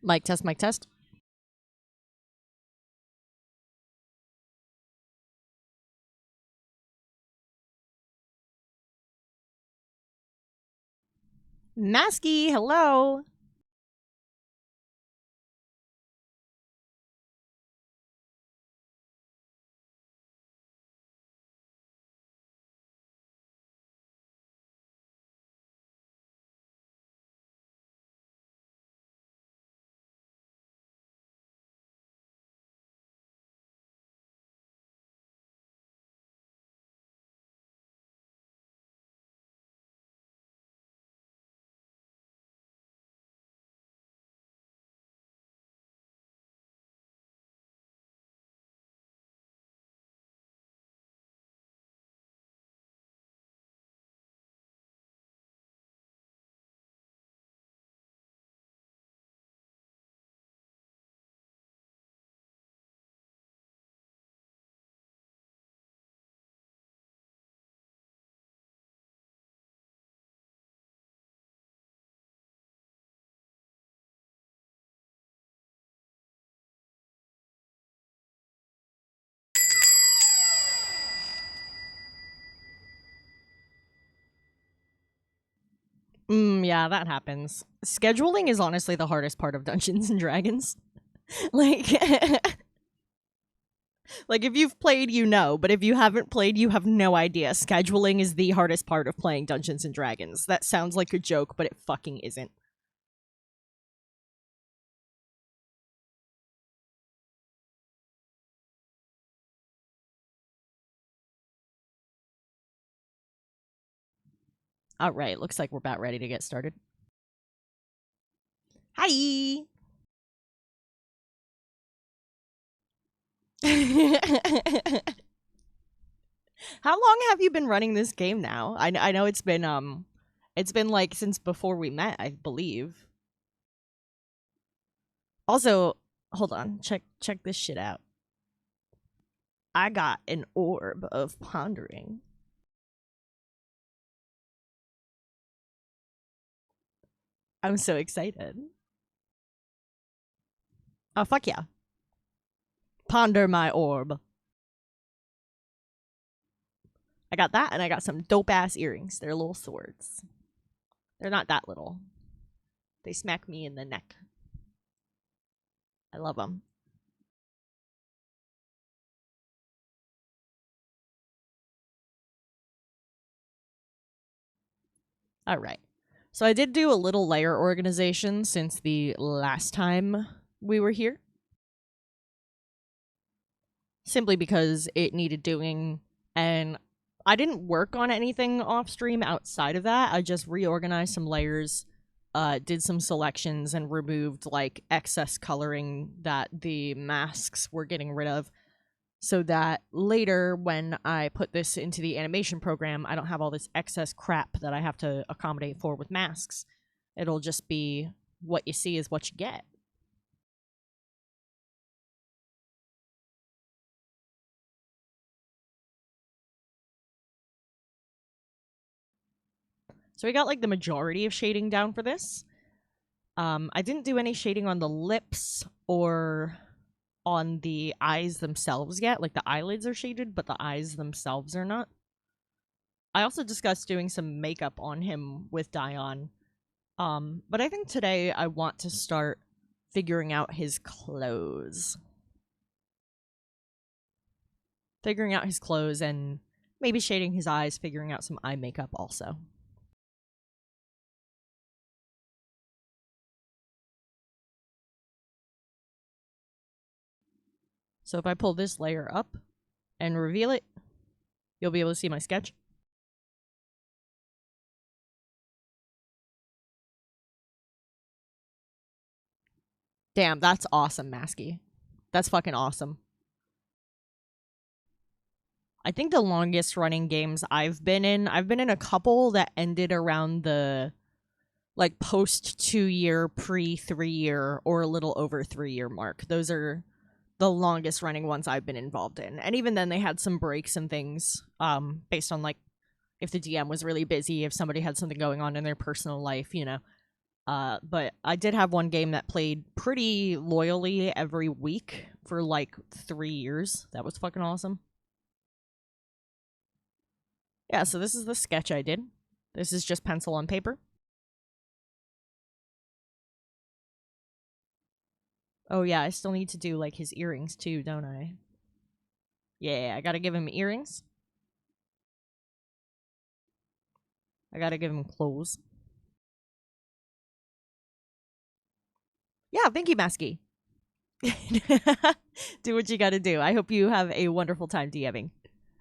Mic test, mic test. Masky, hello. Yeah, that happens. Scheduling is honestly the hardest part of Dungeons and Dragons. like like if you've played, you know, but if you haven't played, you have no idea. Scheduling is the hardest part of playing Dungeons and Dragons. That sounds like a joke, but it fucking isn't. All right, looks like we're about ready to get started. Hi. How long have you been running this game now? I know it's been like since before we met, I believe. Also, hold on. Check this shit out. I got an orb of pondering. I'm so excited. Oh, fuck yeah. Ponder my orb. I got that, and I got some dope-ass earrings. They're little swords. They're not that little. They smack me in the neck. I love them. All right. So I did do a little layer organization since the last time we were here. Simply because it needed doing, and I didn't work on anything off stream outside of that. I just reorganized some layers, did some selections, and removed like excess coloring that the masks were getting rid of, so that later when I put this into the animation program, I don't have all this excess crap that I have to accommodate for with masks. It'll just be what you see is what you get. So we got like the majority of shading down for this. I didn't do any shading on the lips or on the eyes themselves yet. Like the eyelids are shaded, but the eyes themselves are not. I also discussed doing some makeup on him with Dion. But I think today I want to start figuring out his clothes. Figuring out his clothes and maybe shading his eyes, figuring out some eye makeup also. So if I pull this layer up and reveal it, you'll be able to see my sketch. Damn, that's awesome, Masky. That's fucking awesome. I think the longest running games I've been in a couple that ended around the like post 2 year, pre 3 year, or a little over 3 year mark. Those are the longest running ones I've been involved in. And even then they had some breaks and things, based on like if the DM was really busy, if somebody had something going on in their personal life, you know. But I did have one game that played pretty loyally every week for like 3 years. That was fucking awesome. Yeah, so this is the sketch I did. This is just pencil on paper. Oh yeah, I still need to do like his earrings too, don't I? Yeah, I gotta give him earrings. I gotta give him clothes. Yeah, thank you, Masky. Do what you gotta do. I hope you have a wonderful time DMing.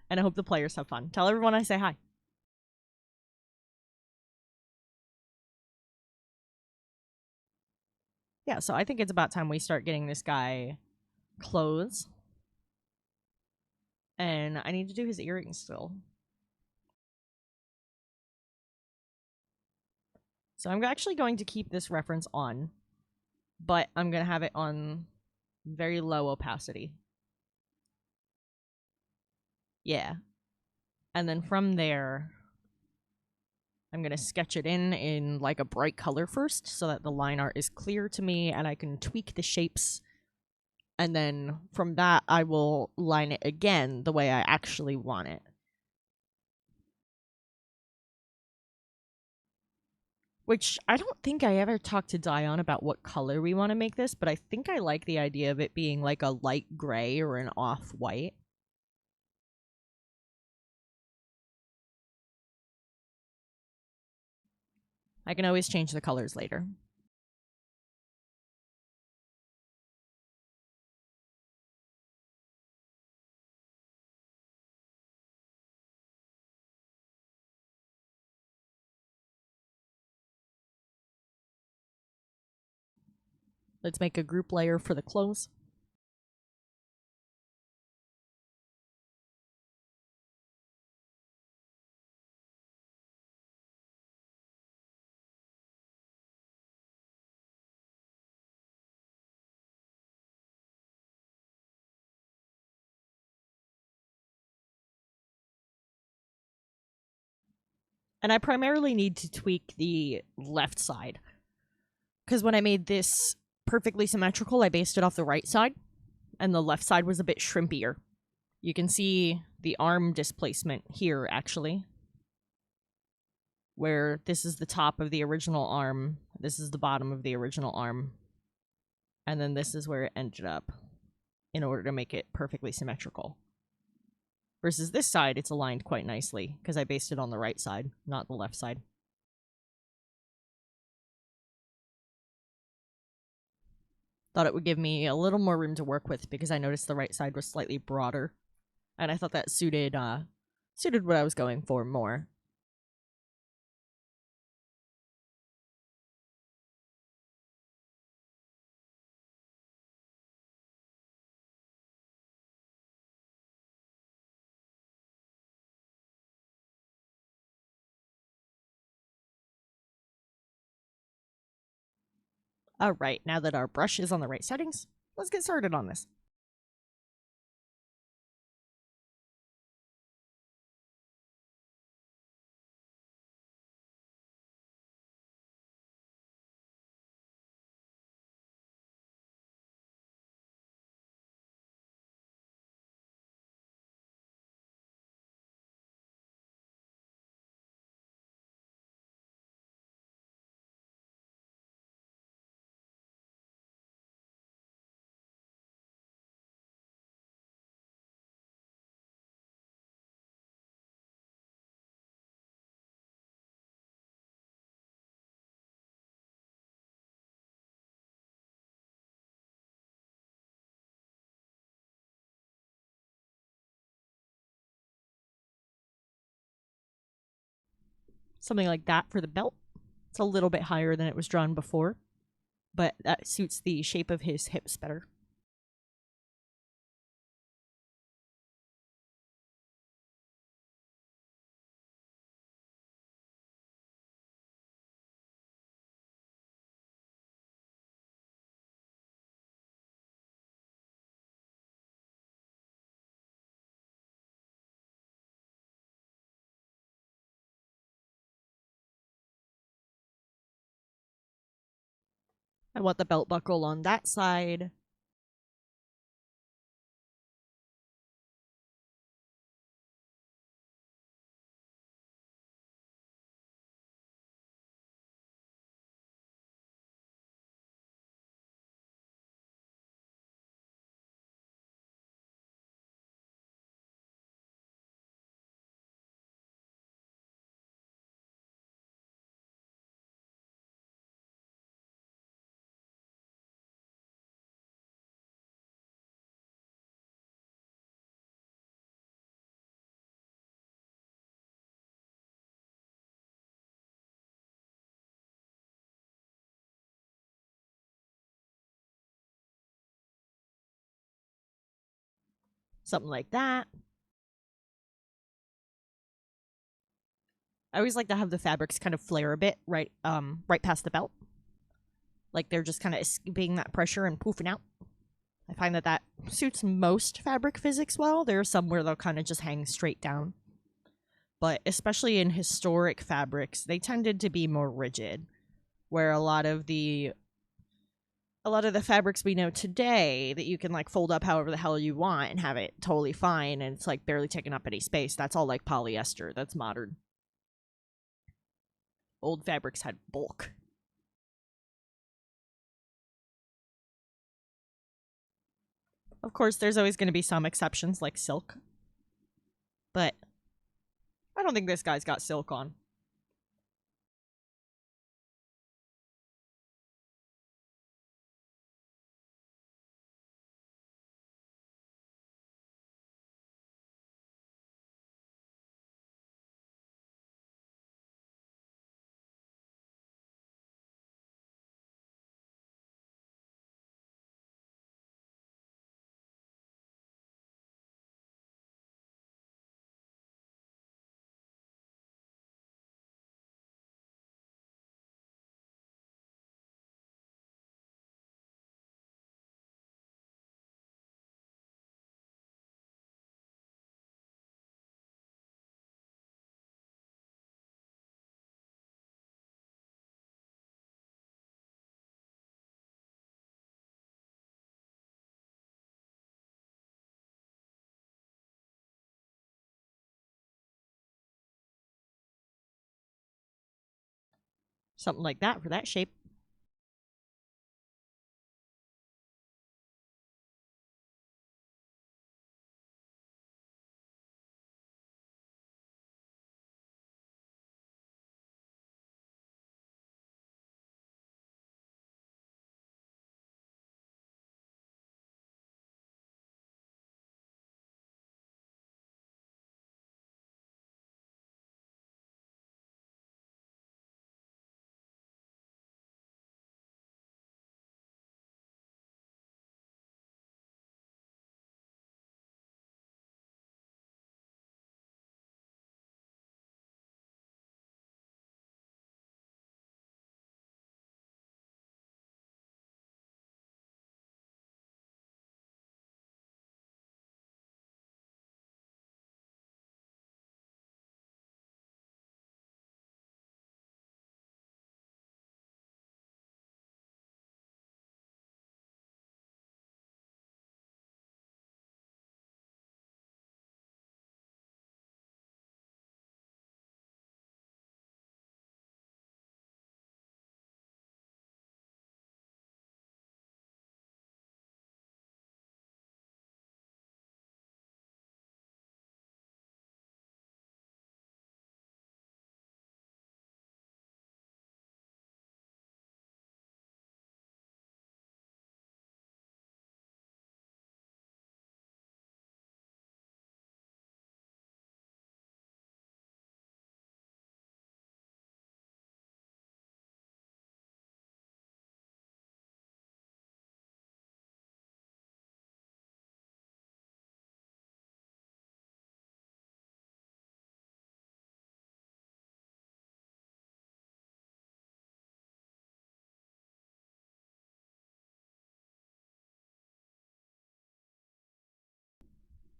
And I hope the players have fun. Tell everyone I say hi. Yeah, so I think it's about time we start getting this guy clothes. And I need to do his earrings still. So I'm actually going to keep this reference on, but I'm going to have it on very low opacity. Yeah. And then from there, I'm going to sketch it in like a bright color first so that the line art is clear to me and I can tweak the shapes. And then from that, I will line it again the way I actually want it. Which I don't think I ever talked to Dion about what color we want to make this, but I think I like the idea of it being like a light gray or an off-white. I can always change the colors later. Let's make a group layer for the clothes. And I primarily need to tweak the left side. Because when I made this perfectly symmetrical, I based it off the right side, and the left side was a bit shrimpier. You can see the arm displacement here, actually, where this is the top of the original arm, this is the bottom of the original arm, and then this is where it ended up in order to make it perfectly symmetrical. Versus this side, it's aligned quite nicely, because I based it on the right side, not the left side. Thought it would give me a little more room to work with, because I noticed the right side was slightly broader, and I thought that suited what I was going for more. Alright, now that our brush is on the right settings, let's get started on this. Something like that for the belt. It's a little bit higher than it was drawn before, but that suits the shape of his hips better. I want the belt buckle on that side. Something like that. I always like to have the fabrics kind of flare a bit right past the belt. Like they're just kind of escaping that pressure and poofing out. I find that that suits most fabric physics well. There are some where they'll kind of just hang straight down. But especially in historic fabrics, they tended to be more rigid, where a lot of the fabrics we know today that you can like fold up however the hell you want and have it totally fine and it's like barely taking up any space. That's all like polyester. That's modern. Old fabrics had bulk. Of course, there's always going to be some exceptions like silk. But I don't think this guy's got silk on. Something like that for that shape.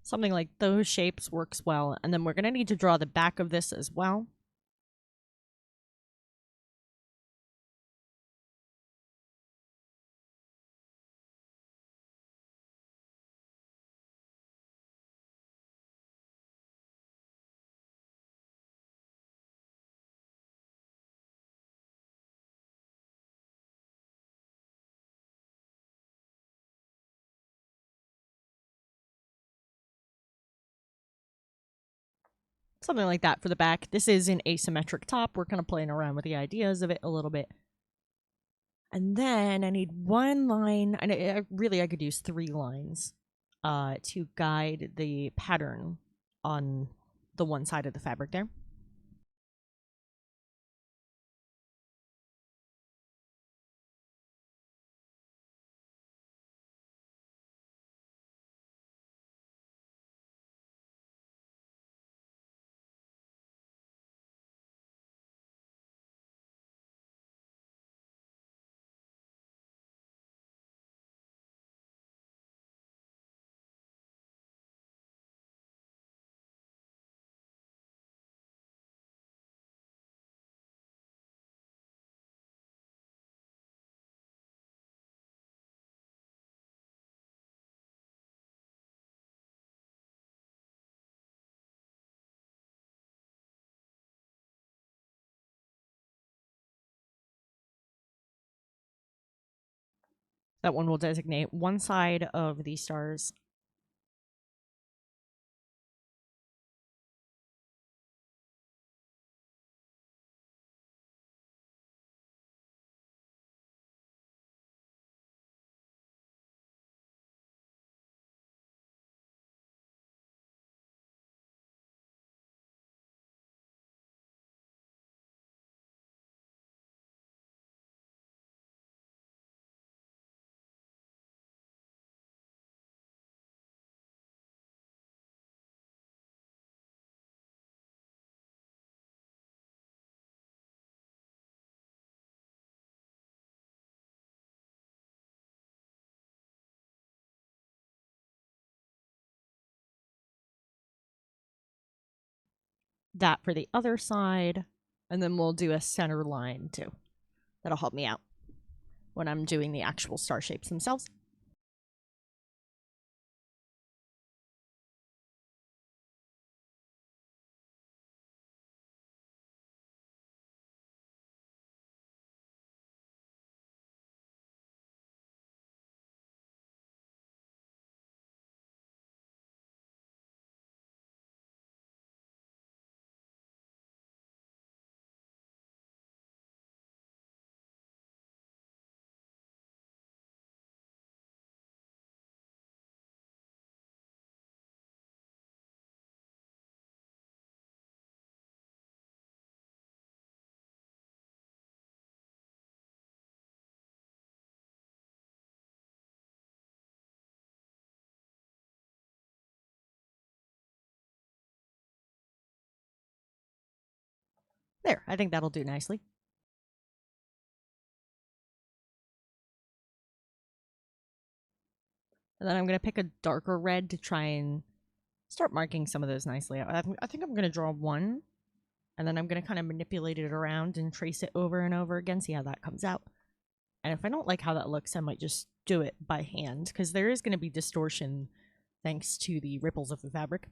Something like those shapes works well. And then we're going to need to draw the back of this as well. something like that for the back. This is an asymmetric top. We're kind of playing around with the ideas of it a little bit. And then I need one line, and I could use 3 lines to guide the pattern on the one side of the fabric there. That one will designate one side of the stars. That for the other side, and then we'll do a center line too. That'll help me out when I'm doing the actual star shapes themselves. There, I think that'll do nicely. And then I'm going to pick a darker red to try and start marking some of those nicely. I think I'm going to draw one, and then I'm going to kind of manipulate it around and trace it over and over again, see how that comes out. And if I don't like how that looks, I might just do it by hand, because there is going to be distortion thanks to the ripples of the fabric.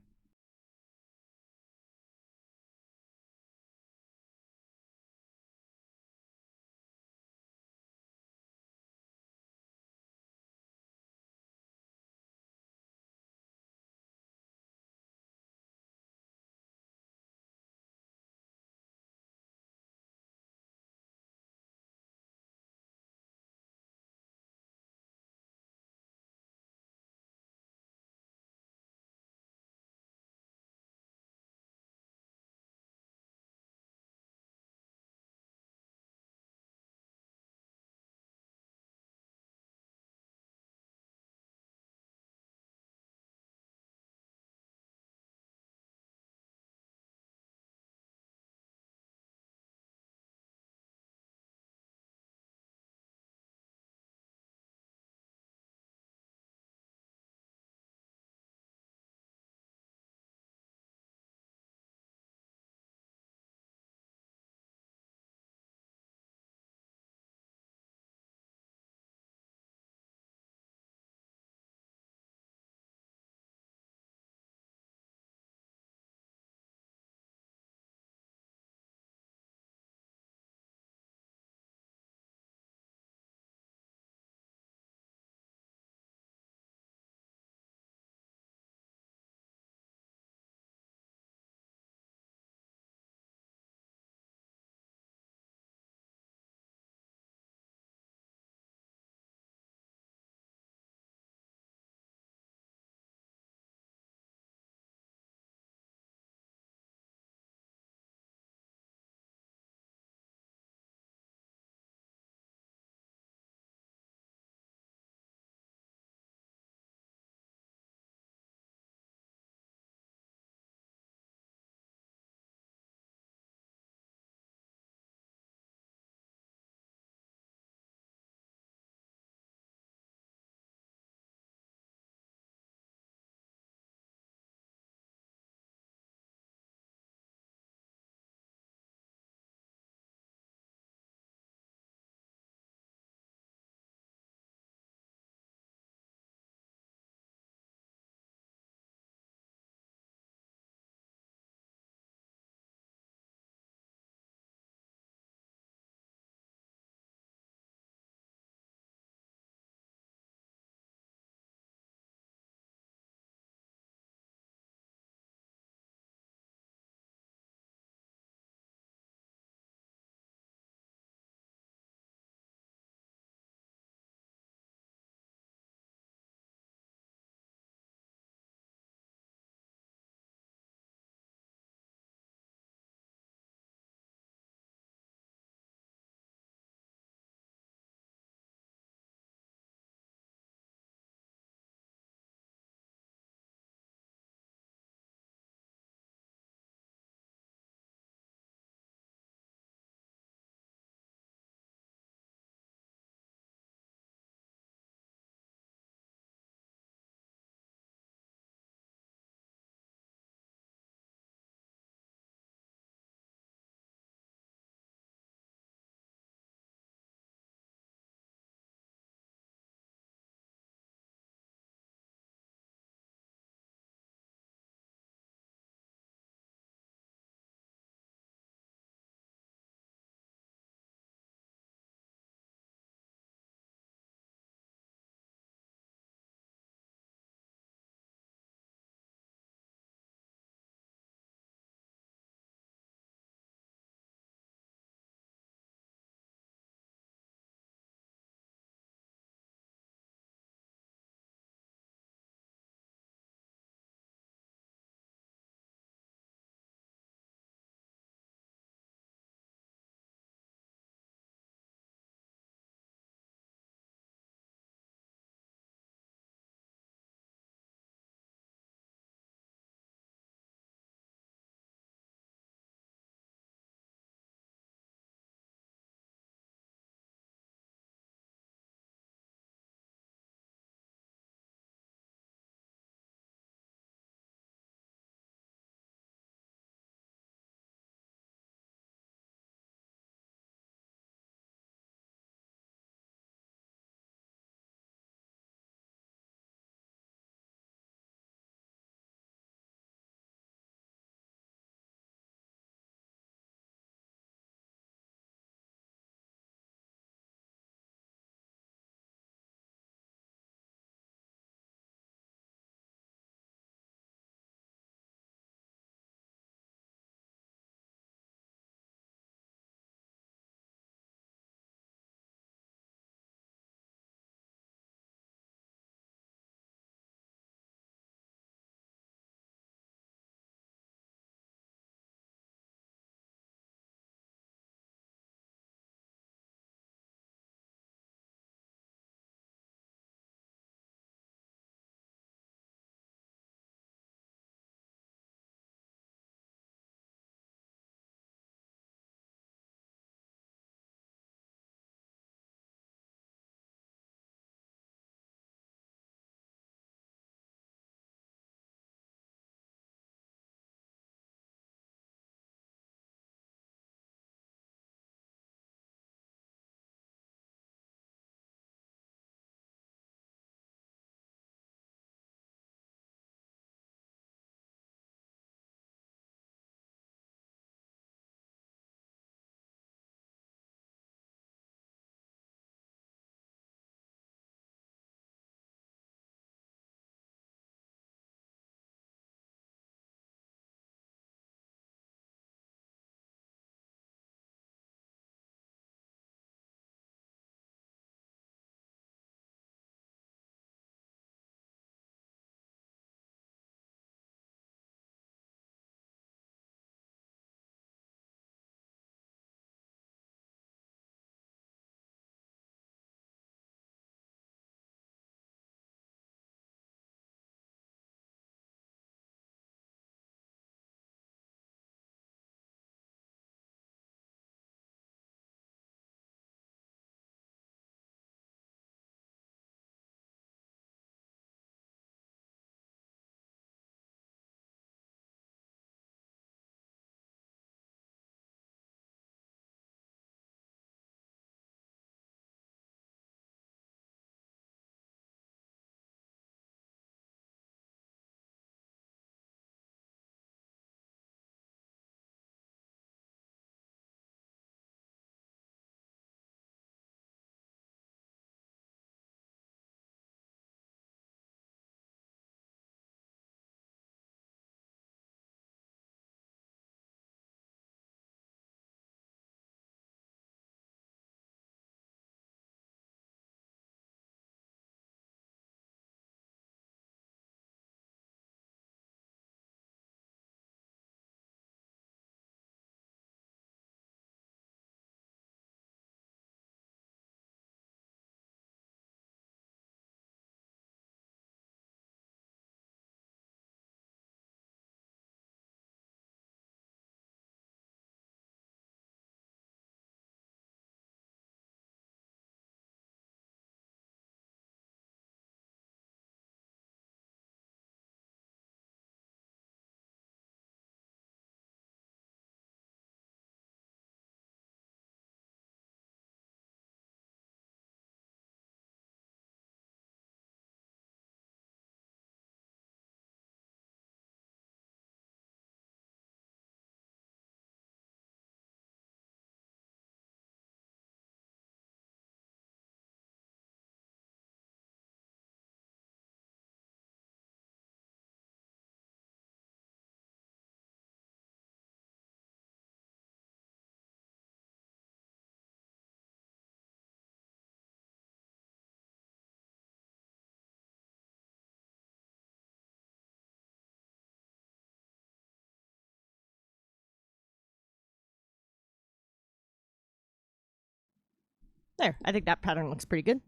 There, I think that pattern looks pretty good.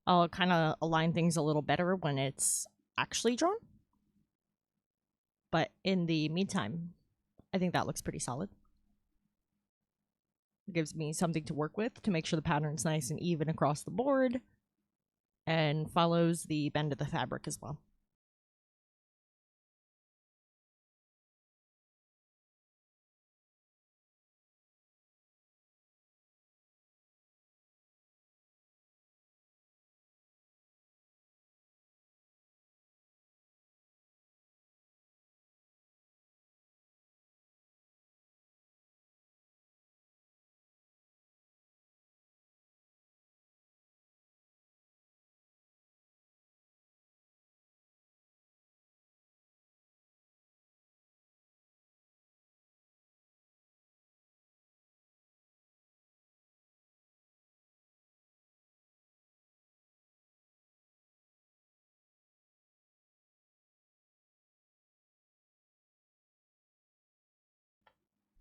I'll kind of align things a little better when it's actually drawn. But in the meantime, I think that looks pretty solid. It gives me something to work with to make sure the pattern's nice and even across the board and follows the bend of the fabric as well.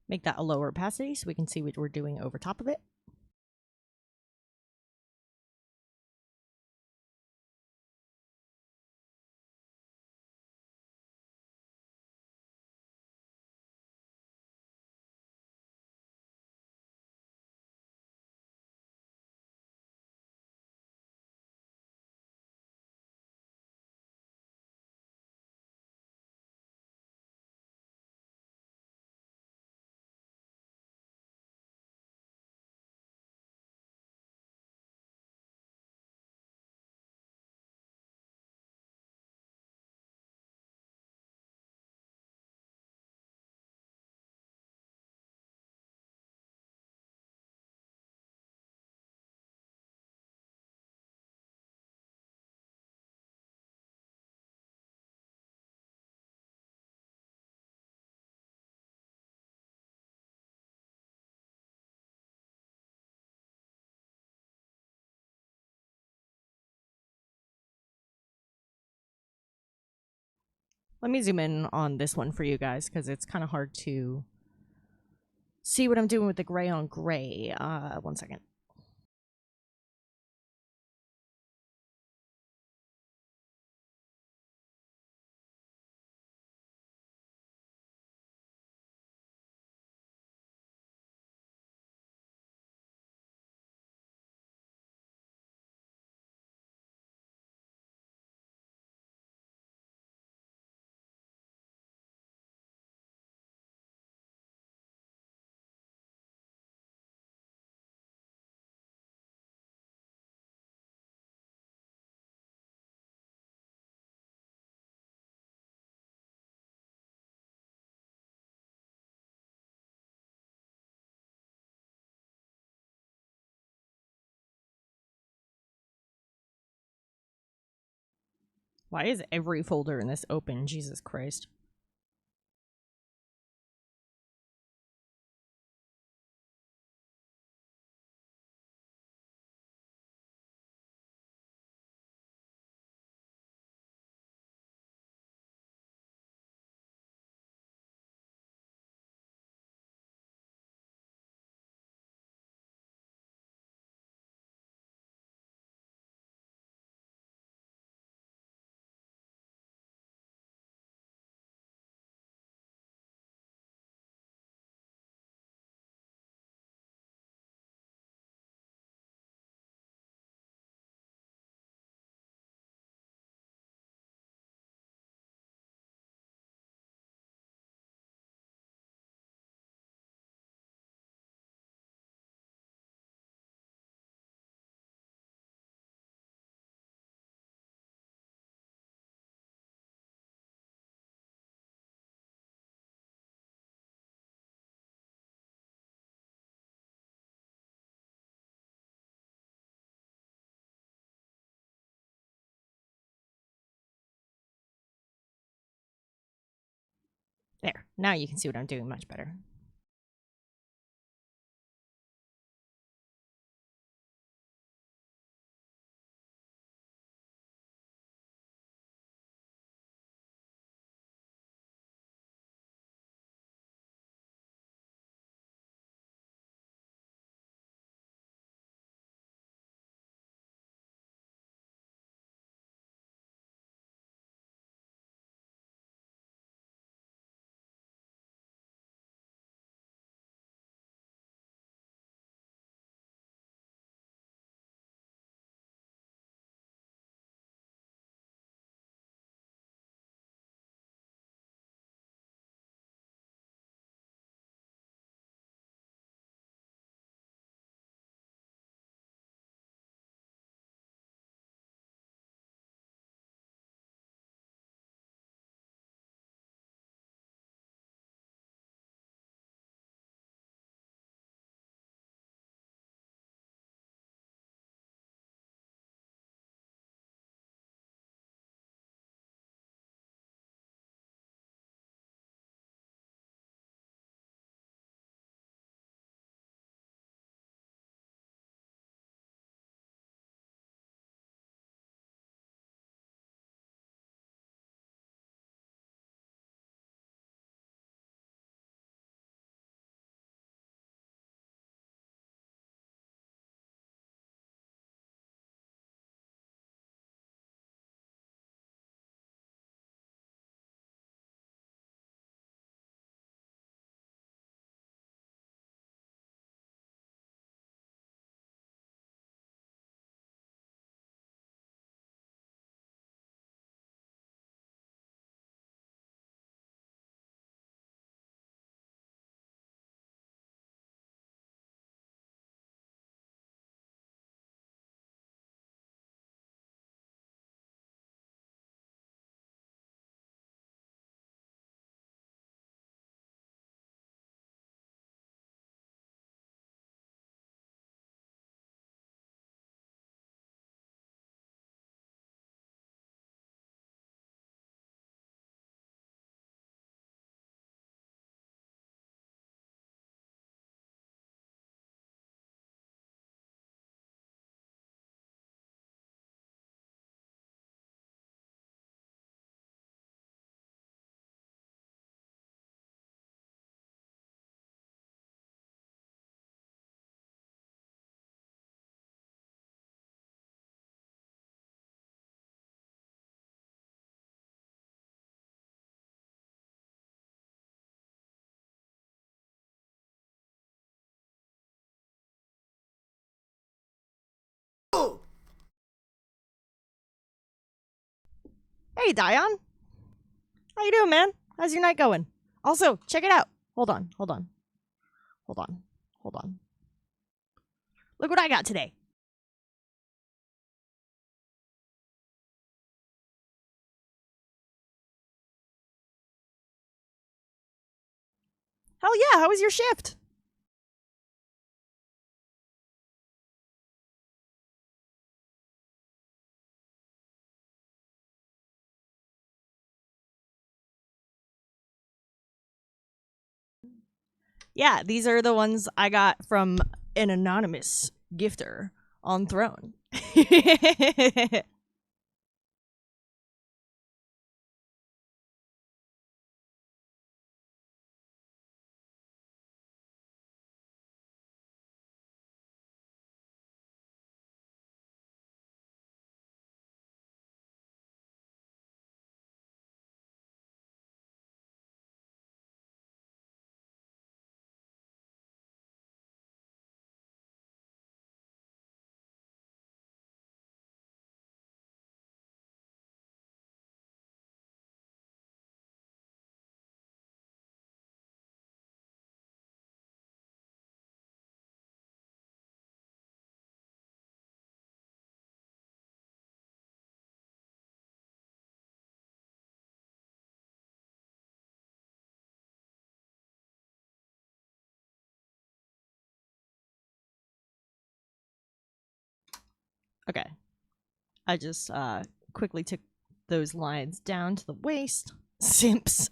Make that a lower opacity so we can see what we're doing over top of it. Let me zoom in on this one for you guys because it's kind of hard to see what I'm doing with the gray on gray. 1 second. Why is every folder in this open? Jesus Christ. There. Now you can see what I'm doing much better. Hey, Dion. How you doing, man? How's your night going? Also, check it out. Hold on. Look what I got today. Hell yeah, how was your shift? Yeah, these are the ones I got from an anonymous gifter on Throne. Okay. I just quickly took those lines down to the waist. Simps.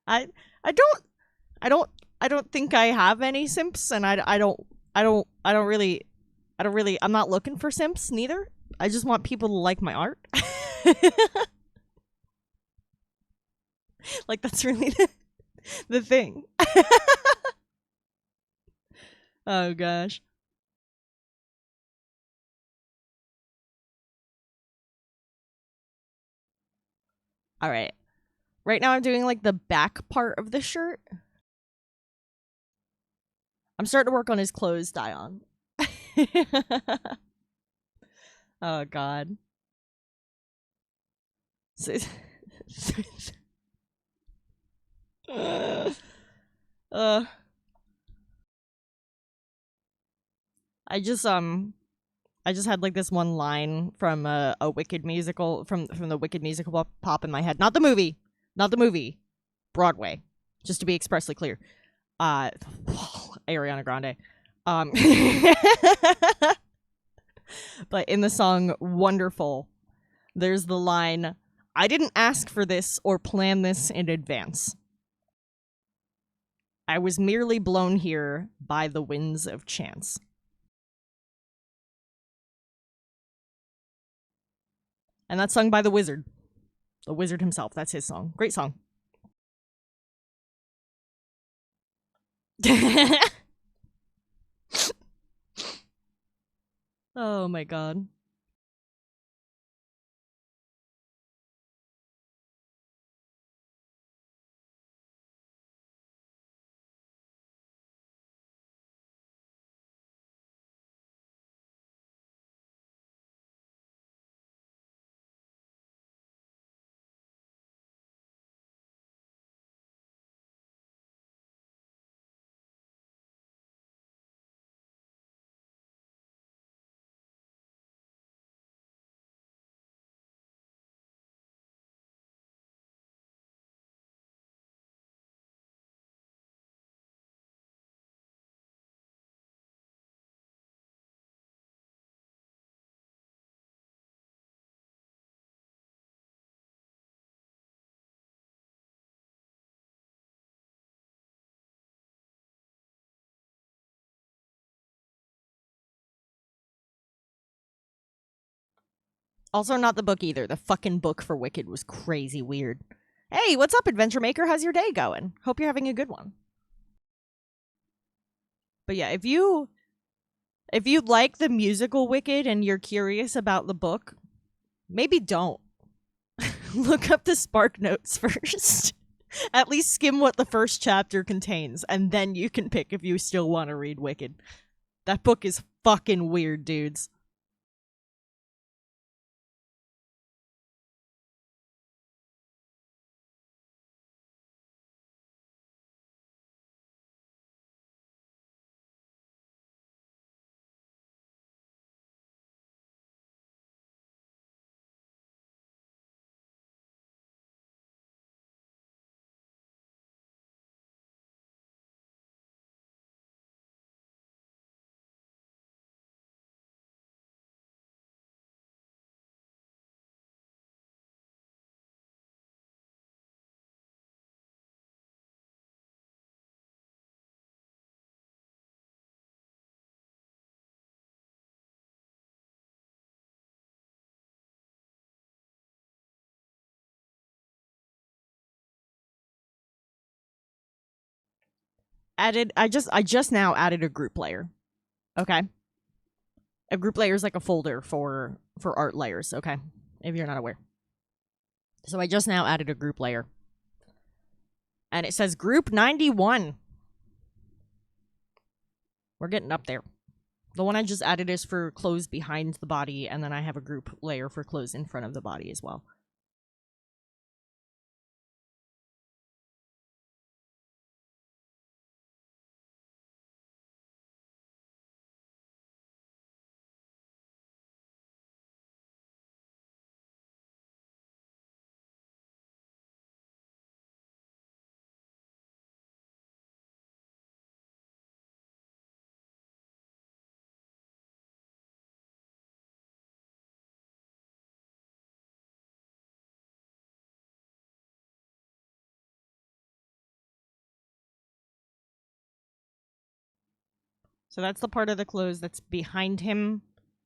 I I don't I don't think I have any simps, and I don't really I'm not looking for simps neither. I just want people to like my art. Like that's really the thing. Oh gosh. All right. Right now I'm doing like the back part of the shirt. I'm starting to work on his clothes, Dion. Oh god. uh, I just had like this one line from a Wicked musical from the Wicked musical pop in my head. Not the movie. Not the movie. Broadway. Just to be expressly clear. Ariana Grande. But in the song Wonderful, there's the line, I didn't ask for this or plan this in advance. I was merely blown here by the winds of chance. And that's sung by the wizard. The wizard himself. That's his song. Great song. Oh my god. Also not the book either. The fucking book for Wicked was crazy weird. Hey, what's up, Adventure Maker? How's your day going? Hope you're having a good one. But yeah, if you like the musical Wicked and you're curious about the book, maybe don't. Look up the Spark Notes first. At least skim what the first chapter contains, and then you can pick if you still want to read Wicked. That book is fucking weird, dudes. I just now added a group layer. Okay. A group layer is like a folder for art layers, okay? If you're not aware. So I just now added a group layer. And it says group 91. We're getting up there. The one I just added is for clothes behind the body, and then I have a group layer for clothes in front of the body as well. So that's the part of the clothes that's behind him.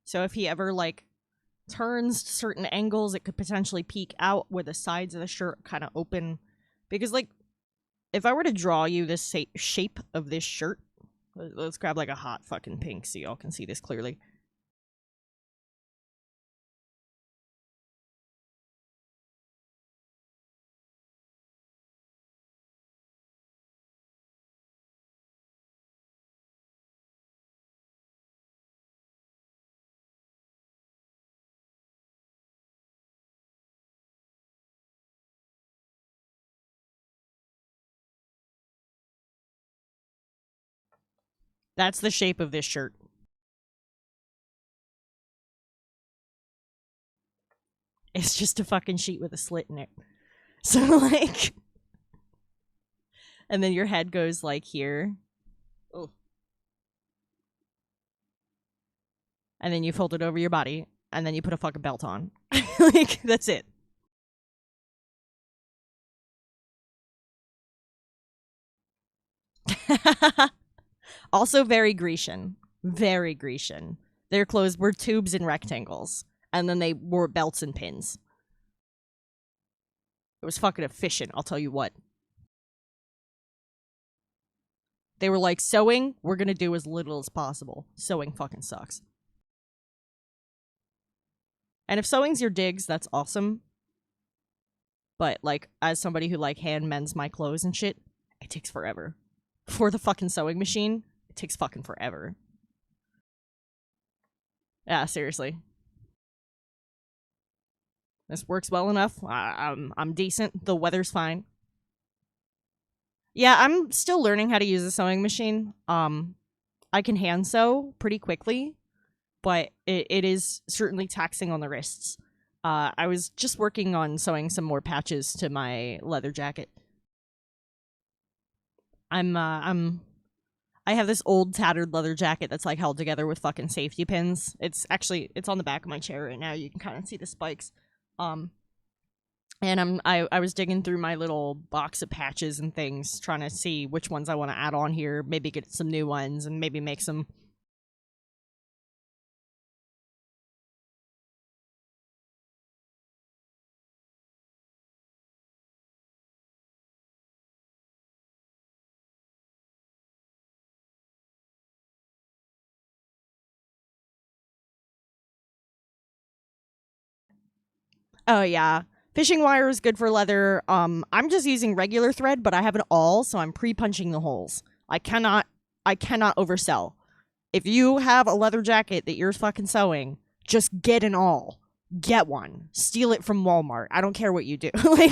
So if he ever, like, turns to certain angles, it could potentially peek out where the sides of the shirt kind of open. Because, like, if I were to draw you this shape of this shirt, let's grab, like, a hot fucking pink so y'all can see this clearly. That's the shape of this shirt. It's just a fucking sheet with a slit in it. So, like... And then your head goes, like, here. Oh. And then you fold it over your body. And then you put a fucking belt on. Like, that's it. Also very Grecian. Very Grecian. Their clothes were tubes and rectangles. And then they wore belts and pins. It was fucking efficient, I'll tell you what. They were like, sewing, we're gonna do as little as possible. Sewing fucking sucks. And if sewing's your digs, that's awesome. But, like, as somebody who, like, hand mends my clothes and shit, it takes forever. For the fucking sewing machine, it takes fucking forever. Yeah, seriously. This works well enough. I'm decent. The weather's fine. Yeah, I'm still learning how to use a sewing machine. I can hand sew pretty quickly, but it is certainly taxing on the wrists. I was just working on sewing some more patches to my leather jacket. I have this old tattered leather jacket that's like held together with fucking safety pins. It's on the back of my chair right now. You can kind of see the spikes. And I was digging through my little box of patches and things, trying to see which ones I want to add on here, maybe get some new ones, and maybe make some. Oh yeah. Fishing wire is good for leather. I'm just using regular thread, but I have an awl, so I'm pre-punching the holes. I cannot oversell. If you have a leather jacket that you're fucking sewing, just get an awl. Get one. Steal it from Walmart. I don't care what you do. Like,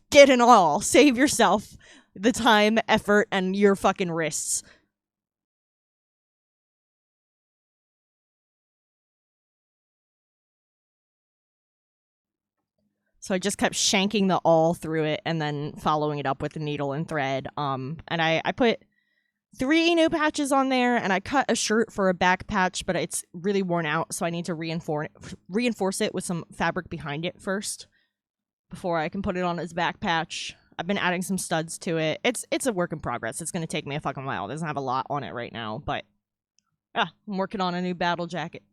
get an awl. Save yourself the time, effort, and your fucking wrists. So I just kept shanking the awl through it and then following it up with the needle and thread. And I put 3 new patches on there, and I cut a shirt for a back patch, but it's really worn out, so I need to reinforce it with some fabric behind it first before I can put it on as back patch. I've been adding some studs to it. It's a work in progress. It's going to take me a fucking while. It doesn't have a lot on it right now, but yeah, I'm working on a new battle jacket.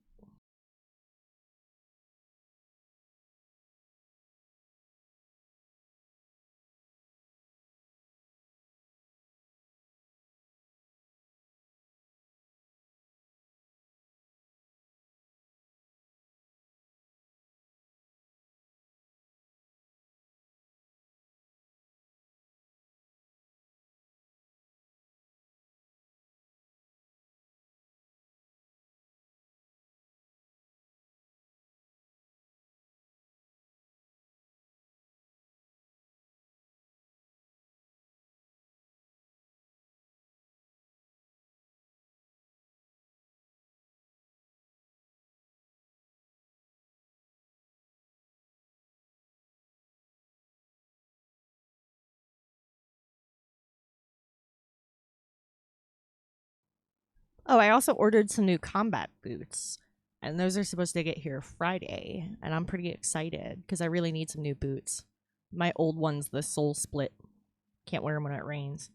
Oh, I also ordered some new combat boots, and those are supposed to get here Friday, and I'm pretty excited because I really need some new boots. My old one's the sole split. Can't wear them when it rains.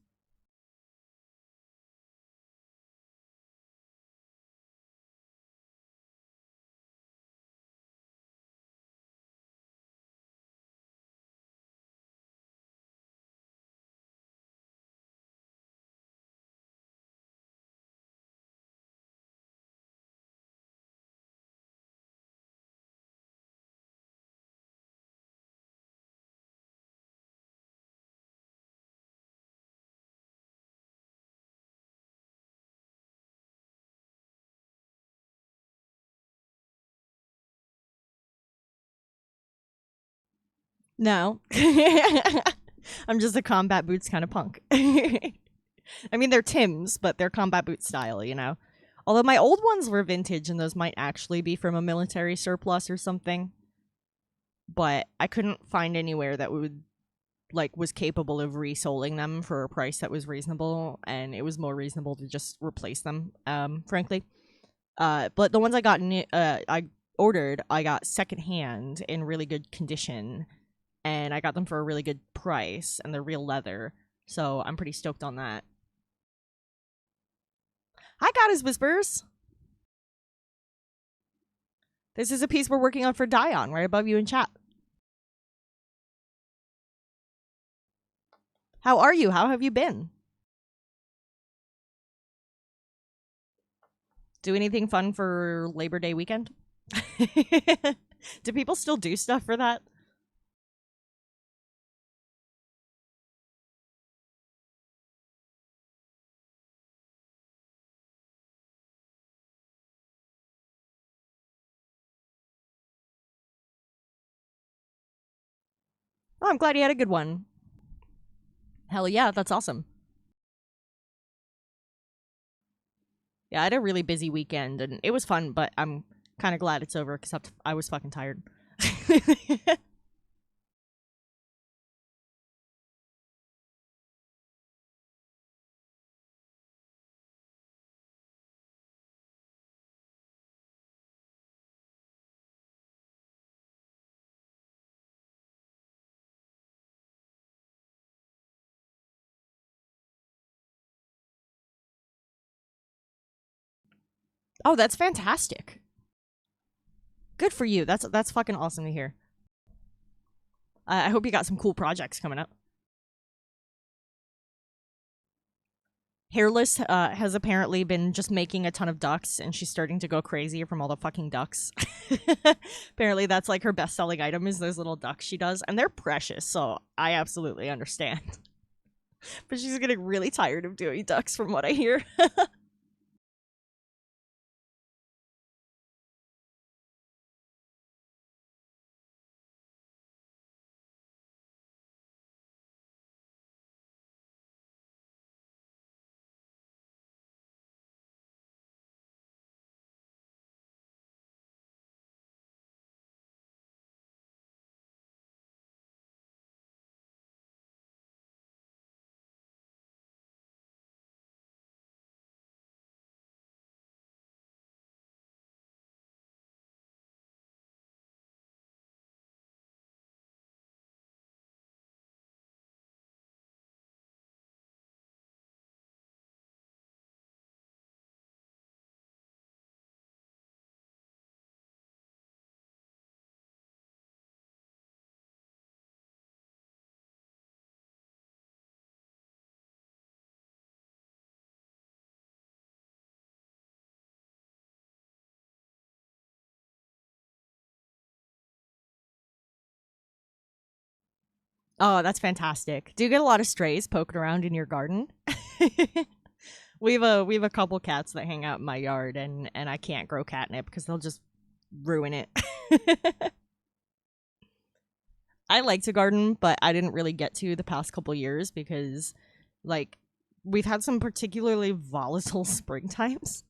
No. I'm just a combat boots kind of punk. I mean, they're Tim's, but they're combat boot style, you know? Although my old ones were vintage, and those might actually be from a military surplus or something. But I couldn't find anywhere that would, like, was capable of resoling them for a price that was reasonable, and it was more reasonable to just replace them, frankly. But the ones I ordered, I got secondhand in really good condition, and I got them for a really good price, and they're real leather, so I'm pretty stoked on that. Hi, Goddess Whispers! This is a piece we're working on for Dion, right above you in chat. How are you? How have you been? Do anything fun for Labor Day weekend? Do people still do stuff for that? Oh, I'm glad you had a good one. Hell yeah, that's awesome. Yeah, I had a really busy weekend, and it was fun, but I'm kind of glad it's over, except I was fucking tired. Oh, that's fantastic. Good for you. That's fucking awesome to hear. I hope you got some cool projects coming up. Hairless has apparently been just making a ton of ducks, and she's starting to go crazy from all the fucking ducks. Apparently, that's like her best-selling item is those little ducks she does, and they're precious. So I absolutely understand. But she's getting really tired of doing ducks from what I hear. Oh, that's fantastic. Do you get a lot of strays poking around in your garden? We have a couple cats that hang out in my yard, and I can't grow catnip because they'll just ruin it. I like to garden, but I didn't really get to the past couple years because, like, we've had some particularly volatile spring times.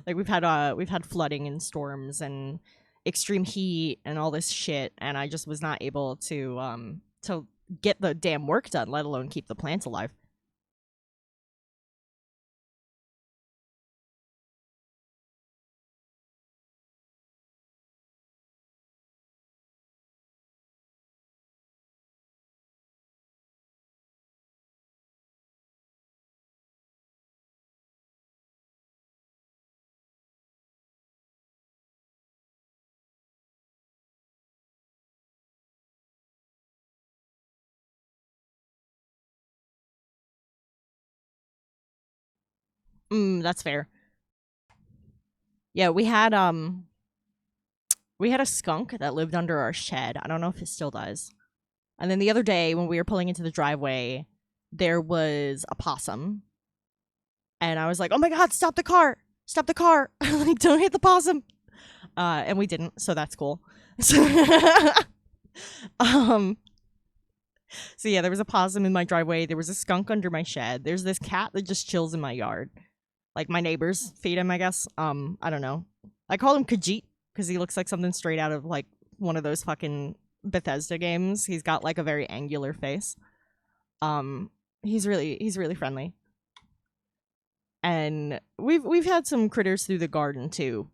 Like we've had flooding and storms and extreme heat and all this shit, and I just was not able to get the damn work done, let alone keep the plants alive. That's fair. Yeah, we had a skunk that lived under our shed. I don't know if it still does. And then the other day when we were pulling into the driveway, there was a possum. And I was like, "Oh my god, stop the car. Stop the car. Like don't hit the possum." And we didn't, so that's cool. So, um so yeah, there was a possum in my driveway. There was a skunk under my shed. There's this cat that just chills in my yard. Like my neighbors feed him, I guess. I don't know. I call him Khajiit because he looks like something straight out of like one of those fucking Bethesda games. He's got like a very angular face. Um, he's really friendly, and we've had some critters through the garden too,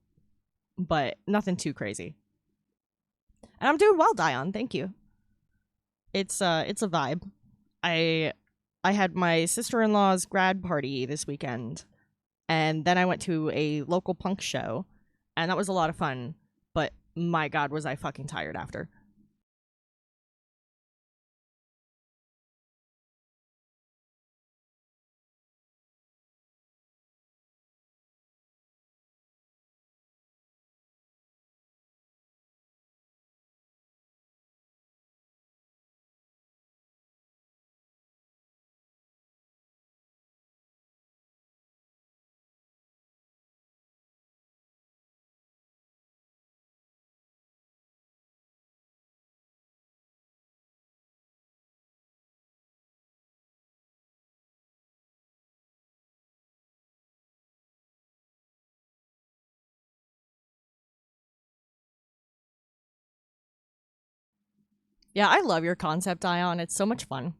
but nothing too crazy. And I'm doing well, Dion. Thank you. It's a vibe. I I had my sister-in-law's grad party this weekend, and then I went to a local punk show, and that was a lot of fun. But my god, was I fucking tired after. Yeah, I love your concept, Ion. It's so much fun.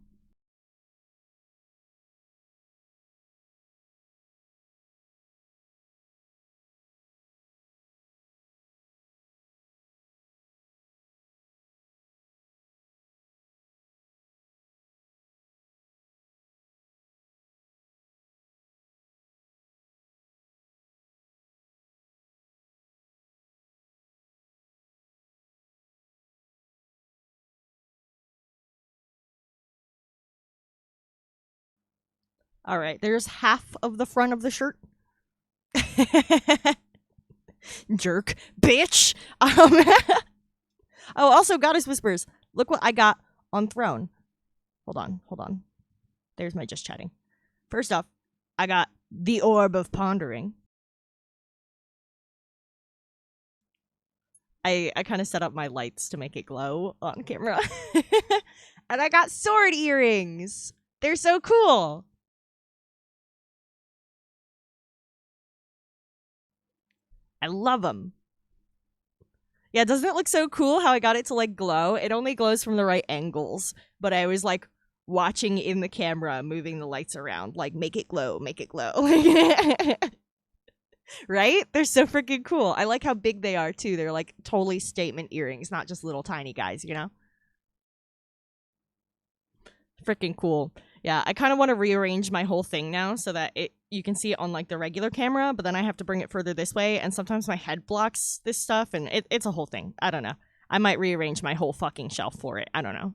All right, there's half of the front of the shirt. Jerk, bitch. Oh, also, Goddess Whispers. Look what I got on Throne. Hold on, hold on. There's my just chatting. First off, I got the Orb of Pondering. I kind of set up my lights to make it glow on camera. And I got sword earrings. They're so cool. I love them. Yeah, doesn't it look so cool how I got it to like glow? It only glows from the right angles, but I was like watching in the camera, moving the lights around, like make it glow, make it glow. Right? They're so freaking cool. I like how big they are too. They're like totally statement earrings, not just little tiny guys, you know? Freaking cool. Yeah, I kind of want to rearrange my whole thing now so that you can see it on like the regular camera, but then I have to bring it further this way, and sometimes my head blocks this stuff, and it's a whole thing. I don't know. I might rearrange my whole fucking shelf for it. I don't know.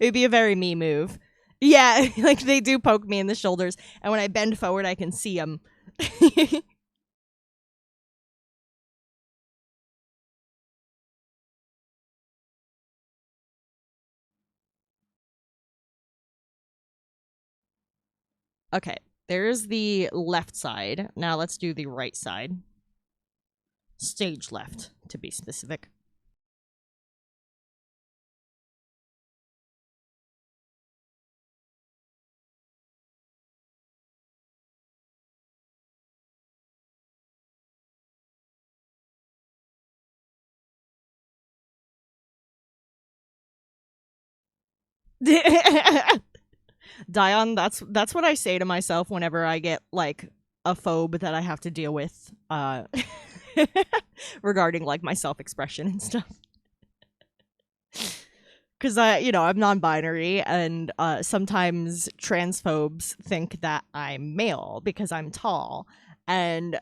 It'd be a very me move. Yeah, like they do poke me in the shoulders, and when I bend forward, I can see them. Okay, there's the left side. Now let's do the right side. Stage left, to be specific. Dion, that's what I say to myself whenever I get like a phobe that I have to deal with regarding like my self-expression and stuff. Cuz I'm non-binary, and sometimes transphobes think that I'm male because I'm tall, and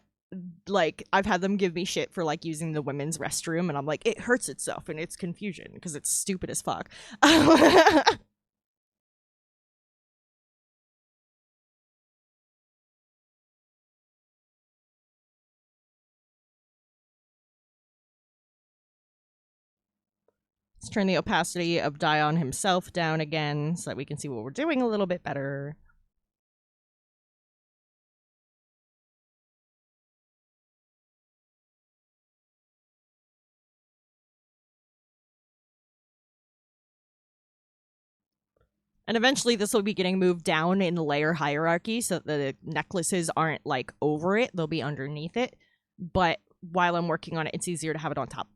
like I've had them give me shit for like using the women's restroom, and I'm like, it hurts itself and it's confusion because it's stupid as fuck. Let's turn the opacity of Dion himself down again so that we can see what we're doing a little bit better. And eventually this will be getting moved down in the layer hierarchy so that the necklaces aren't like over it, they'll be underneath it. But while I'm working on it, it's easier to have it on top.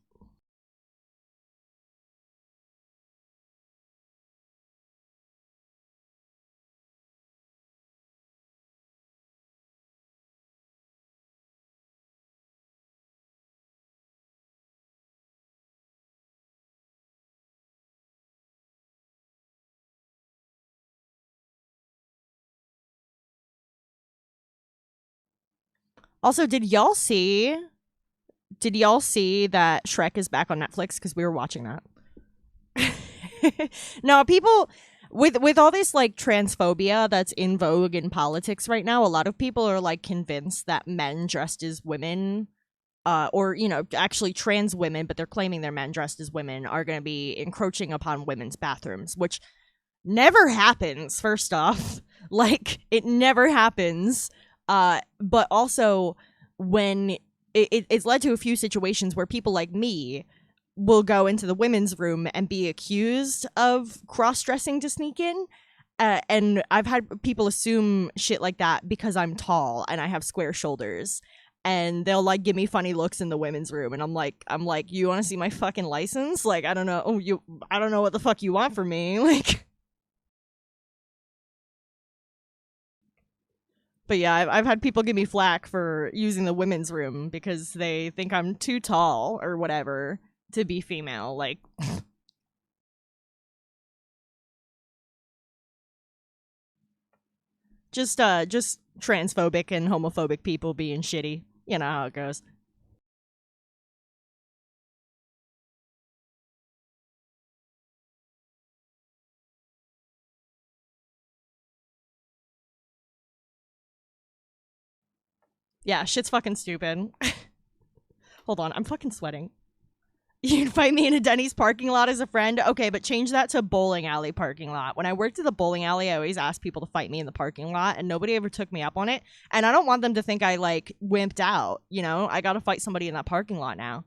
Also, did y'all see that Shrek is back on Netflix? Because we were watching that. No, people with all this like transphobia that's in vogue in politics right now, a lot of people are like convinced that men dressed as women, or actually trans women, but they're claiming they're men dressed as women, are going to be encroaching upon women's bathrooms, which never happens. First off, like it never happens. But also when it's led to a few situations where people like me will go into the women's room and be accused of cross-dressing to sneak in. And I've had people assume shit like that because I'm tall and I have square shoulders. And they'll like give me funny looks in the women's room, and I'm like, you want to see my fucking license? Like, I don't know. I don't know what the fuck you want from me. Like, but yeah, I've had people give me flack for using the women's room because they think I'm too tall or whatever to be female. Like, just transphobic and homophobic people being shitty. You know how it goes. Yeah, shit's fucking stupid. Hold on, I'm fucking sweating. You'd fight me in a Denny's parking lot as a friend? Okay, but change that to bowling alley parking lot. When I worked at the bowling alley, I always asked people to fight me in the parking lot, and nobody ever took me up on it. And I don't want them to think I, like, wimped out, you know? I gotta fight somebody in that parking lot now.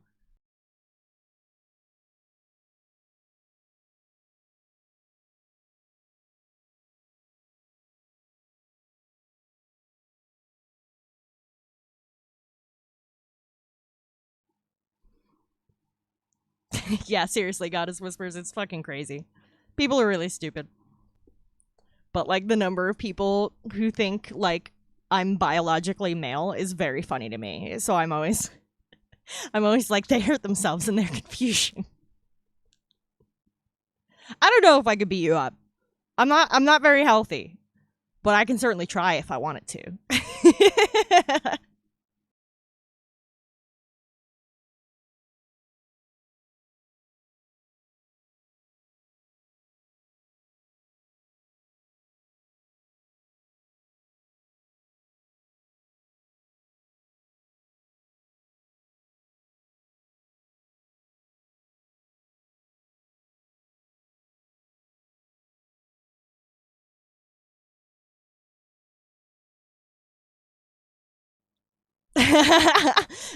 Yeah, seriously, Goddess Whispers, it's fucking crazy. People are really stupid. But, like, the number of people who think, like, I'm biologically male is very funny to me. So I'm always like, they hurt themselves in their confusion. I don't know if I could beat you up. I'm not very healthy, but I can certainly try if I wanted to.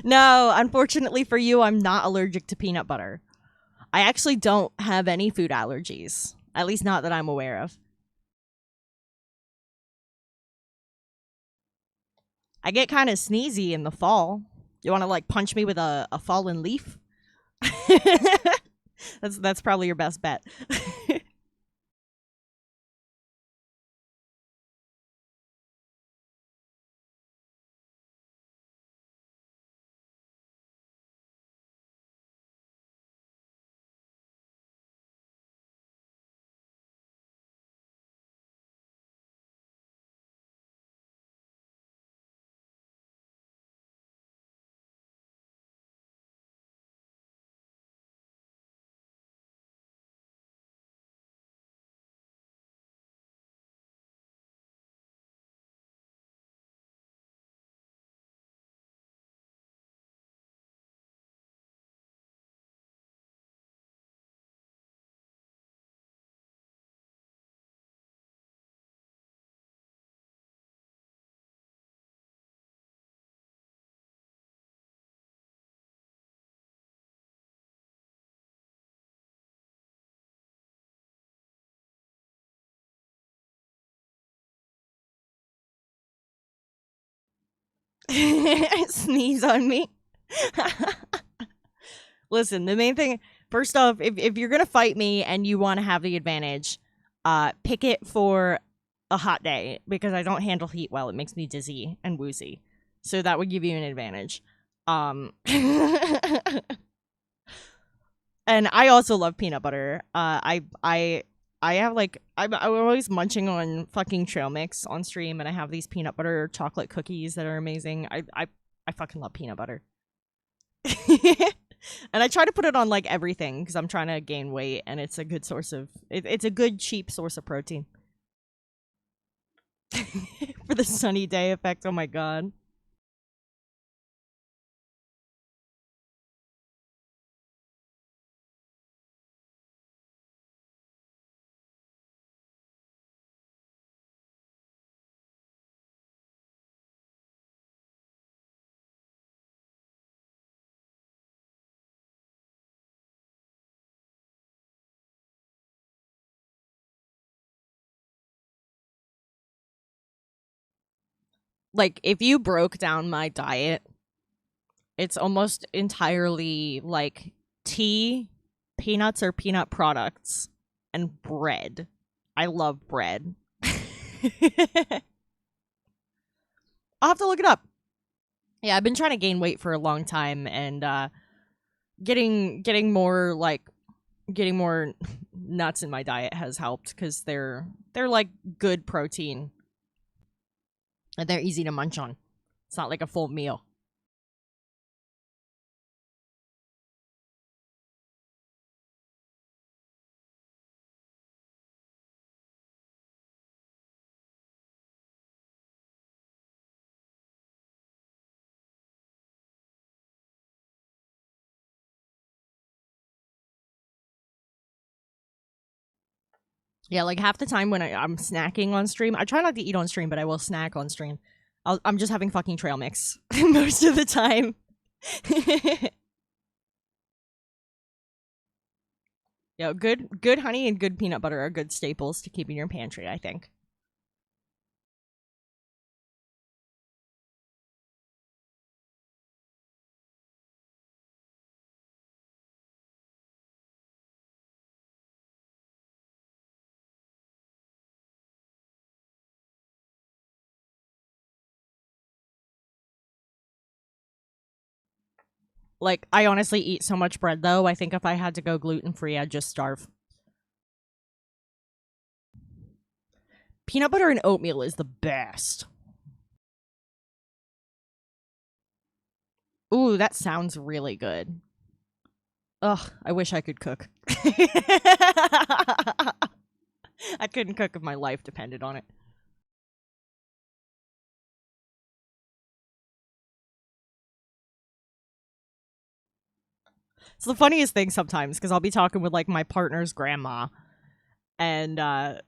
No, unfortunately for you, I'm not allergic to peanut butter. I actually don't have any food allergies. At least not that I'm aware of. I get kind of sneezy in the fall. You want to like punch me with a fallen leaf? That's probably your best bet. Sneeze on me. Listen, the main thing, first off, if you're gonna fight me and you want to have the advantage, pick it for a hot day because I don't handle heat well. It makes me dizzy and woozy, so that would give you an advantage. And I also love peanut butter. I have like I'm always munching on fucking trail mix on stream, and I have these peanut butter chocolate cookies that are amazing. I fucking love peanut butter. And I try to put it on like everything because I'm trying to gain weight, and it's a good source of it's a good cheap source of protein for the sunny day effect. Oh my god. Like if you broke down my diet, it's almost entirely like tea, peanuts or peanut products, and bread. I love bread. I'll have to look it up. Yeah, I've been trying to gain weight for a long time, and getting more like getting more nuts in my diet has helped because they're like good protein and they're easy to munch on. It's not like a full meal. Yeah, like half the time when I'm snacking on stream, I try not to eat on stream, but I will snack on stream. I'm just having fucking trail mix most of the time. Yeah, good honey and good peanut butter are good staples to keep in your pantry, I think. Like, I honestly eat so much bread though. I think if I had to go gluten free, I'd just starve. Peanut butter and oatmeal is the best. Ooh, that sounds really good. Ugh, I wish I could cook. I couldn't cook if my life depended on it. It's the funniest thing sometimes because I'll be talking with like my partner's grandma, and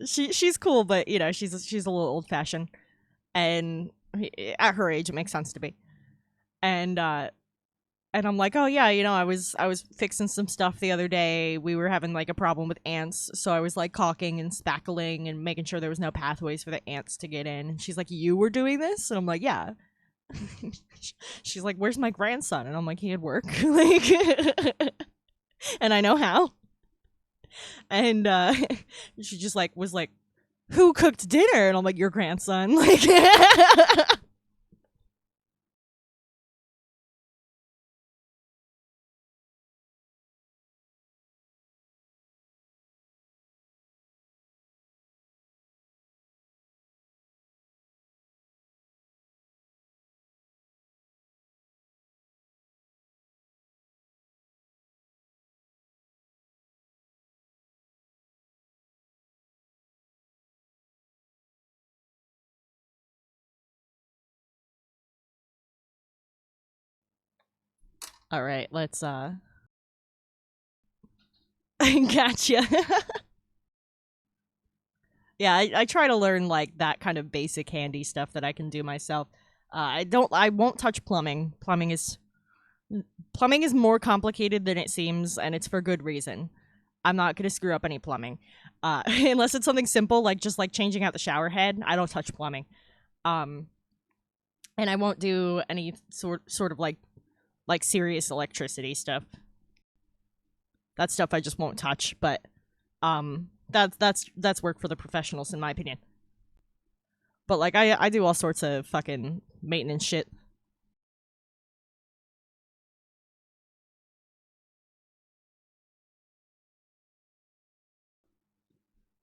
she's cool, but you know she's a little old fashioned, and at her age it makes sense to be, and and I'm like, oh yeah, you know, I was fixing some stuff the other day. We were having like a problem with ants, so I was like caulking and spackling and making sure there was no pathways for the ants to get in. And she's like, you were doing this, and I'm like, yeah. She's like, where's my grandson? And I'm like, he had work, like, and I know how. And she just like was like, who cooked dinner? And I'm like, your grandson, like. All right, let's gotcha. Yeah, I try to learn like that kind of basic handy stuff that I can do myself. I won't touch plumbing. Plumbing is more complicated than it seems, and it's for good reason. I'm not gonna screw up any plumbing, unless it's something simple like just like changing out the shower head. I don't touch plumbing, um, and I won't do any sort of like serious electricity stuff. That stuff I just won't touch. But that's work for the professionals in my opinion. But like I do all sorts of fucking maintenance shit.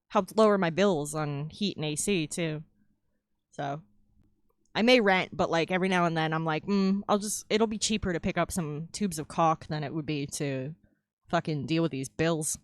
Helped lower my bills on heat and AC too. So I may rent, but like every now and then I'm like, it'll be cheaper to pick up some tubes of caulk than it would be to fucking deal with these bills.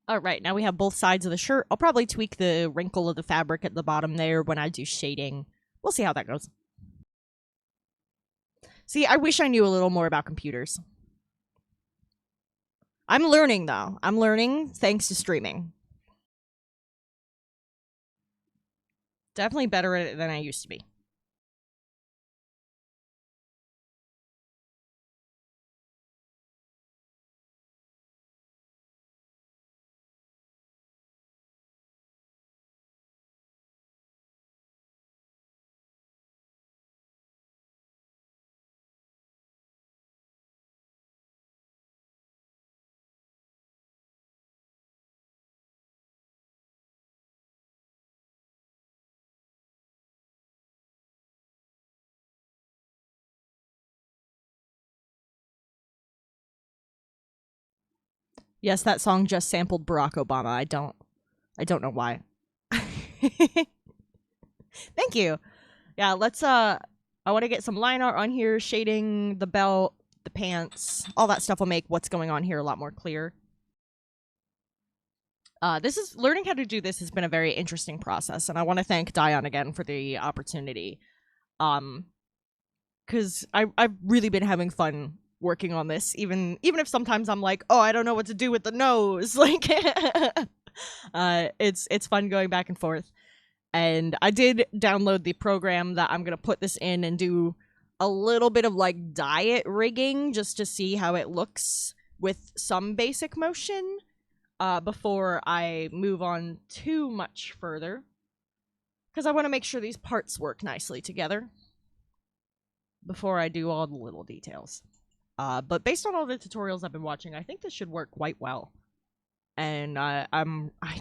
All right, now we have both sides of the shirt. I'll probably tweak the wrinkle of the fabric at the bottom there when I do shading. We'll see how that goes. See, I wish I knew a little more about computers. I'm learning though. I'm learning thanks to streaming. Definitely better at it than I used to be. Yes, that song just sampled Barack Obama. I don't know why. Thank you. Yeah, let's I want to get some line art on here, shading, the belt, the pants, all that stuff will make what's going on here a lot more clear. This is learning how to do this has been a very interesting process, and I want to thank Dion again for the opportunity. Because I've really been having fun working on this, even if sometimes I'm like, oh, I don't know what to do with the nose. Like, it's fun going back and forth. And I did download the program that I'm gonna put this in and do a little bit of like diet rigging just to see how it looks with some basic motion before I move on too much further. Because I want to make sure these parts work nicely together before I do all the little details. But based on all the tutorials I've been watching, I think this should work quite well. And I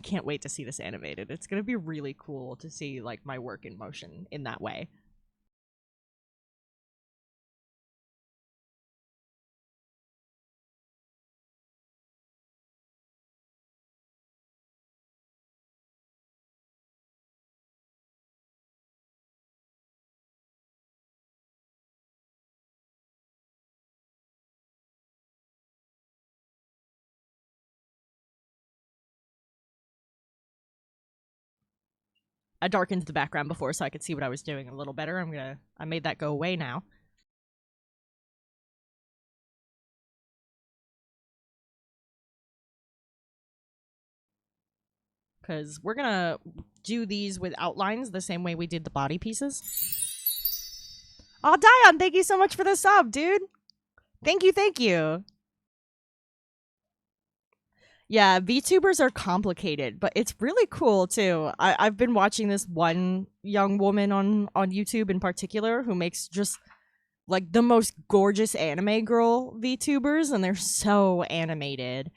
can't wait to see this animated. It's gonna be really cool to see like my work in motion in that way. I darkened the background before so I could see what I was doing a little better. I made that go away now. Because we're gonna do these with outlines the same way we did the body pieces. Oh, Dion, thank you so much for the sub, dude. Thank you, thank you. Yeah, VTubers are complicated, but it's really cool too. I've been watching this one young woman on YouTube in particular who makes just like the most gorgeous anime girl VTubers, and they're so animated.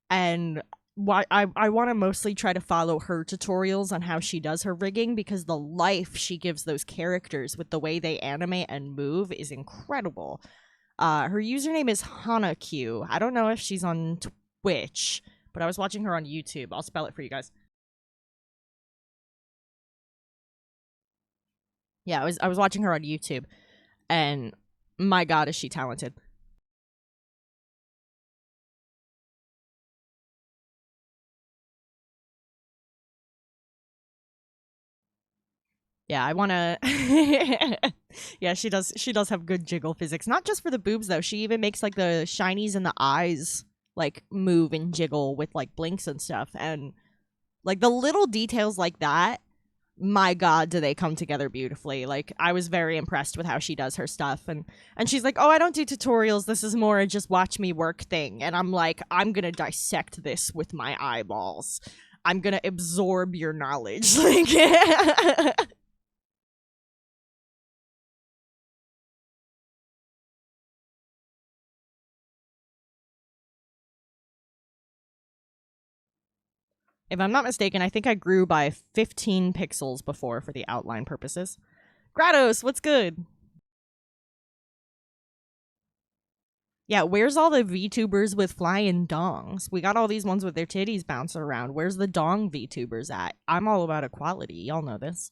And I want to mostly try to follow her tutorials on how she does her rigging, because the life she gives those characters with the way they animate and move is incredible. Her username is HanaQ. I don't know if she's on Twitch, but I was watching her on YouTube. I'll spell it for you guys. Yeah, I was watching her on YouTube, and my god, is she talented. Yeah, I want to Yeah, she does have good jiggle physics. Not just for the boobs though. She even makes like the shinies in the eyes like move and jiggle with like blinks and stuff, and like the little details like that, my god, do they come together beautifully. Like, I was very impressed with how she does her stuff, and she's like, oh, I don't do tutorials, this is more a just watch me work thing. And I'm like, I'm gonna dissect this with my eyeballs. I'm gonna absorb your knowledge. Like, if I'm not mistaken, I think I grew by 15 pixels before for the outline purposes. Grados, what's good? Yeah, where's all the VTubers with flying dongs? We got all these ones with their titties bouncing around. Where's the dong VTubers at? I'm all about equality. Y'all know this.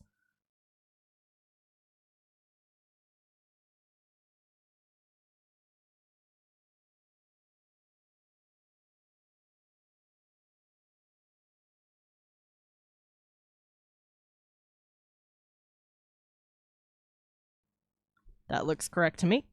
That looks correct to me.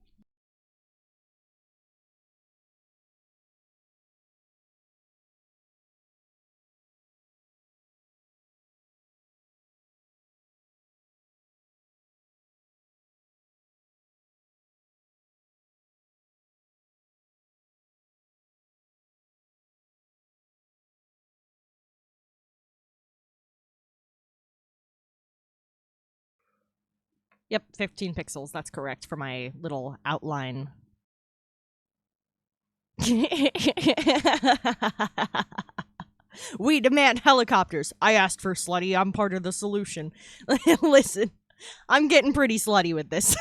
Yep, 15 pixels. That's correct for my little outline. We demand helicopters. I asked for slutty. I'm part of the solution. Listen, I'm getting pretty slutty with this.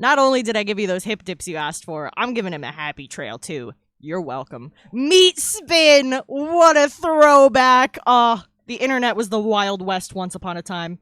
Not only did I give you those hip dips you asked for, I'm giving him a happy trail too. You're welcome. Meat spin! What a throwback! Oh, the internet was the Wild West once upon a time.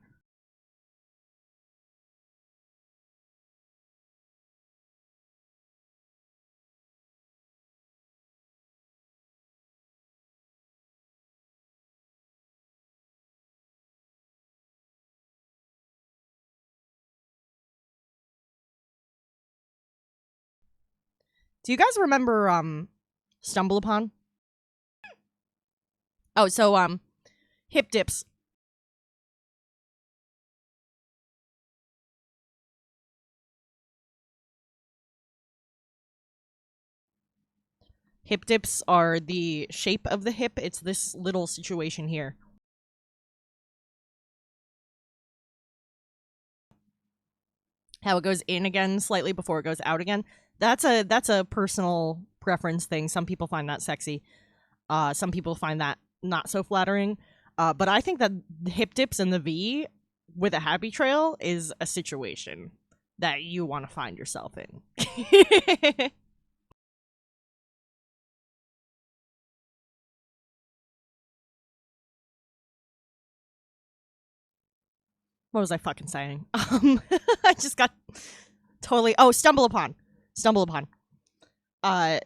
Do you guys remember Stumble Upon? Oh, so hip dips. Hip dips are the shape of the hip. It's this little situation here. How it goes in again slightly before it goes out again. That's a personal preference thing. Some people find that sexy. Some people find that not so flattering. But I think that the hip dips and the V with a happy trail is a situation that you want to find yourself in. What was I fucking saying? I just got totally. Oh, Stumble Upon. Stumble Upon. Uh,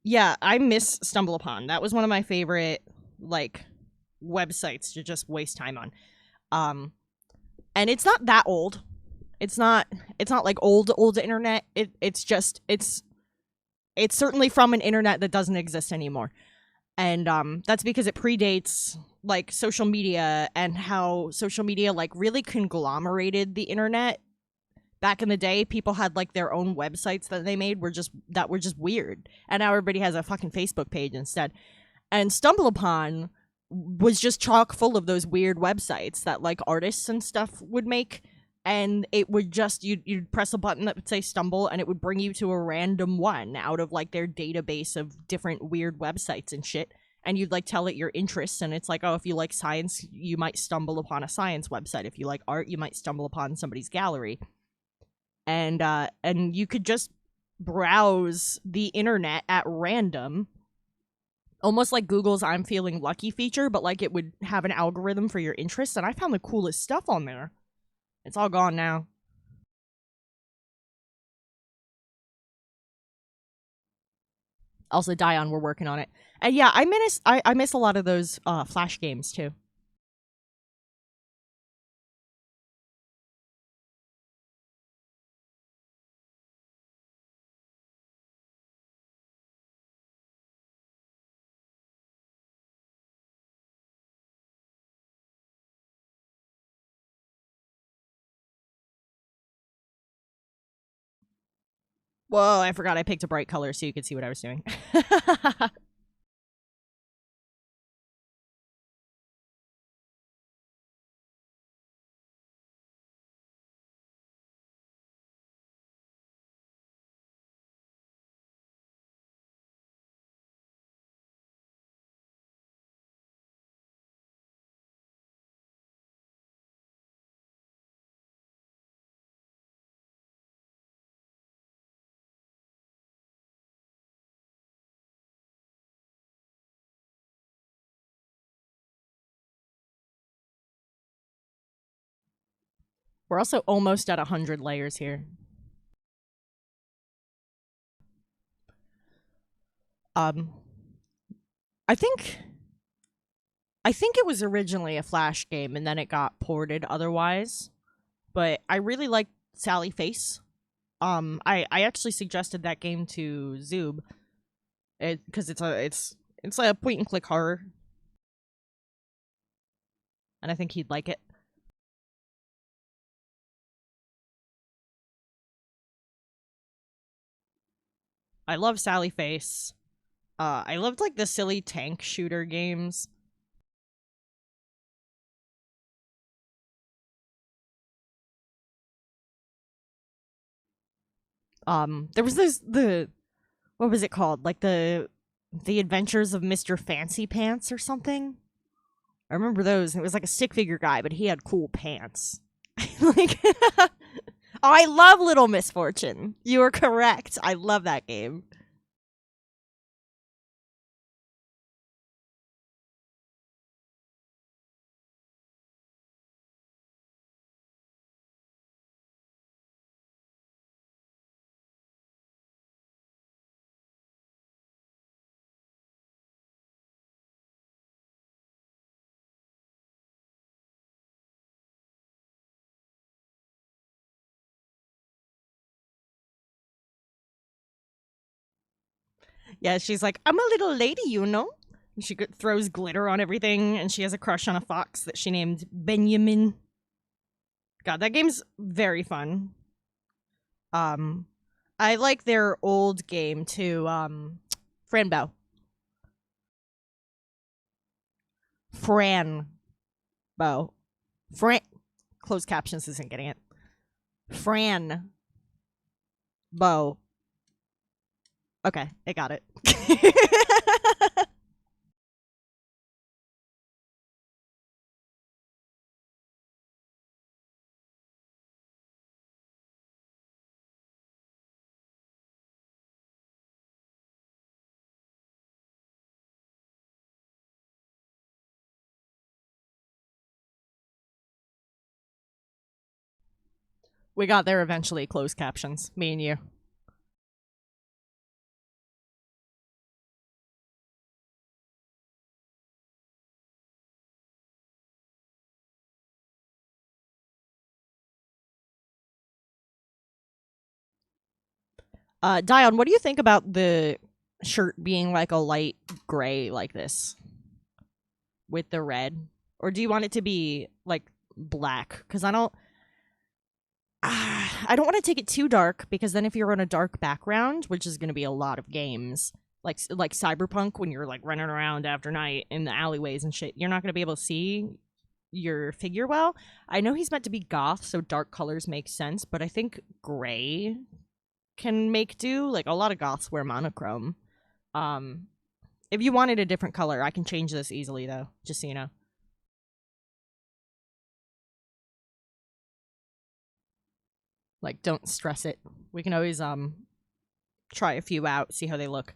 yeah, I miss Stumble Upon. That was one of my favorite like websites to just waste time on. And it's not that old. It's not. It's not like old internet. It's just. It's certainly from an internet that doesn't exist anymore. And that's because it predates like social media and how social media like really conglomerated the internet. Back in the day, people had like their own websites that they made were just weird, and now everybody has a fucking Facebook page instead. And Stumble Upon was just chock full of those weird websites that like artists and stuff would make, and it would just you'd press a button that would say Stumble, and it would bring you to a random one out of like their database of different weird websites and shit. And you'd like tell it your interests, and it's like, oh, if you like science, you might stumble upon a science website. If you like art, you might stumble upon somebody's gallery. And you could just browse the internet at random, almost like Google's I'm feeling lucky feature, but like it would have an algorithm for your interests. And I found the coolest stuff on there. It's all gone now. Also, Dion, we're working on it. And yeah, I miss a lot of those Flash games too. Whoa, I forgot I picked a bright color so you could see what I was doing. We're also almost at 100 layers here. Um, I think it was originally a Flash game and then it got ported otherwise. But I really like Sally Face. I actually suggested that game to Zoob, because it's a point and click horror, and I think he'd like it. I love Sally Face. I loved like the silly tank shooter games. There was the what was it called? Like the Adventures of Mr. Fancy Pants or something. I remember those. It was like a stick figure guy, but he had cool pants. Like, I love Little Misfortune. You are correct. I love that game. Yeah, she's like, I'm a little lady, you know? She throws glitter on everything, and she has a crush on a fox that she named Benjamin. God, that game's very fun. Um, I like their old game too. Franbo. Franbo. Fran. Closed captions isn't getting it. Fran. Bo. Okay, it got it. We got there eventually. Closed captions. Me and you. Dion, what do you think about the shirt being like a light gray like this with the red? Or do you want it to be like black? Because I don't want to take it too dark because then if you're on a dark background, which is going to be a lot of games, like Cyberpunk when you're like running around after night in the alleyways and shit, you're not going to be able to see your figure well. I know he's meant to be goth, so dark colors make sense, but I think gray can make do. Like a lot of goths wear monochrome. Um, if you wanted a different color, I can change this easily though, just so you know. Like don't stress it. We can always try a few out, see how they look.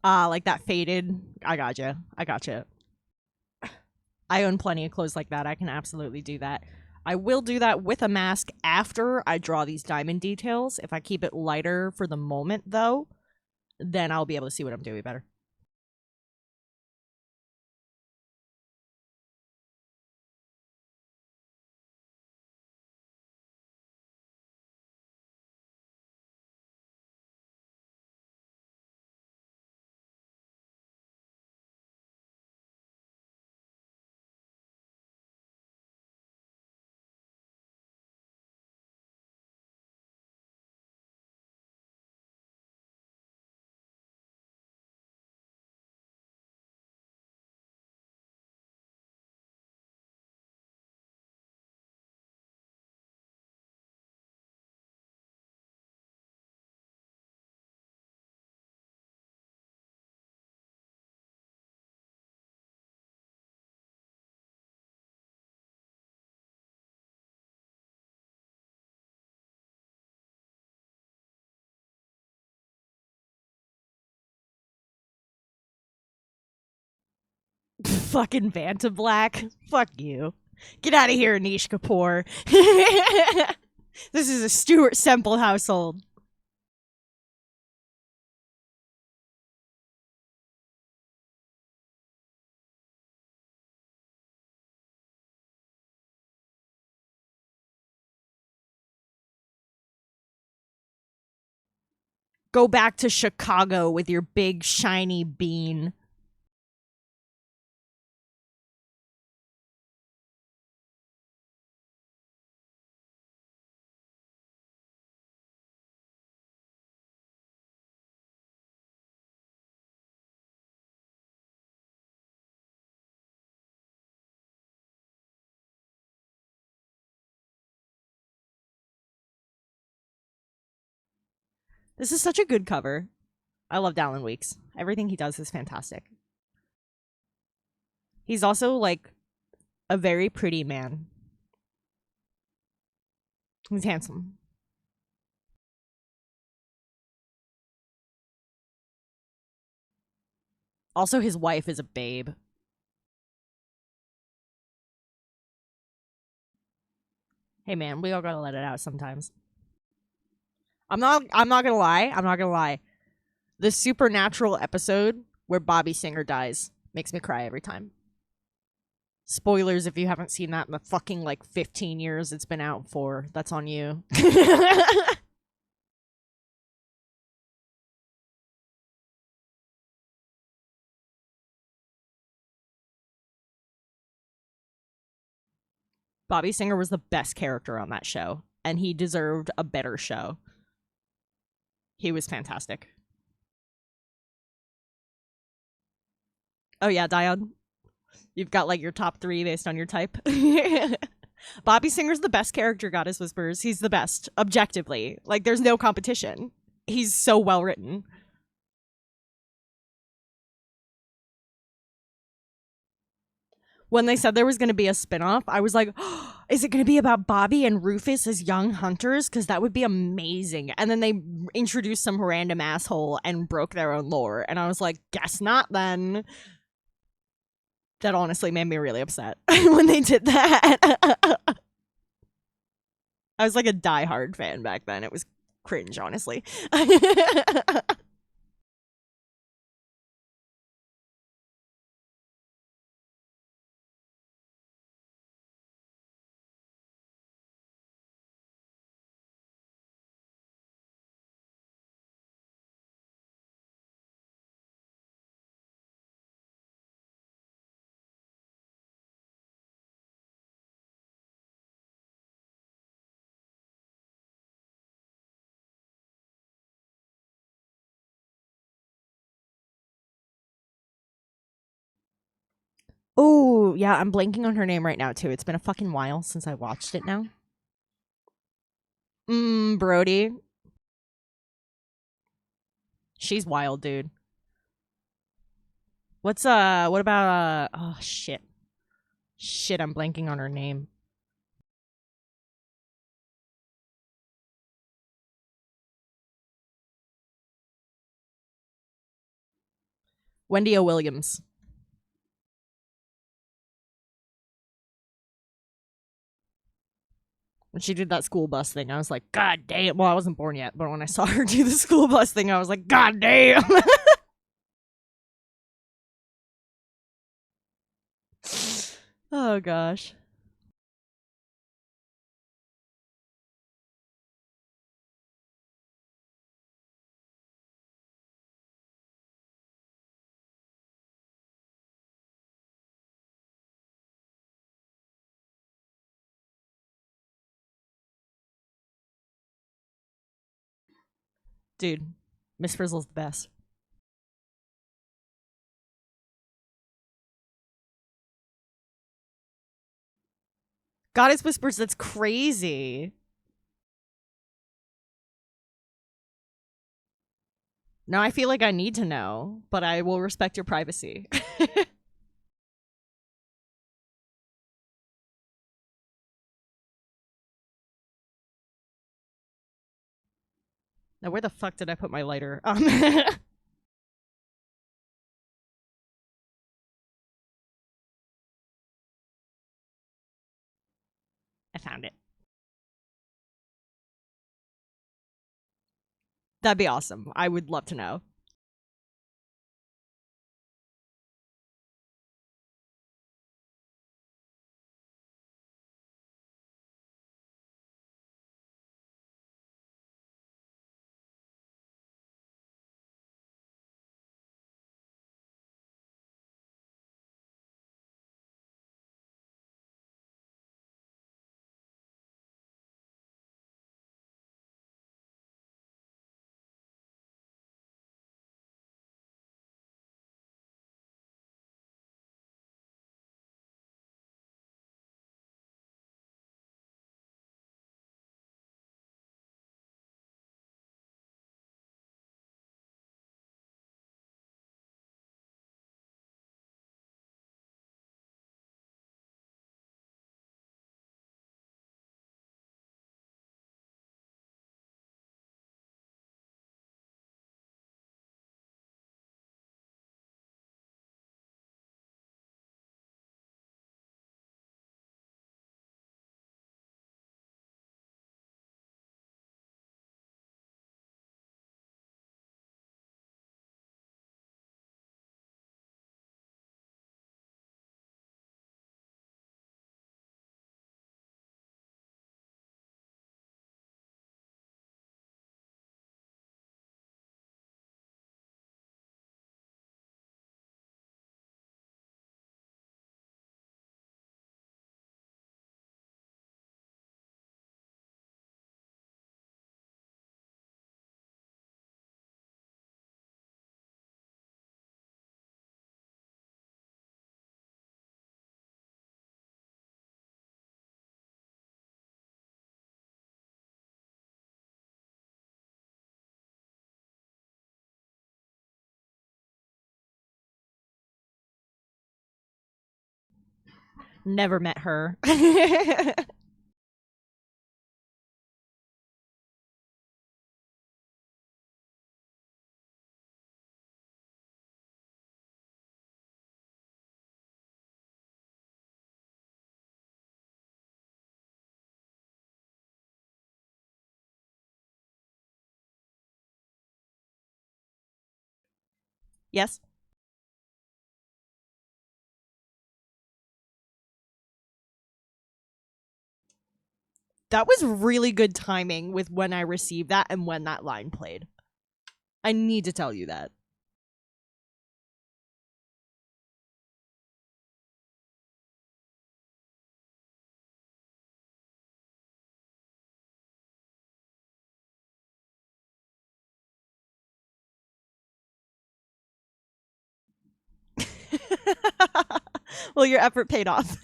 Like that faded. I gotcha. I gotcha. I own plenty of clothes like that. I can absolutely do that. I will do that with a mask after I draw these diamond details. If I keep it lighter for the moment, though, then I'll be able to see what I'm doing better. Fucking Vanta Black. Fuck you. Get out of here, Anish Kapoor. This is a Stuart Semple household. Go back to Chicago with your big shiny bean. This is such a good cover. I love Dallin Weeks. Everything he does is fantastic. He's also like a very pretty man. He's handsome. Also, his wife is a babe. Hey man, we all gotta let it out sometimes. I'm not gonna lie. I'm not gonna lie. The Supernatural episode where Bobby Singer dies makes me cry every time. Spoilers if you haven't seen that in the fucking like 15 years it's been out for. That's on you. Bobby Singer was the best character on that show, and he deserved a better show. He was fantastic. Oh yeah, Dion. You've got like your top 3 based on your type. Bobby Singer's the best character, Goddess Whispers. He's the best, objectively. Like, there's no competition. He's so well written. When they said there was going to be a spinoff, I was like, oh, is it going to be about Bobby and Rufus as young hunters? Because that would be amazing. And then they introduced some random asshole and broke their own lore. And I was like, guess not then. That honestly made me really upset when they did that. I was like a diehard fan back then. It was cringe, honestly. Oh, yeah, I'm blanking on her name right now, too. It's been a fucking while since I watched it now. Brody. She's wild, dude. What about, oh, shit. Shit, I'm blanking on her name. Wendy O. Williams. When she did that school bus thing, I was like, God damn. Well, I wasn't born yet, but when I saw her do the school bus thing, I was like, God damn. Oh, gosh. Dude, Miss Frizzle's the best. Goddess Whispers, that's crazy. Now I feel like I need to know, but I will respect your privacy. Now, where the fuck did I put my lighter? I found it. That'd be awesome. I would love to know. Never met her. Yes. That was really good timing with when I received that and when that line played. I need to tell you that. Well, your effort paid off.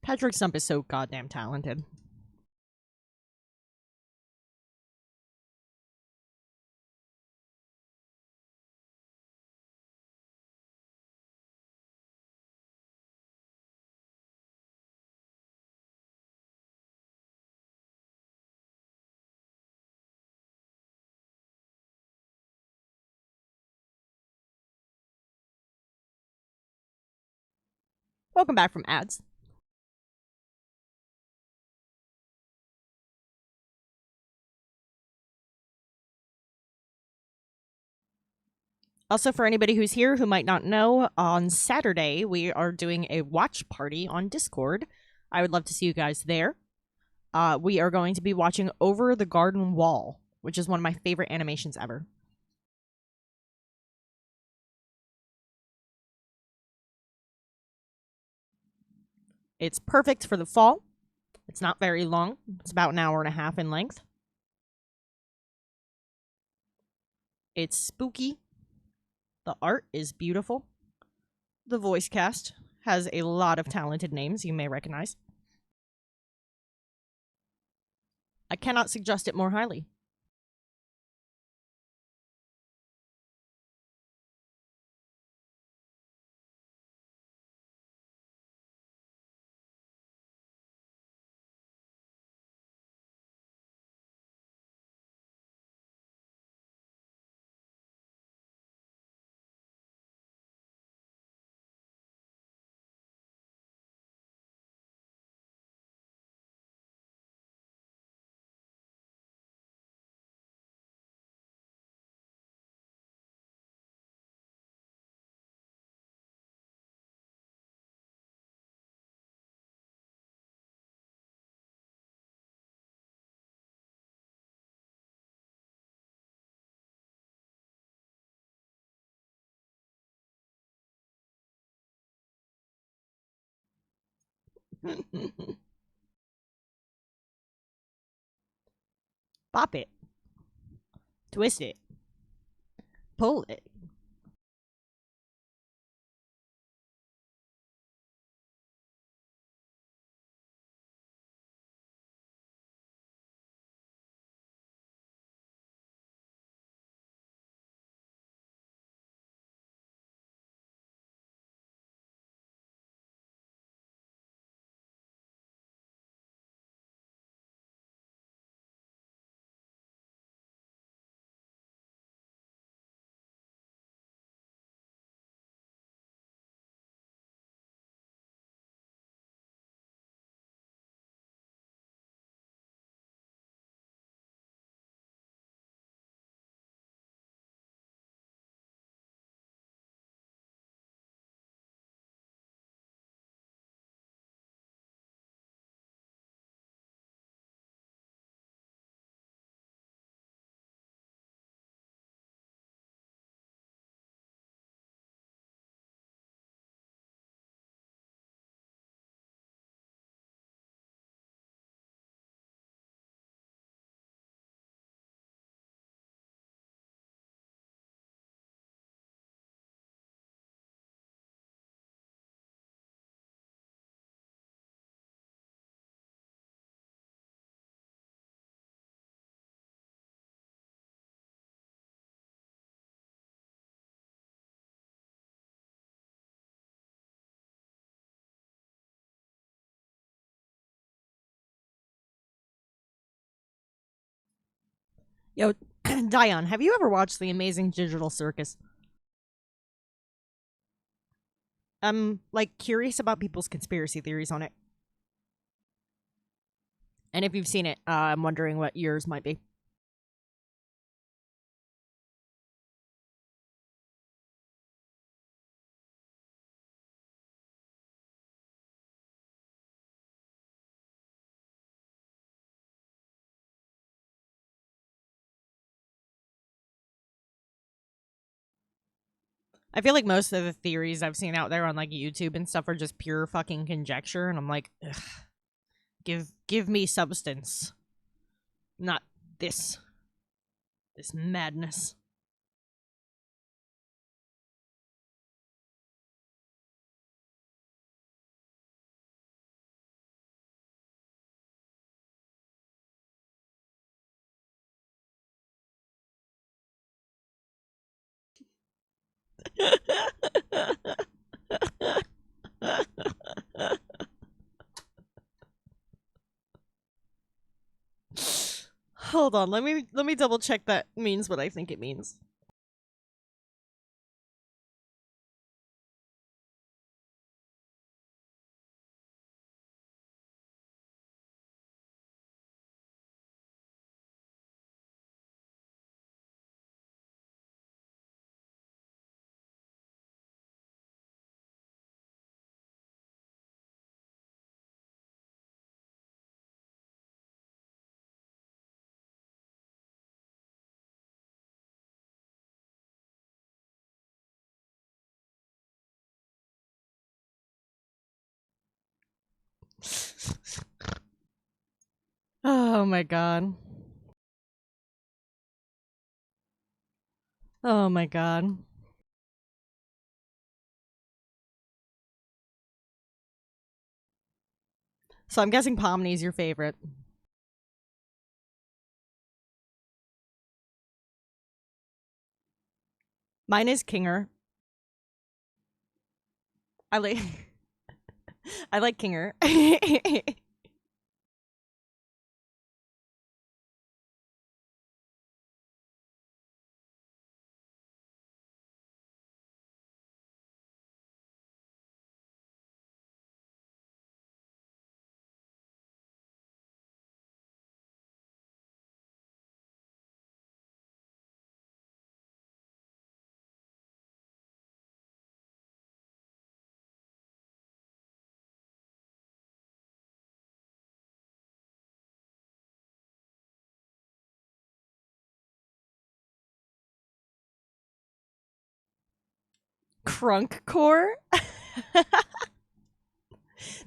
Patrick Stump is so goddamn talented. Welcome back from ads. Also, for anybody who's here who might not know, on Saturday we are doing a watch party on Discord. I would love to see you guys there. We are going to be watching Over the Garden Wall, which is one of my favorite animations ever. It's perfect for the fall. It's not very long. It's about an hour and a half in length. It's spooky. The art is beautiful. The voice cast has a lot of talented names you may recognize. I cannot suggest it more highly. Pop it. Twist it. Pull it. Yo, Dion, have you ever watched The Amazing Digital Circus? I'm like curious about people's conspiracy theories on it. And if you've seen it, I'm wondering what yours might be. I feel like most of the theories I've seen out there on like YouTube and stuff are just pure fucking conjecture, and I'm like, ugh, give me substance, not this this madness. Hold on, let me double check that means what I think it means. Oh my god. Oh my god. So I'm guessing Pomni's your favorite. Mine is Kinger. I like I like Kinger. Crunk core.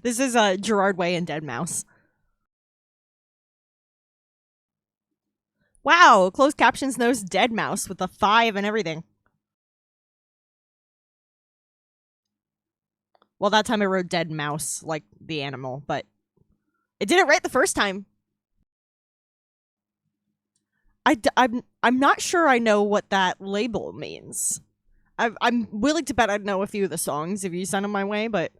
This is Gerard Way and Dead Mouse. Wow, closed captions knows Dead Mouse with the 5 and everything. Well, that time I wrote Dead Mouse, like the animal, but it did it right the first time. I'm not sure I know what that label means. I'm willing to bet I'd know a few of the songs if you send them my way, but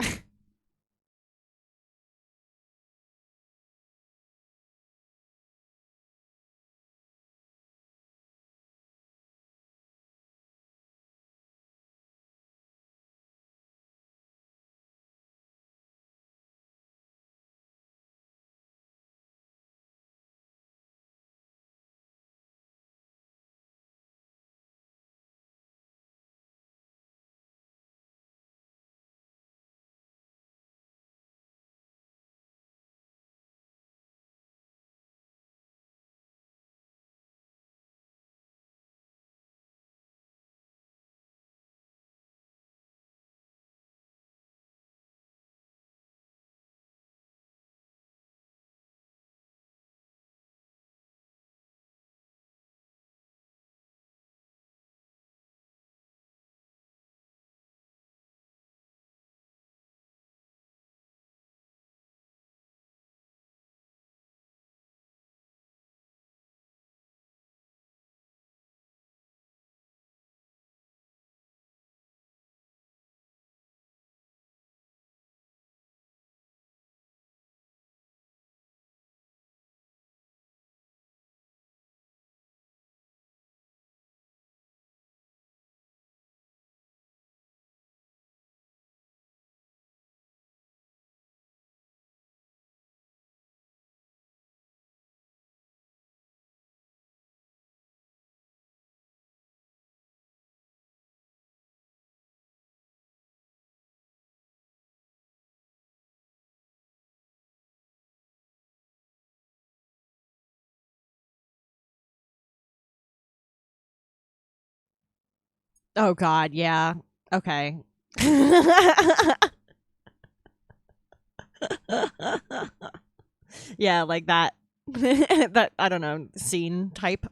Oh god, yeah. Okay. Yeah, like that. That I don't know, scene type.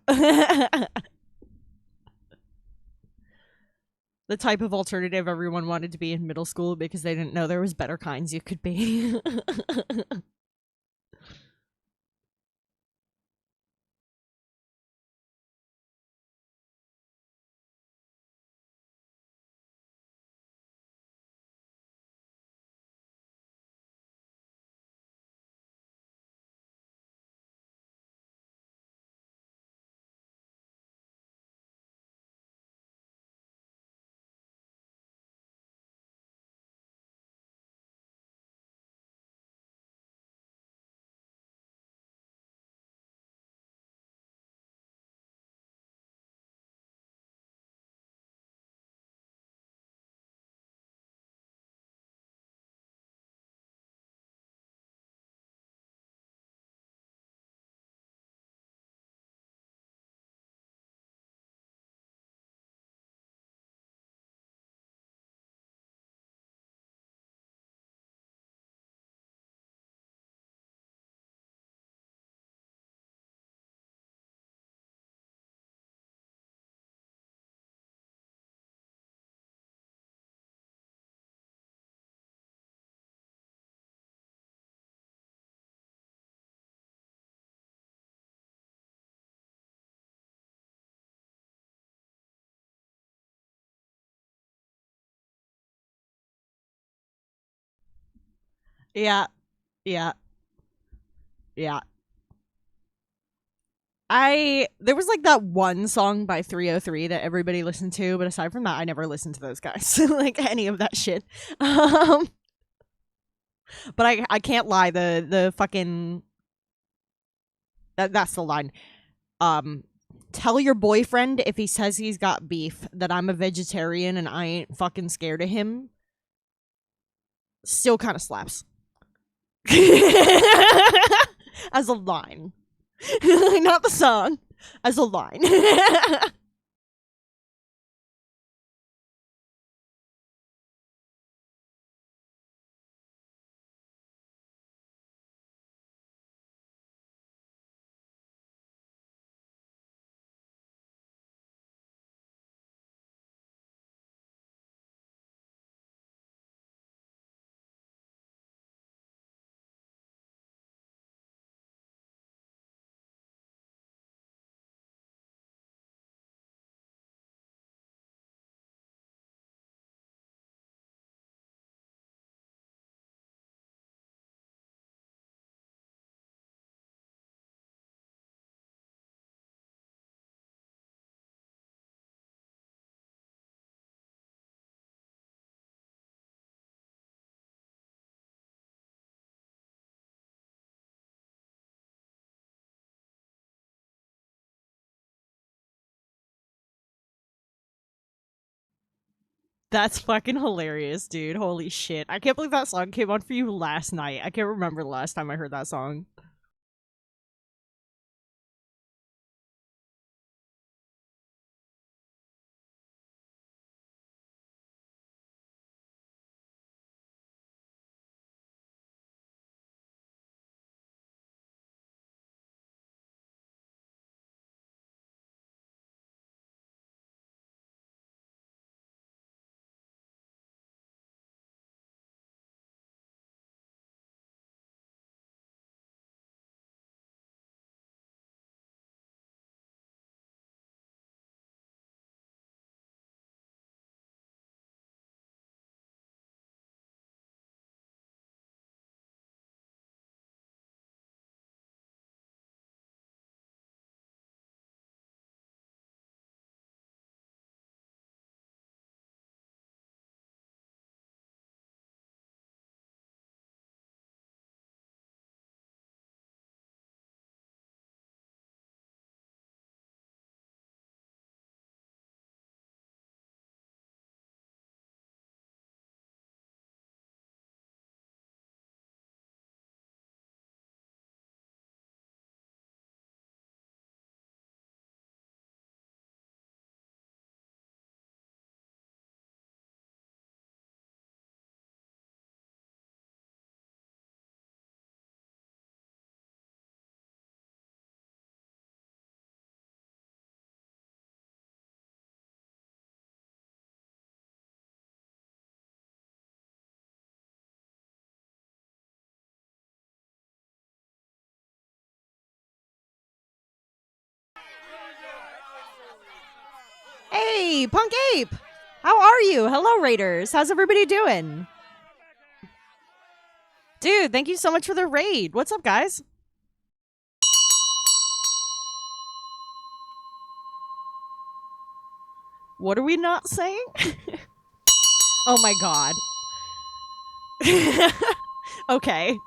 The type of alternative everyone wanted to be in middle school because they didn't know there was better kinds you could be. Yeah, yeah, yeah. I there was like that one song by 303 that everybody listened to, but aside from that, I never listened to those guys. Like any of that shit. Um but I can't lie, the fucking that's the line. Um Tell your boyfriend if he says he's got beef that I'm a vegetarian and I ain't fucking scared of him. Still kind of slaps. As a line. Not the song, as a line. That's fucking hilarious, dude. Holy shit. I can't believe that song came on for you last night. I can't remember the last time I heard that song. Hey, Punk Ape! How are you? Hello, Raiders. How's everybody doing? Dude, thank you so much for the raid. What's up, guys? What are we not saying? Oh my god. Okay.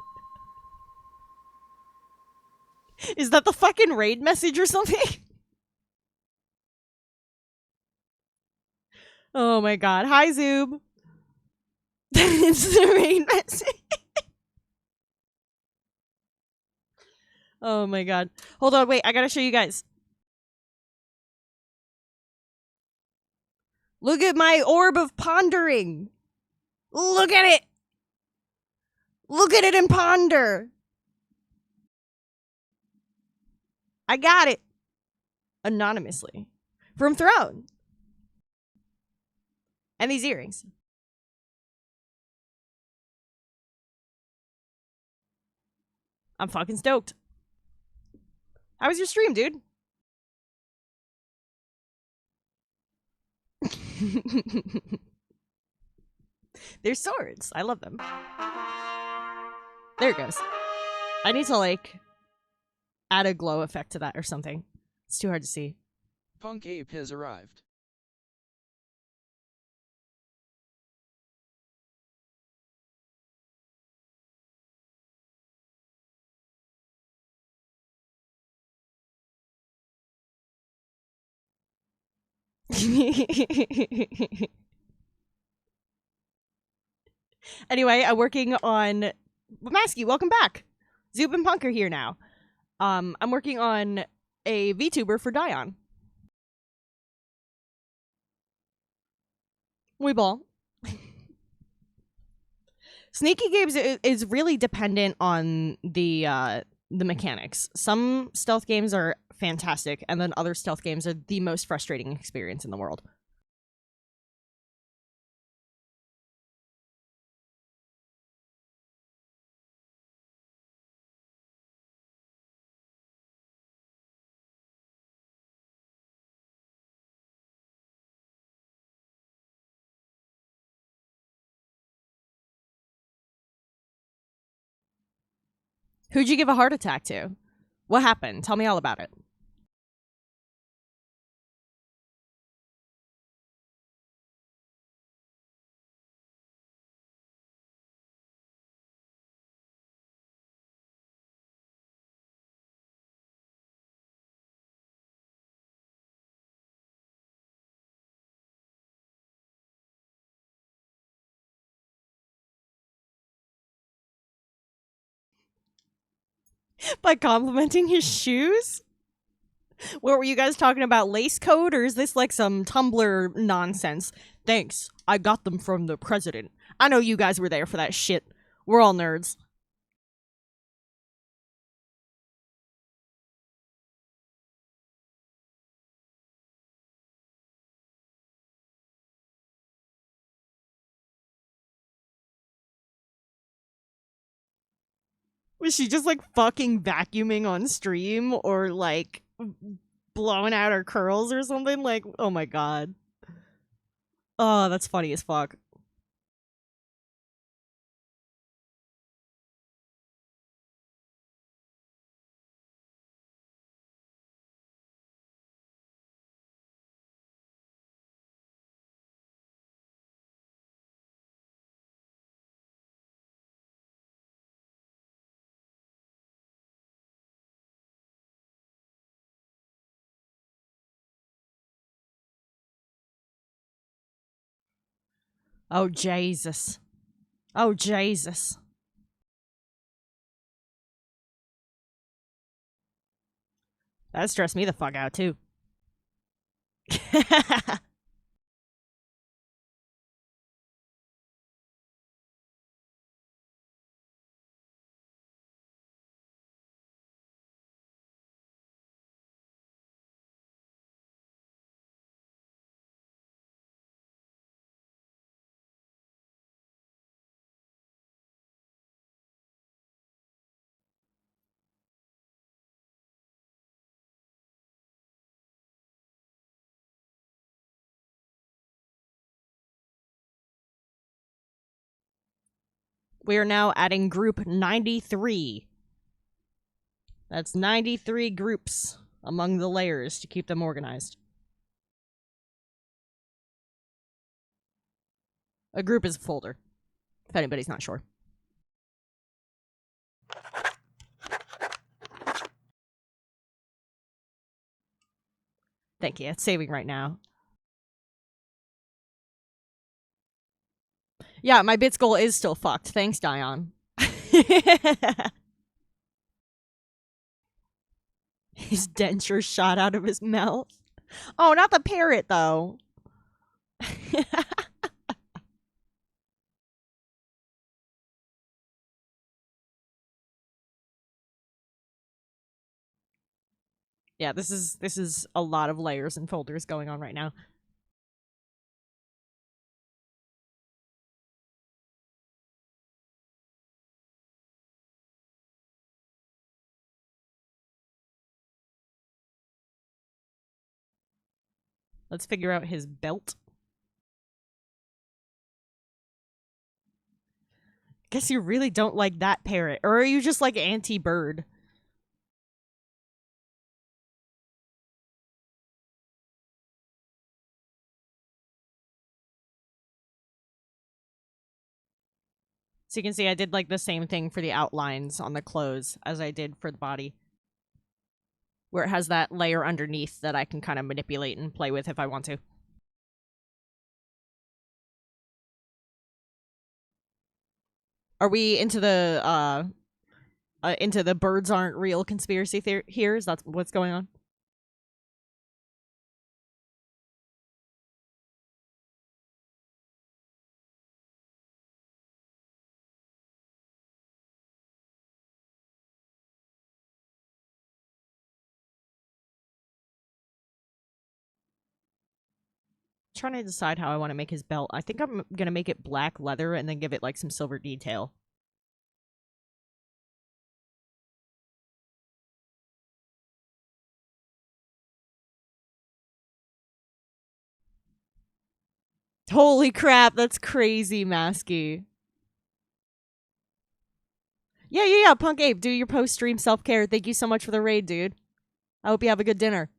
Is that the fucking raid message or something? Oh my god. Hi, Zoob. It's the raid message. Oh my god. Hold on, wait. I gotta show you guys. Look at my orb of pondering. Look at it. Look at it and ponder. I got it. Anonymously. From Throne. And these earrings. I'm fucking stoked. How was your stream, dude? They're swords. I love them. There it goes. I need to, like, add a glow effect to that or something. It's too hard to see. Punk Ape has arrived. Anyway, I'm working on Masky, welcome back. Zoob and Punk are here now. I'm working on a VTuber for Dion. We ball. Sneaky games is really dependent on the mechanics. Some stealth games are fantastic, and then other stealth games are the most frustrating experience in the world. Who'd you give a heart attack to? What happened? Tell me all about it. By complimenting his shoes? What were you guys talking about? Lace code, or is this like some Tumblr nonsense? Thanks. I got them from the president. I know you guys were there for that shit. We're all nerds. Was she just like fucking vacuuming on stream or like blowing out her curls or something? Like, oh my god. Oh, that's funny as fuck. Oh, Jesus. Oh, Jesus. That stressed me the fuck out, too. We are now adding group 93. That's 93 groups among the layers to keep them organized. A group is a folder, if anybody's not sure. Thank you. It's saving right now. Yeah, my bits goal is still fucked. Thanks, Dion. His denture shot out of his mouth. Oh, not the parrot, though. Yeah, this is a lot of layers and folders going on right now. Let's figure out his belt. Guess you really don't like that parrot. Or are you just like anti-bird? So you can see I did like the same thing for the outlines on the clothes as I did for the body. Where it has that layer underneath that I can kind of manipulate and play with if I want to. Are we into the birds aren't real conspiracy theory here? Is that what's going on? Trying to decide how I want to make his belt. I think I'm gonna make it black leather and then give it like some silver detail. Holy crap, that's crazy, Masky. Yeah. Punk Ape, do your post-stream self-care. Thank you so much for the raid, dude. I hope you have a good dinner.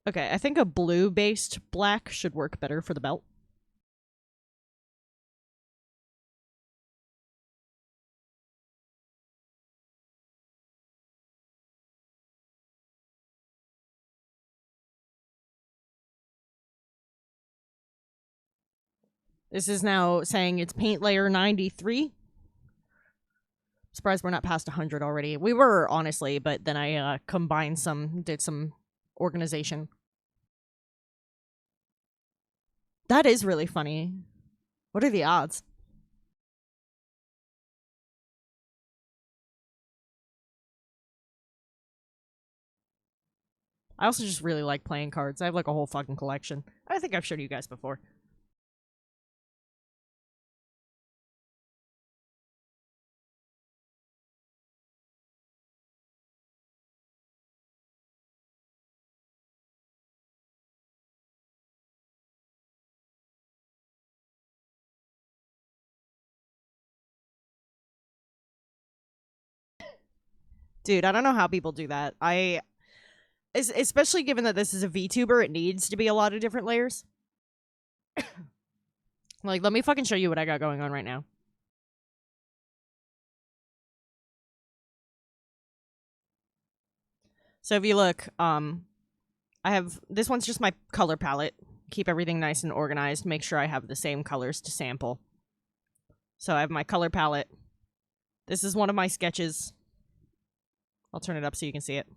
Okay, I think a blue-based black should work better for the belt. This is now saying it's paint layer 93. Surprised we're not past 100 already. We were, honestly, but then I combined did some organization. That is really funny. What are the odds? I also just really like playing cards. I have like a whole fucking collection. I think I've showed you guys before. Dude, I don't know how people do that. Especially given that this is a VTuber, it needs to be a lot of different layers. Like, let me fucking show you what I got going on right now. So if you look, I have, this one's just my color palette. Keep everything nice and organized. Make sure I have the same colors to sample. So I have my color palette. This is one of my sketches. I'll turn it up so you can see it.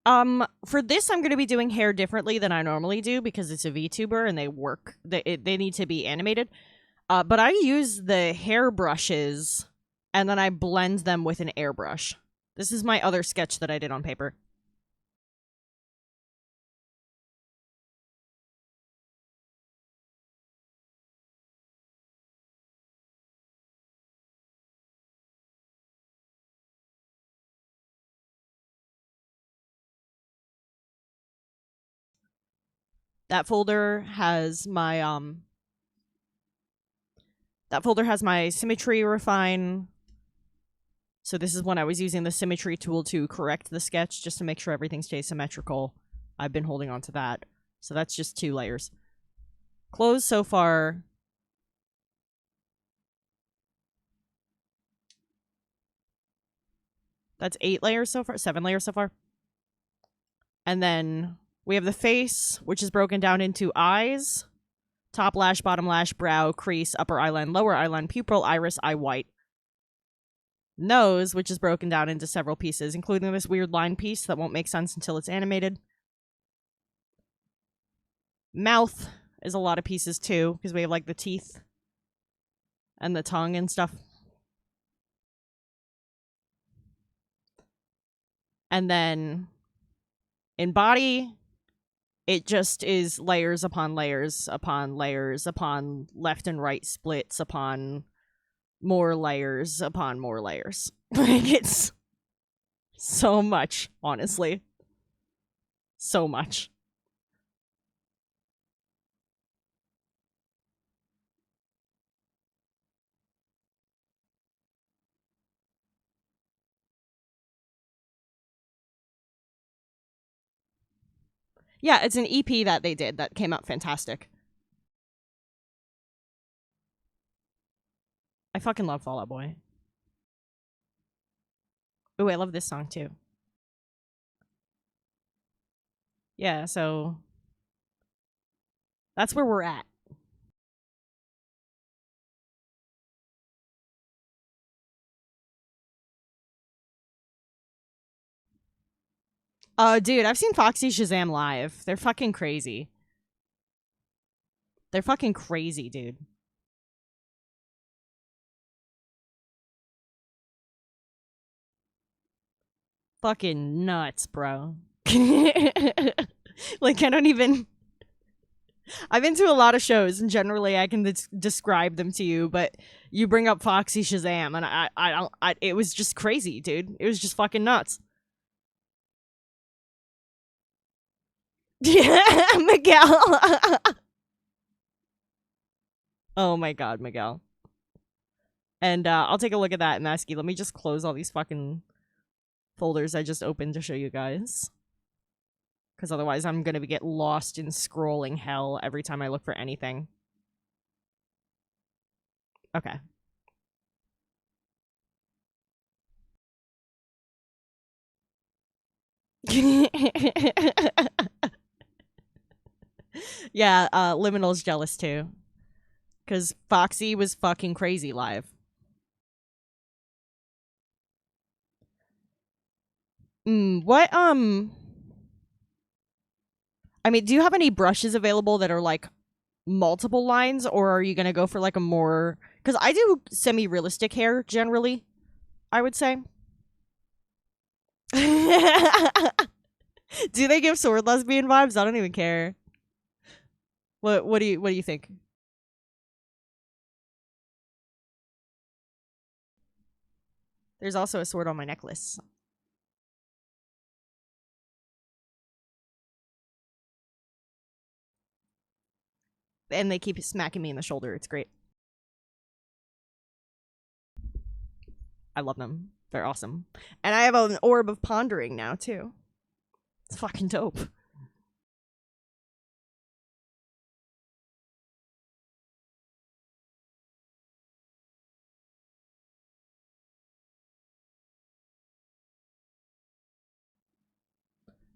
For this, I'm going to be doing hair differently than I normally do because it's a VTuber and they need to be animated. But I use the hair brushes and then I blend them with an airbrush. This is my other sketch that I did on paper. That folder has my symmetry refine. So this is when I was using the symmetry tool to correct the sketch just to make sure everything stays symmetrical. I've been holding on to that. So that's just 2 layers. Clothes so far. That's 8 layers so far, 7 layers so far. And then we have the face, which is broken down into eyes, top lash, bottom lash, brow, crease, upper eyeline, lower eyeline, pupil, iris, eye white. Nose, which is broken down into several pieces, including this weird line piece that won't make sense until it's animated. Mouth is a lot of pieces too, because we have like the teeth and the tongue and stuff. And then in body, it just is layers upon layers upon layers upon left and right splits upon more layers upon more layers. Like, it's so much, honestly. So much. Yeah, it's an EP that they did that came out fantastic. I fucking love Fall Out Boy. Ooh, I love this song too. Yeah, so that's where we're at. Dude, I've seen Foxy Shazam live. They're fucking crazy. They're fucking crazy, dude. Fucking nuts, bro. Like, I don't even... I've been to a lot of shows, and generally I can describe them to you, but you bring up Foxy Shazam, and it was just crazy, dude. It was just fucking nuts. Yeah, Miguel. Oh my god, Miguel. And I'll take a look at that and ask you, let me just close all these fucking folders I just opened to show you guys. Because otherwise I'm going to get lost in scrolling hell every time I look for anything. Okay. Yeah, Liminal's jealous too. Because Foxy was fucking crazy live. What, I mean, do you have any brushes available that are, like, multiple lines, or are you gonna go for, like, a more... Because I do semi-realistic hair, generally, I would say. Do they give sword lesbian vibes? I don't even care. What do you think? There's also a sword on my necklace. And they keep smacking me in the shoulder. It's great. I love them. They're awesome. And I have an orb of pondering now, too. It's fucking dope.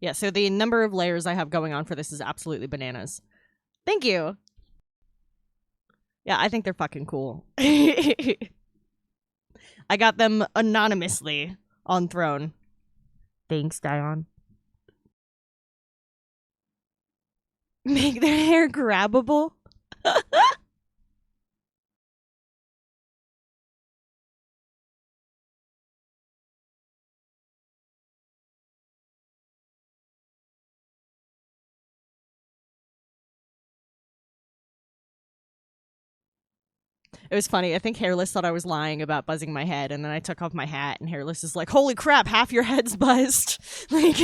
Yeah, so the number of layers I have going on for this is absolutely bananas. Thank you. Yeah, I think they're fucking cool. I got them anonymously on Throne. Thanks, Dion. Make their hair grabbable. It was funny. I think Hairless thought I was lying about buzzing my head, and then I took off my hat, and Hairless is like, "Holy crap! Half your head's buzzed." Like,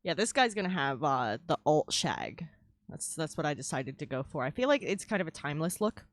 yeah, this guy's gonna have the alt shag. That's what I decided to go for. I feel like it's kind of a timeless look.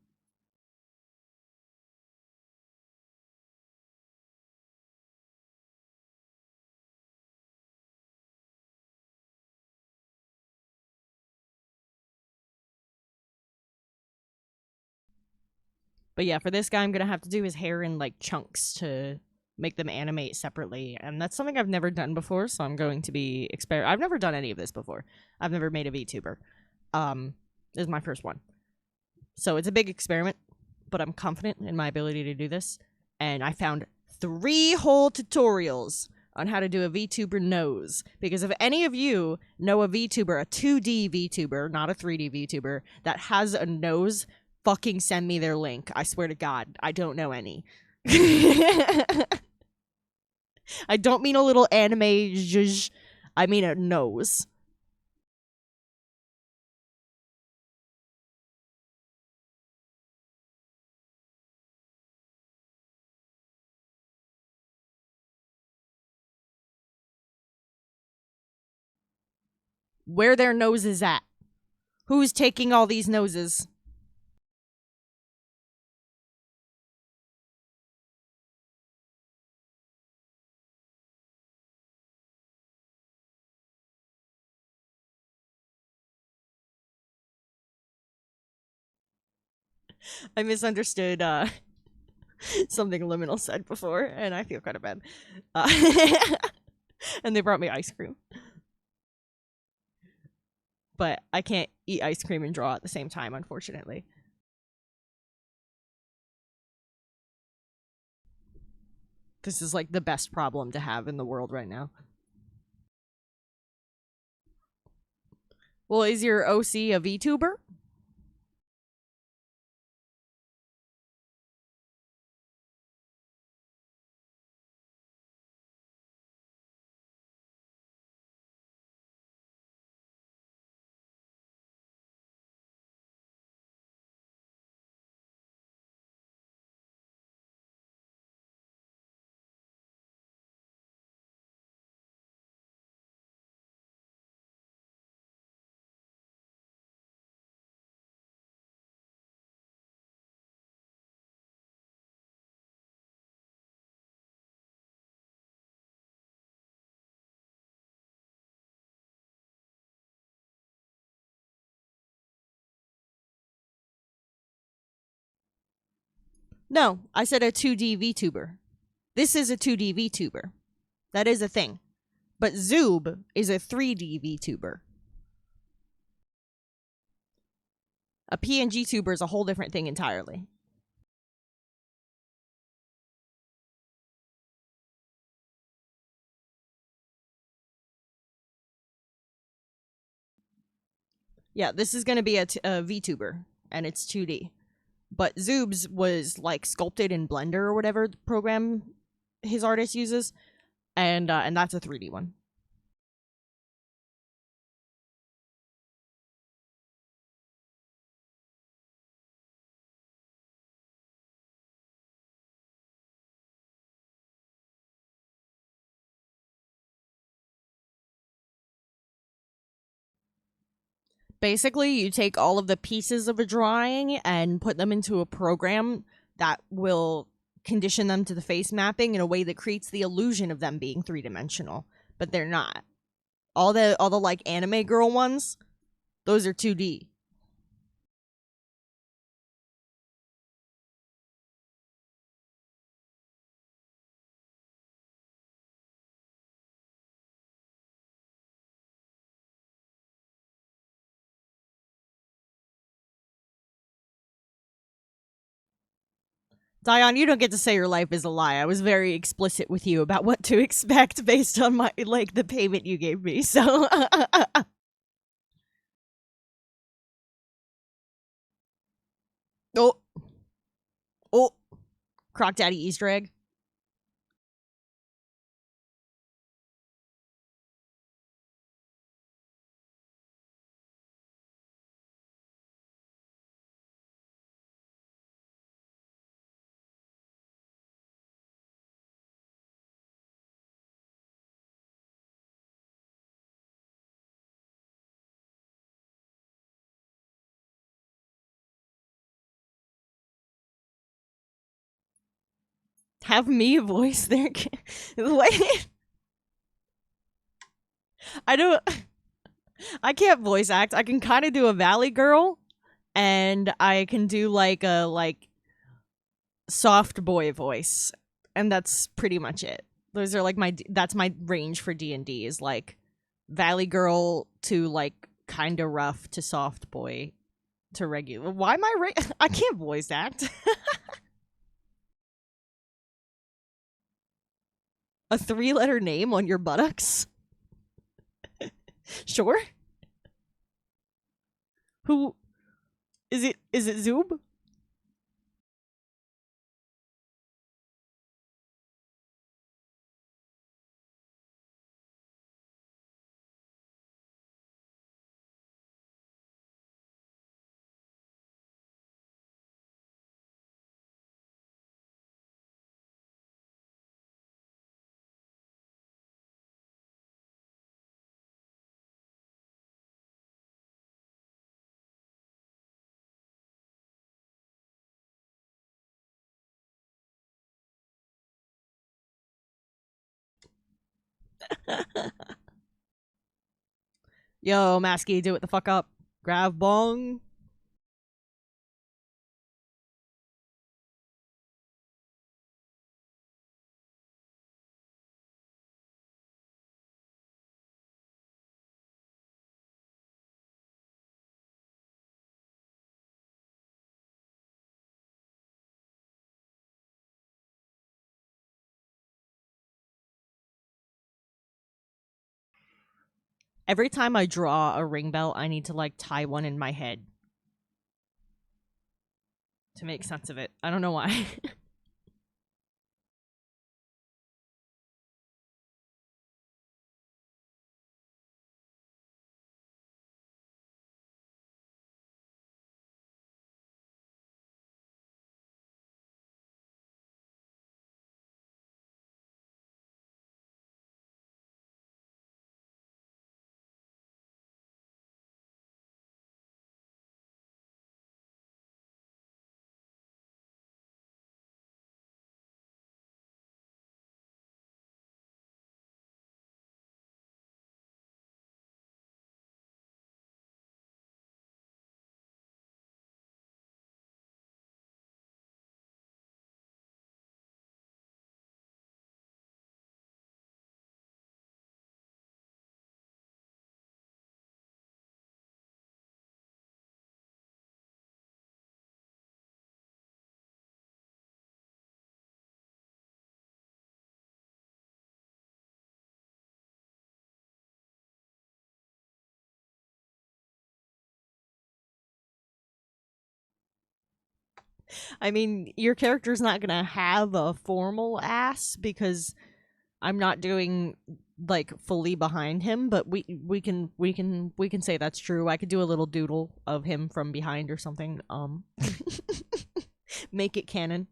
But yeah, for this guy, I'm gonna have to do his hair in like chunks to make them animate separately, and that's something I've never done before. So I'm going to be I've never done any of this before. I've never made a VTuber. This is my first one, so it's a big experiment. But I'm confident in my ability to do this, and I found 3 whole tutorials on how to do a VTuber nose. Because if any of you know a VTuber, a 2D VTuber, not a 3D VTuber, that has a nose, fucking send me their link. I swear to God, I don't know any. I don't mean a little anime zhuzh. I mean a nose. Where their noses at? Who's taking all these noses? I misunderstood something Liminal said before, and I feel kind of bad. Uh, and they brought me ice cream. But I can't eat ice cream and draw at the same time, unfortunately. This is like the best problem to have in the world right now. Well, is your OC a VTuber? No, I said a 2D VTuber. This is a 2D VTuber. That is a thing. But Zoob is a 3D VTuber. A PNG tuber is a whole different thing entirely. Yeah, this is going to be a VTuber, and it's 2D. But Zoob's was like sculpted in Blender or whatever program his artist uses, and that's a 3D one. Basically, you take all of the pieces of a drawing and put them into a program that will condition them to the face mapping in a way that creates the illusion of them being 3-dimensional, but they're not. All the like anime girl ones, those are 2D. Dion, you don't get to say your life is a lie. I was very explicit with you about what to expect based on my the payment you gave me. So oh, oh, Croc Daddy Easter egg. Have me voice their wait. I don't. I can't voice act. I can kind of do a Valley Girl, and I can do like a soft boy voice, and that's pretty much it. Those are like that's my range for D&D is like Valley Girl to like kind of rough to soft boy to regular. Why am I I can't voice act. A 3-letter name on your buttocks? Sure. Who is it? Is it Zoob? Yo, Masky, do it the fuck up. Grab bong. Every time I draw a ring belt, I need to like tie one in my head to make sense of it. I don't know why. I mean, your character's not gonna have a formal ass because I'm not doing like fully behind him, but we can say that's true. I could do a little doodle of him from behind or something. Make it canon.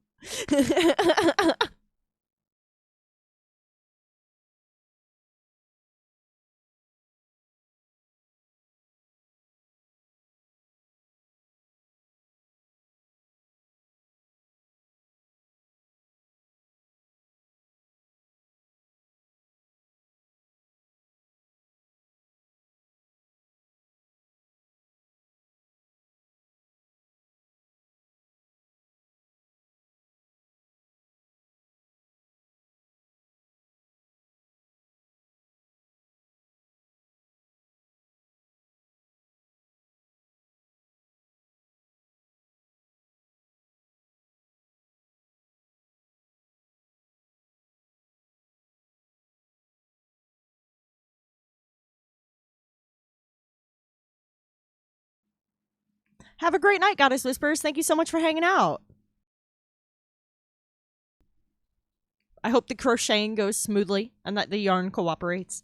Have a great night, Goddess Whispers. Thank you so much for hanging out. I hope the crocheting goes smoothly and that the yarn cooperates.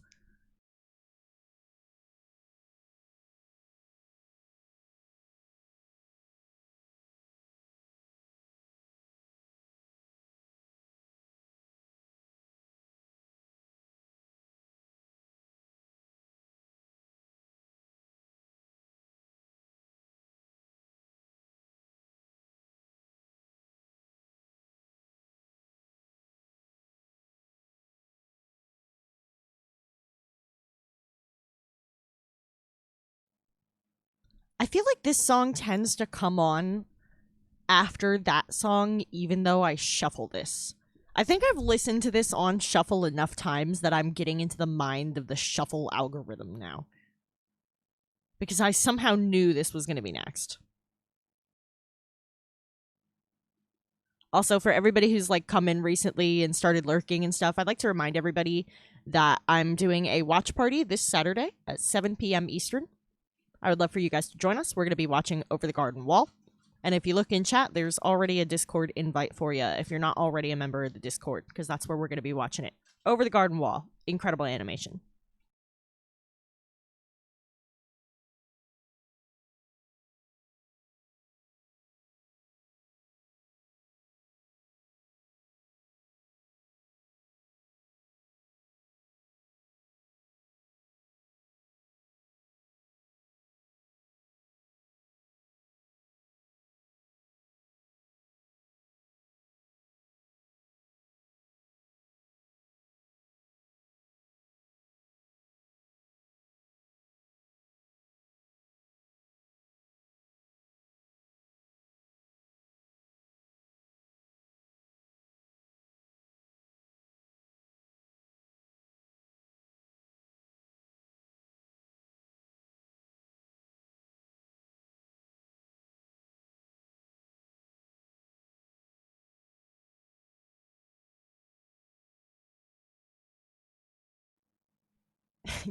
I feel like this song tends to come on after that song, even though I shuffle this. I think I've listened to this on shuffle enough times that I'm getting into the mind of the shuffle algorithm now. Because I somehow knew this was going to be next. Also, for everybody who's like come in recently and started lurking and stuff, I'd like to remind everybody that I'm doing a watch party this Saturday at 7 p.m. Eastern. I would love for you guys to join us. We're going to be watching Over the Garden Wall. And if you look in chat, there's already a Discord invite for you if you're not already a member of the Discord, because that's where we're going to be watching it. Over the Garden Wall. Incredible animation.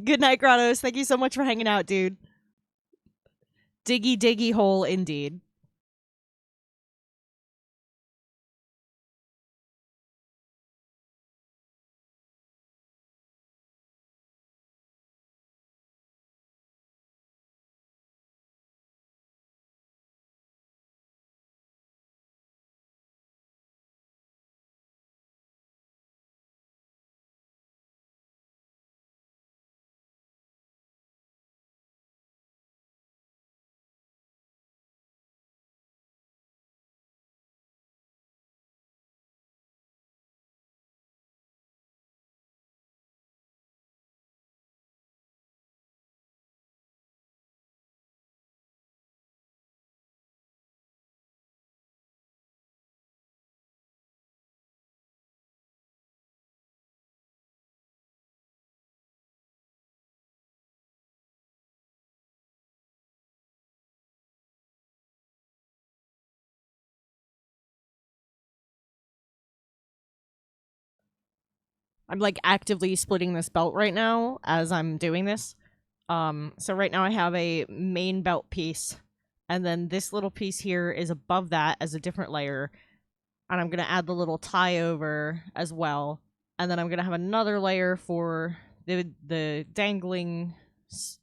Good night, Grottos. Thank you so much for hanging out, dude. Diggy, diggy hole indeed. I'm like actively splitting this belt right now as I'm doing this. So right now I have a main belt piece, and then this little piece here is above that as a different layer, and I'm gonna add the little tie over as well, and then I'm gonna have another layer for the dangling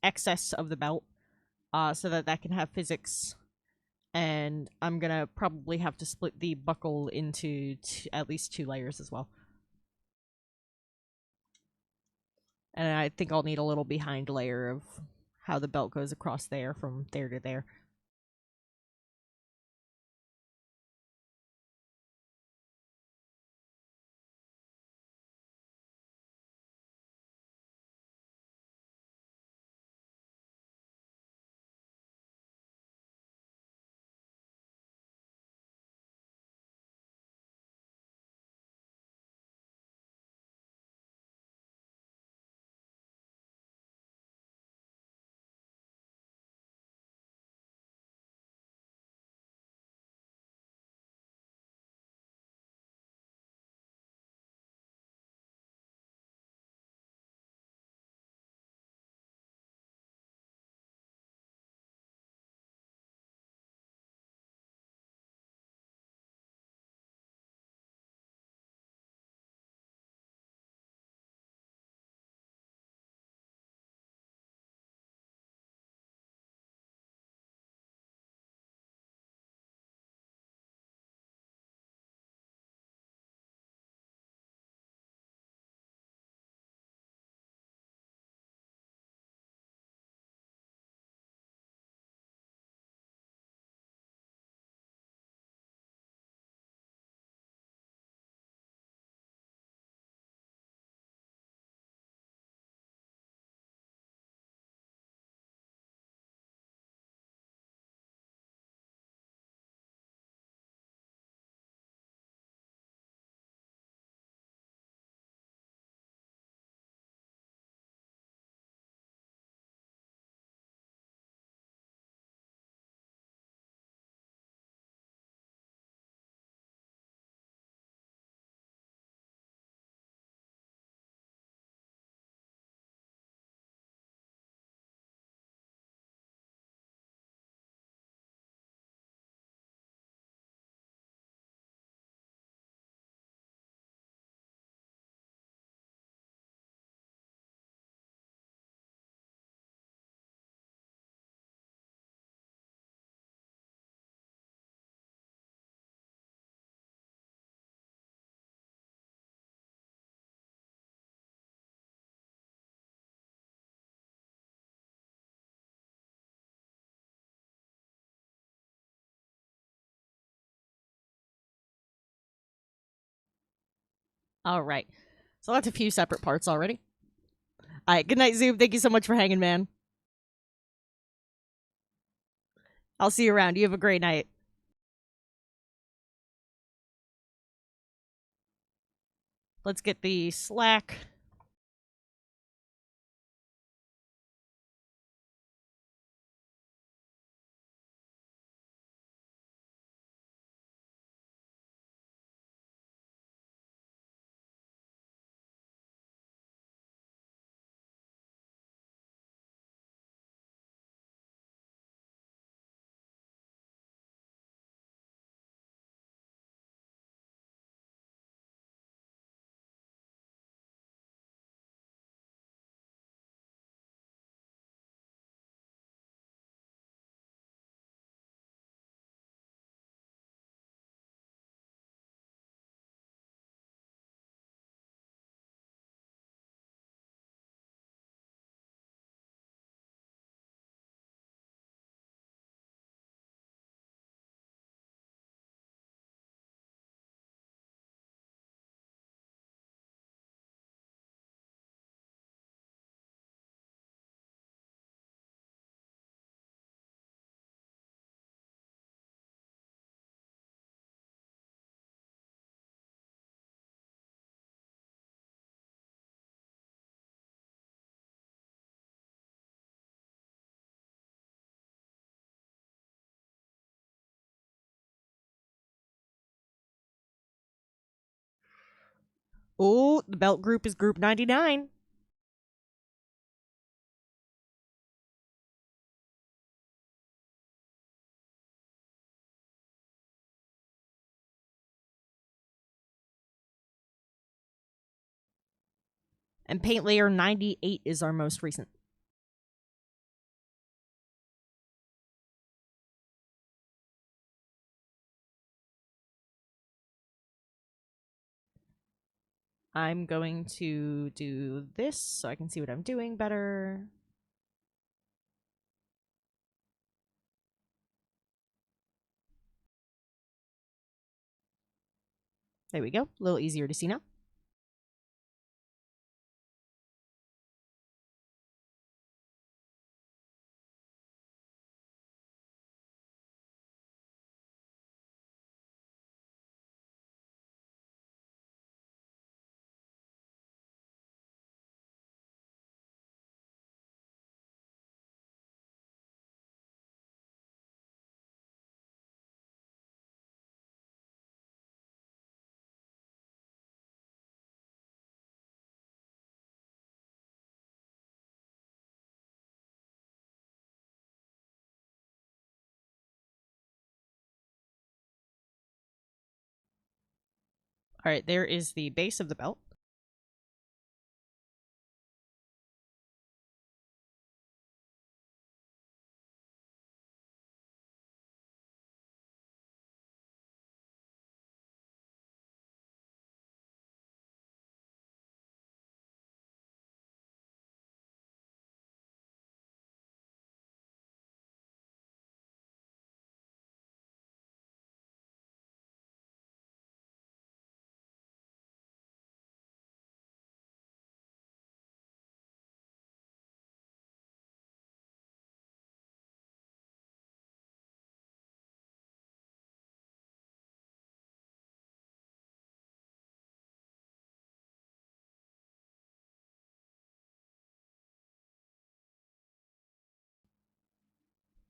excess of the belt, so that that can have physics. And I'm gonna probably have to split the buckle into at least 2 layers as well. And I think I'll need a little behind layer of how the belt goes across there from there to there. All right. So that's a few separate parts already. All right. Good night, Zoom. Thank you so much for hanging, man. I'll see you around. You have a great night. Let's get the Slack. Oh, the belt group is group 99. And paint layer 98 is our most recent. I'm going to do this so I can see what I'm doing better. There we go. A little easier to see now. All right, there is the base of the belt.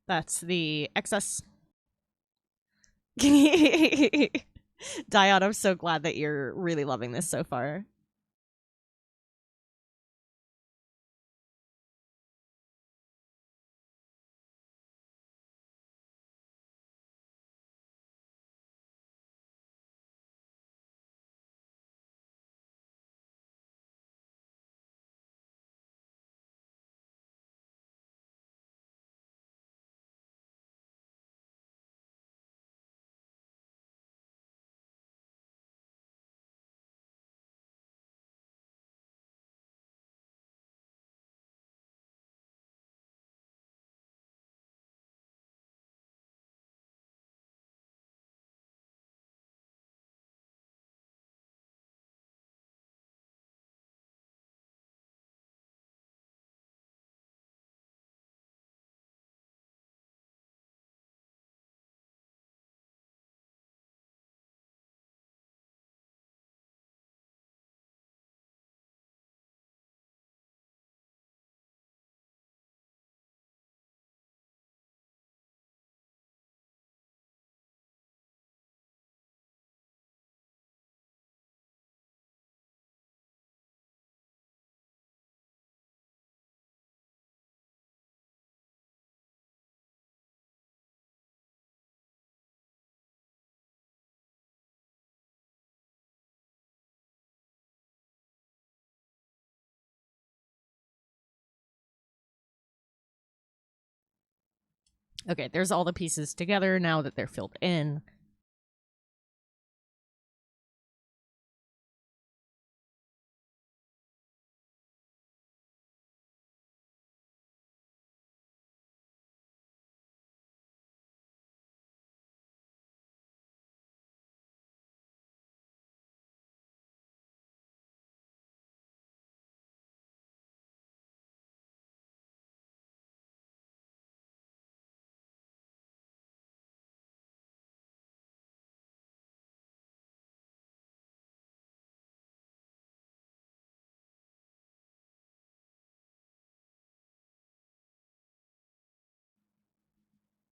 That's the excess. Dion, I'm so glad that you're really loving this so far. Okay, there's all the pieces together now that they're filled in.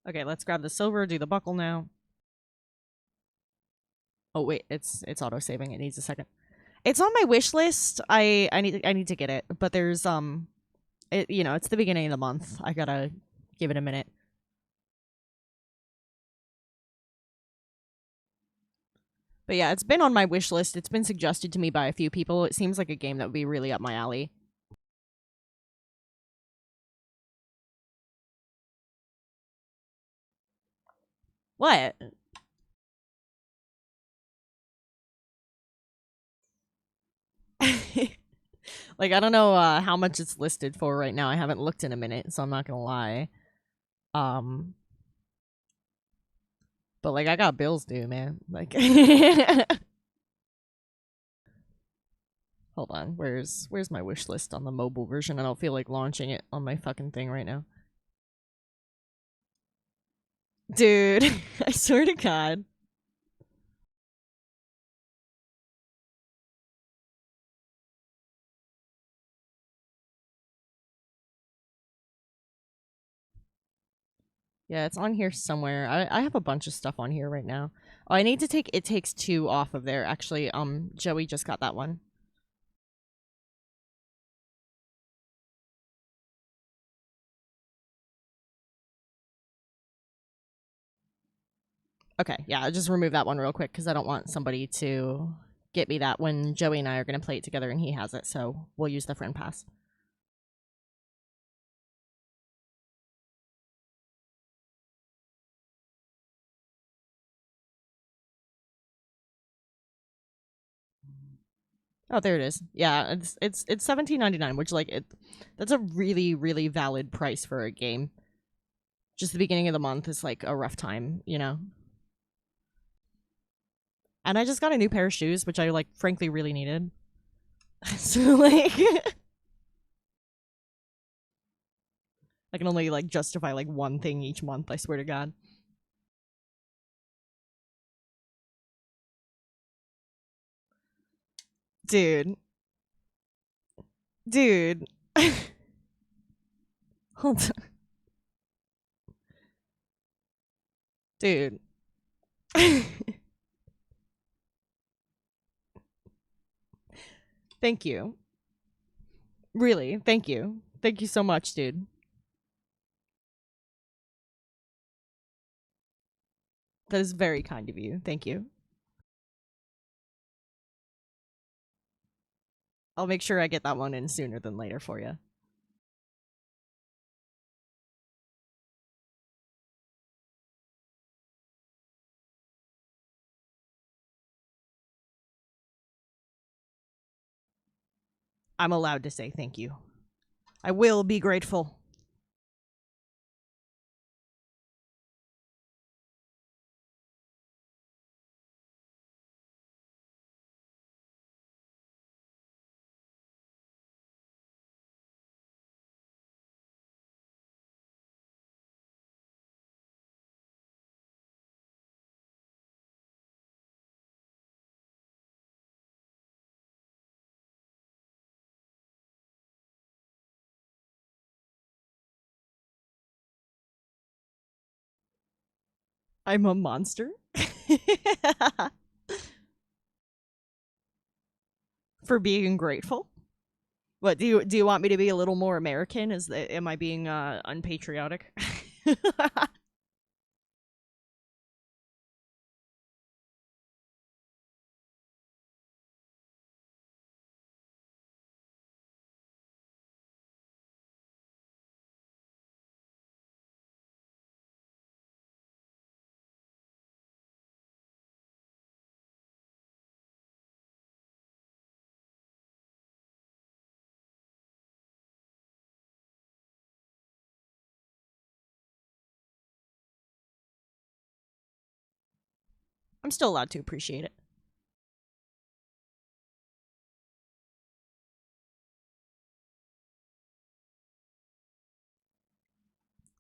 Okay, let's grab the silver, do the buckle now. Oh wait, it's auto saving. It needs a second. It's on my wish list. I need to get it, but there's it's the beginning of the month. I gotta give it a minute. But yeah, it's been on my wish list. It's been suggested to me by a few people. It seems like a game that would be really up my alley. What? Like I don't know how much it's listed for right now. I haven't looked in a minute, so I'm not gonna lie. Um, but like I got bills due, man. Like, hold on. Where's my wish list on the mobile version? I don't feel like launching it on my fucking thing right now. Dude, I swear to God. Yeah, it's on here somewhere. I have a bunch of stuff on here right now. Oh, I need to take It Takes Two off of there. Actually, Joey just got that one. Okay, yeah, I'll just remove that one real quick because I don't want somebody to get me that when Joey and I are going to play it together and he has it, so we'll use the friend pass. Oh, there it is. Yeah, it's $17.99, which like that's a really really valid price for a game. Just the beginning of the month is like a rough time, you know. And I just got a new pair of shoes, which I like frankly really needed. So like I can only like justify like one thing each month, I swear to God. Dude. Dude. Hold on. Dude. Thank you. Really, thank you. Thank you so much, dude. That is very kind of you. Thank you. I'll make sure I get that one in sooner than later for you. I'm allowed to say thank you. I will be grateful. I'm a monster. For being grateful. What do you want me to be a little more American? Am I being unpatriotic? still allowed to appreciate it.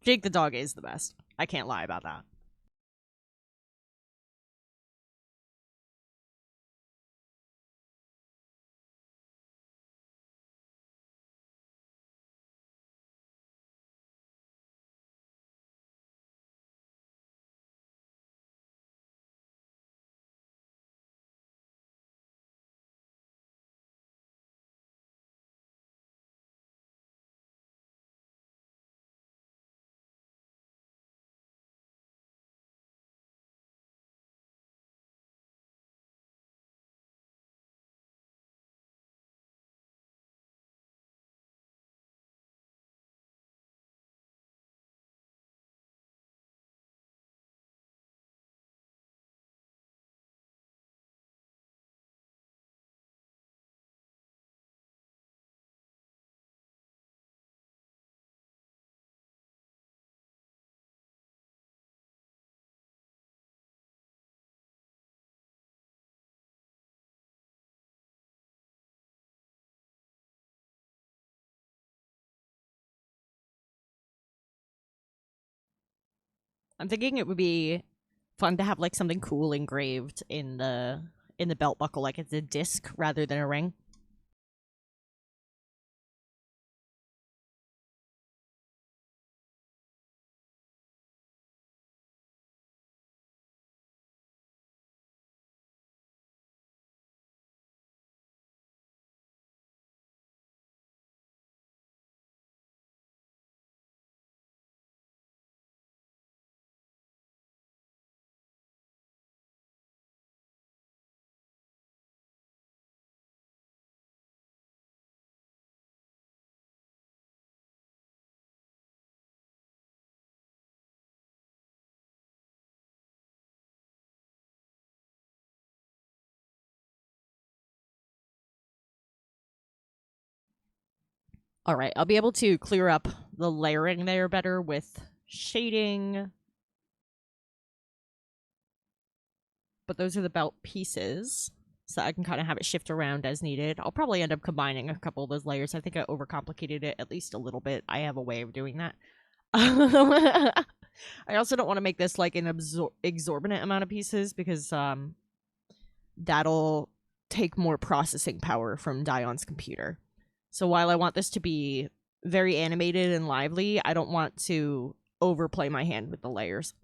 Jake the dog is the best. I can't lie about that. I'm thinking it would be fun to have like something cool engraved in the belt buckle, like it's a disc rather than a ring. All right, I'll be able to clear up the layering there better with shading. But those are the belt pieces, so I can kind of have it shift around as needed. I'll probably end up combining a couple of those layers. I think I overcomplicated it at least a little bit. I have a way of doing that. I also don't want to make this like an exorbitant amount of pieces because that'll take more processing power from Dion's computer. So while I want this to be very animated and lively, I don't want to overplay my hand with the layers.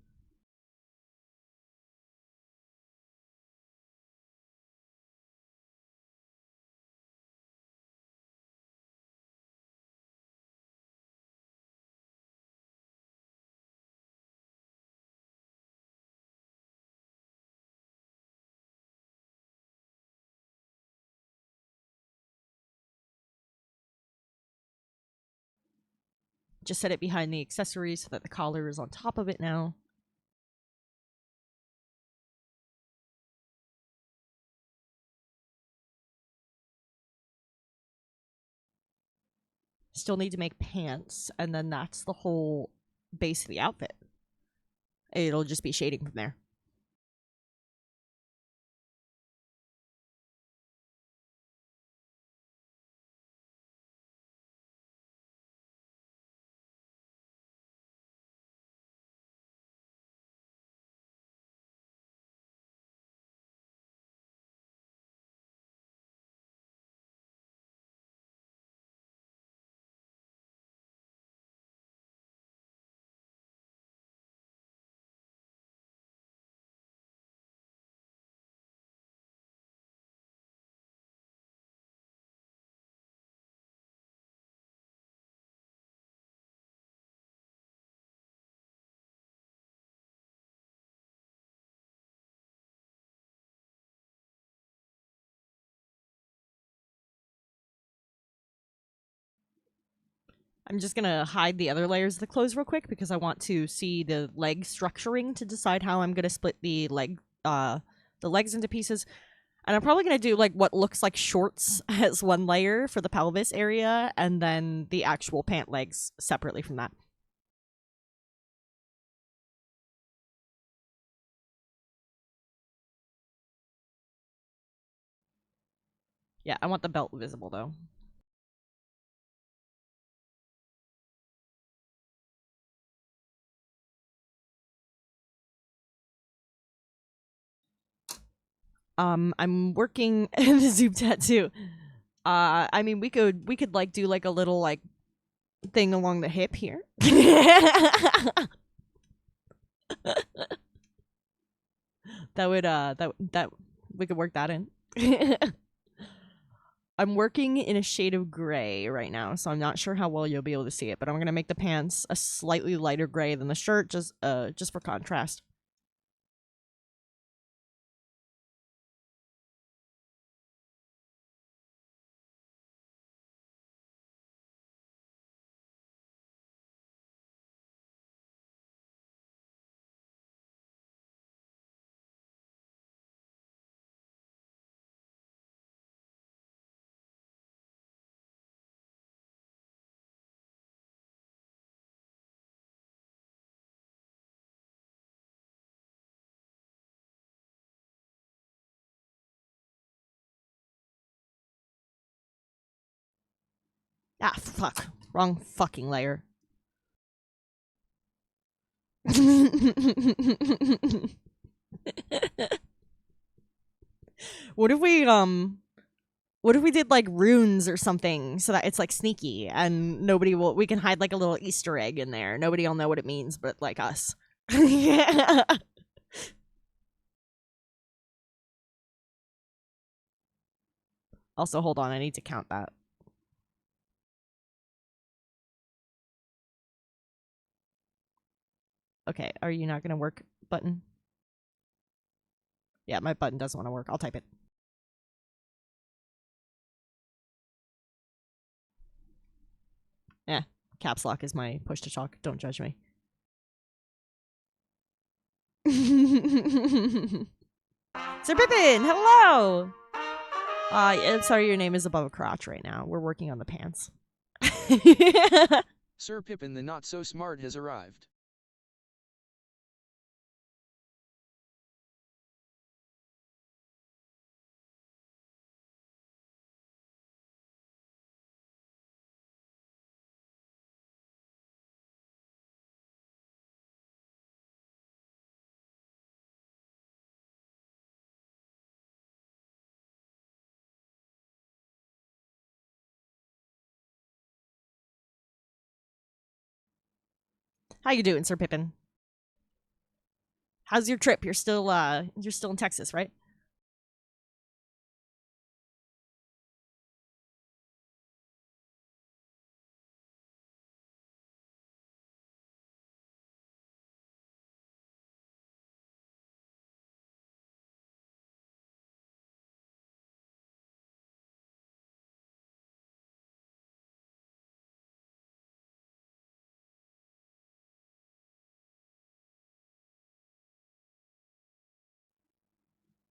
Just set it behind the accessories so that the collar is on top of it now. Still need to make pants, and then that's the whole base of the outfit. It'll just be shading from there. I'm just gonna hide the other layers of the clothes real quick because I want to see the leg structuring to decide how I'm gonna split the legs into pieces. And I'm probably gonna do like what looks like shorts as one layer for the pelvis area, and then the actual pant legs separately from that. Yeah, I want the belt visible though. I'm working the zoom tattoo. I mean, we could like do like a little like thing along the hip here. That we could work that in. I'm working in a shade of gray right now, so I'm not sure how well you'll be able to see it, but I'm gonna make the pants a slightly lighter gray than the shirt, just for contrast. Ah, fuck. Wrong fucking layer. What if we did like runes or something so that it's like sneaky and we can hide like a little Easter egg in there. Nobody will know what it means but like us. Yeah. Also, hold on, I need to count that. Okay, are you not gonna work button? Yeah, my button doesn't want to work. I'll type it. Yeah, caps lock is my push to talk. Don't judge me. Sir Pippin, hello! I'm sorry your name is above a crotch right now. We're working on the pants. Sir Pippin the not so smart has arrived. How you doing, Sir Pippin? How's your trip? You're still in Texas, right?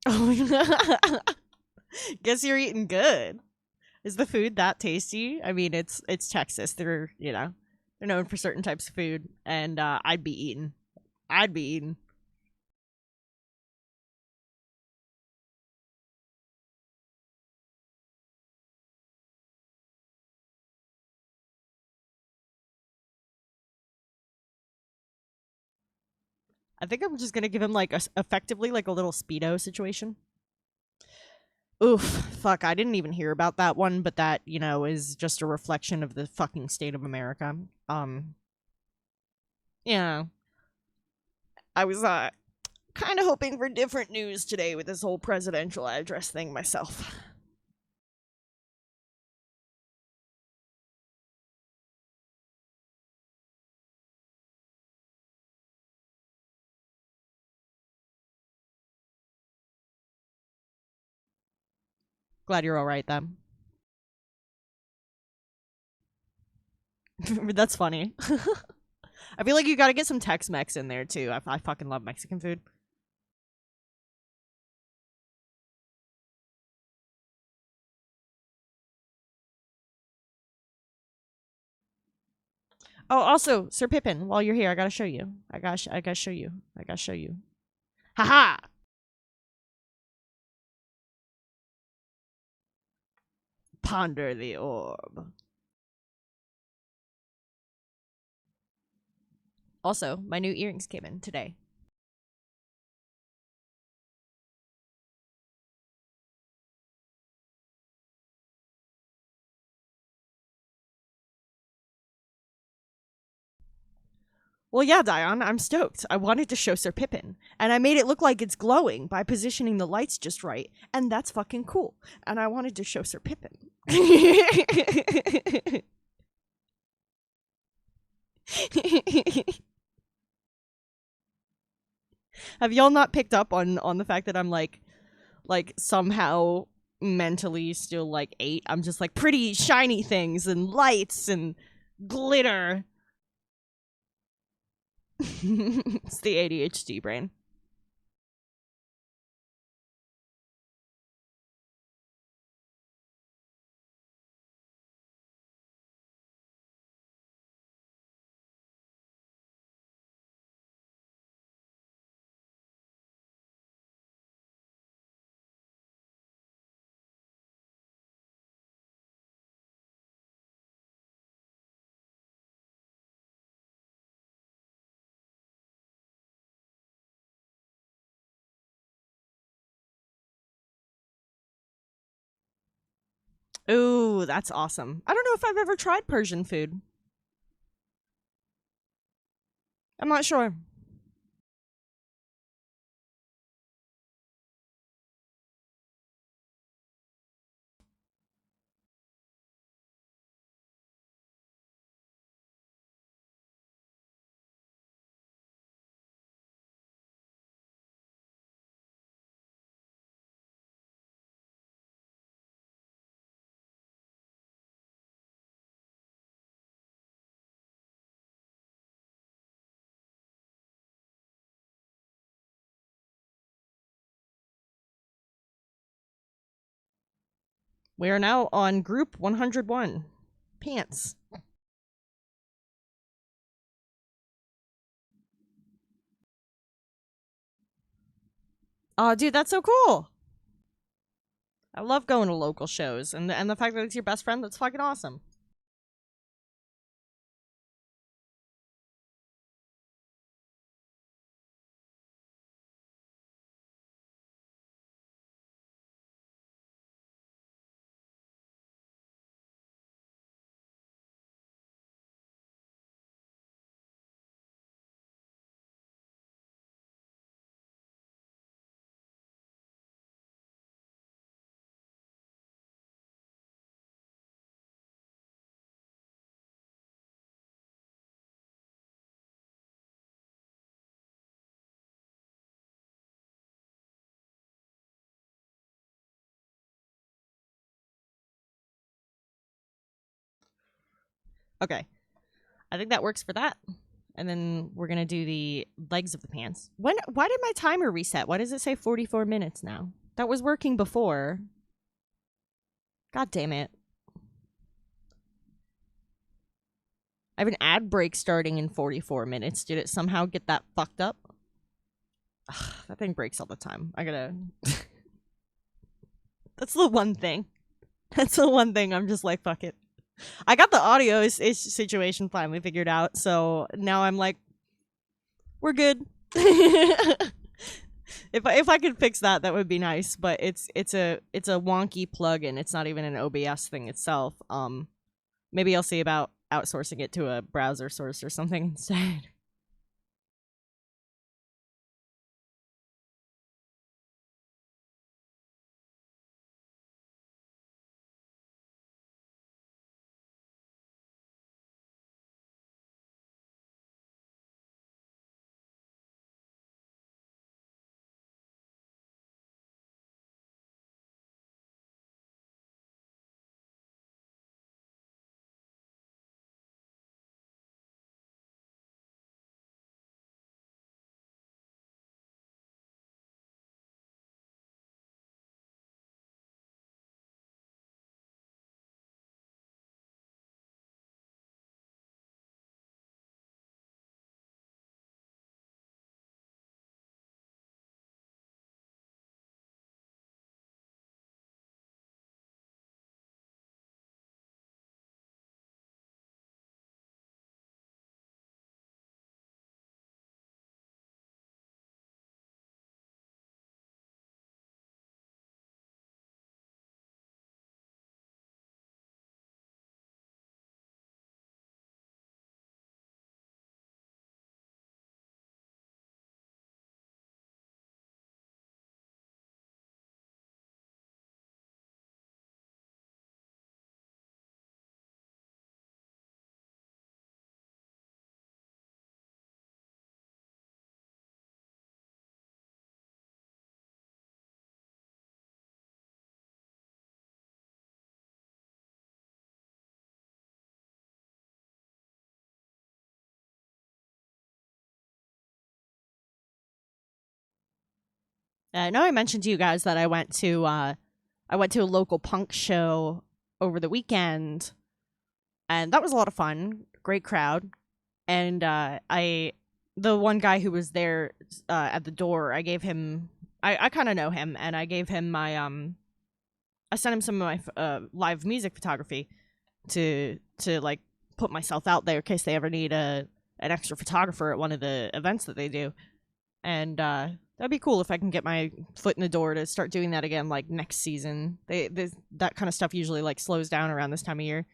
Oh, guess you're eating good. Is the food that tasty? I mean, it's Texas. They're known for certain types of food, and I'd be eating. I'd be eating. I think I'm just gonna give him like effectively like a little speedo situation. Oof, fuck, I didn't even hear about that one, but that, is just a reflection of the fucking state of America. Yeah. I was kind of hoping for different news today with this whole presidential address thing myself. Glad you're all right then. That's funny. I feel like you got to get some Tex-Mex in there too. I fucking love Mexican food. Oh, also, Sir Pippin, while you're here, I gotta show you. I gotta show you. I gotta show you. Haha! Ponder the orb. Also, my new earrings came in today. Well, yeah, Dion, I'm stoked. I wanted to show Sir Pippin, and I made it look like it's glowing by positioning the lights just right, and that's fucking cool. And I wanted to show Sir Pippin. Have y'all not picked up on the fact that I'm like somehow mentally still like 8? I'm just like pretty shiny things and lights and glitter. It's the ADHD brain. Ooh, that's awesome. I don't know if I've ever tried Persian food. I'm not sure. We are now on group 101. Pants. Oh, dude, that's so cool. I love going to local shows, and the fact that it's your best friend, that's fucking awesome. Okay, I think that works for that. And then we're gonna do the legs of the pants. Why did my timer reset? Why does it say 44 minutes now? That was working before. God damn it. I have an ad break starting in 44 minutes. Did it somehow get that fucked up? Ugh, that thing breaks all the time. I gotta... That's the one thing. That's the one thing I'm just like, fuck it. I got the audio situation finally figured out, so now I'm like, we're good. If I could fix that, that would be nice. But it's a wonky plugin. It's not even an OBS thing itself. Maybe I'll see about outsourcing it to a browser source or something instead. I know I mentioned to you guys that I went to a local punk show over the weekend, and that was a lot of fun. Great crowd, and I the one guy who was there at the door, I gave him I kind of know him, and I gave him my I sent him some of my live music photography to like put myself out there in case they ever need an extra photographer at one of the events that they do. And that'd be cool if I can get my foot in the door to start doing that again, like next season. They that kind of stuff usually like slows down around this time of year.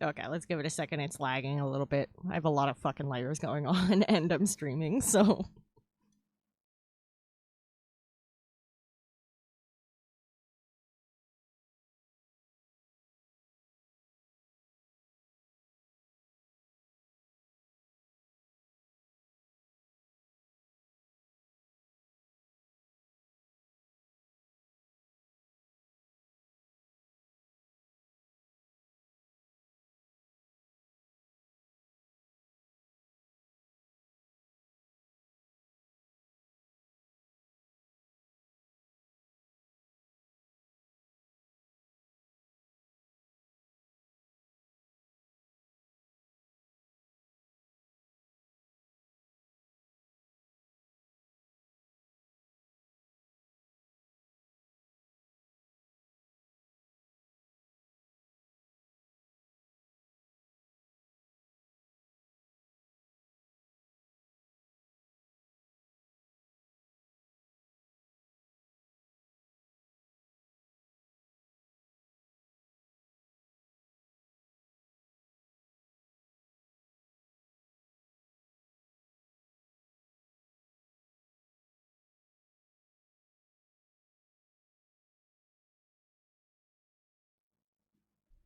Okay, let's give it a second. It's lagging a little bit. I have a lot of fucking layers going on, and I'm streaming, so.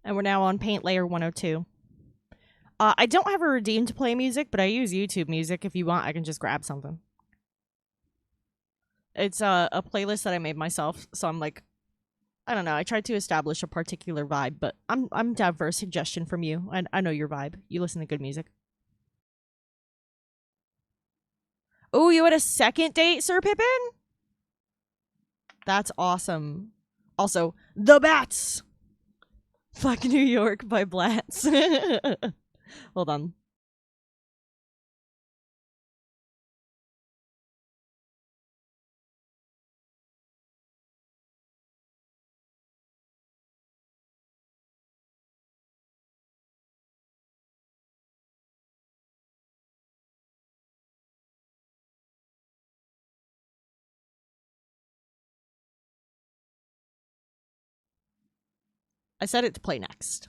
And we're now on Paint Layer 102. I don't have a redeem to play music, but I use YouTube Music. If you want, I can just grab something. It's a playlist that I made myself, so I'm like, I don't know. I tried to establish a particular vibe, but I'm down for a suggestion from you. I know your vibe. You listen to good music. Oh, you had a second date, Sir Pippin? That's awesome. Also, The Bats. Fuck New York by Blatz. Hold on. I set it to play next.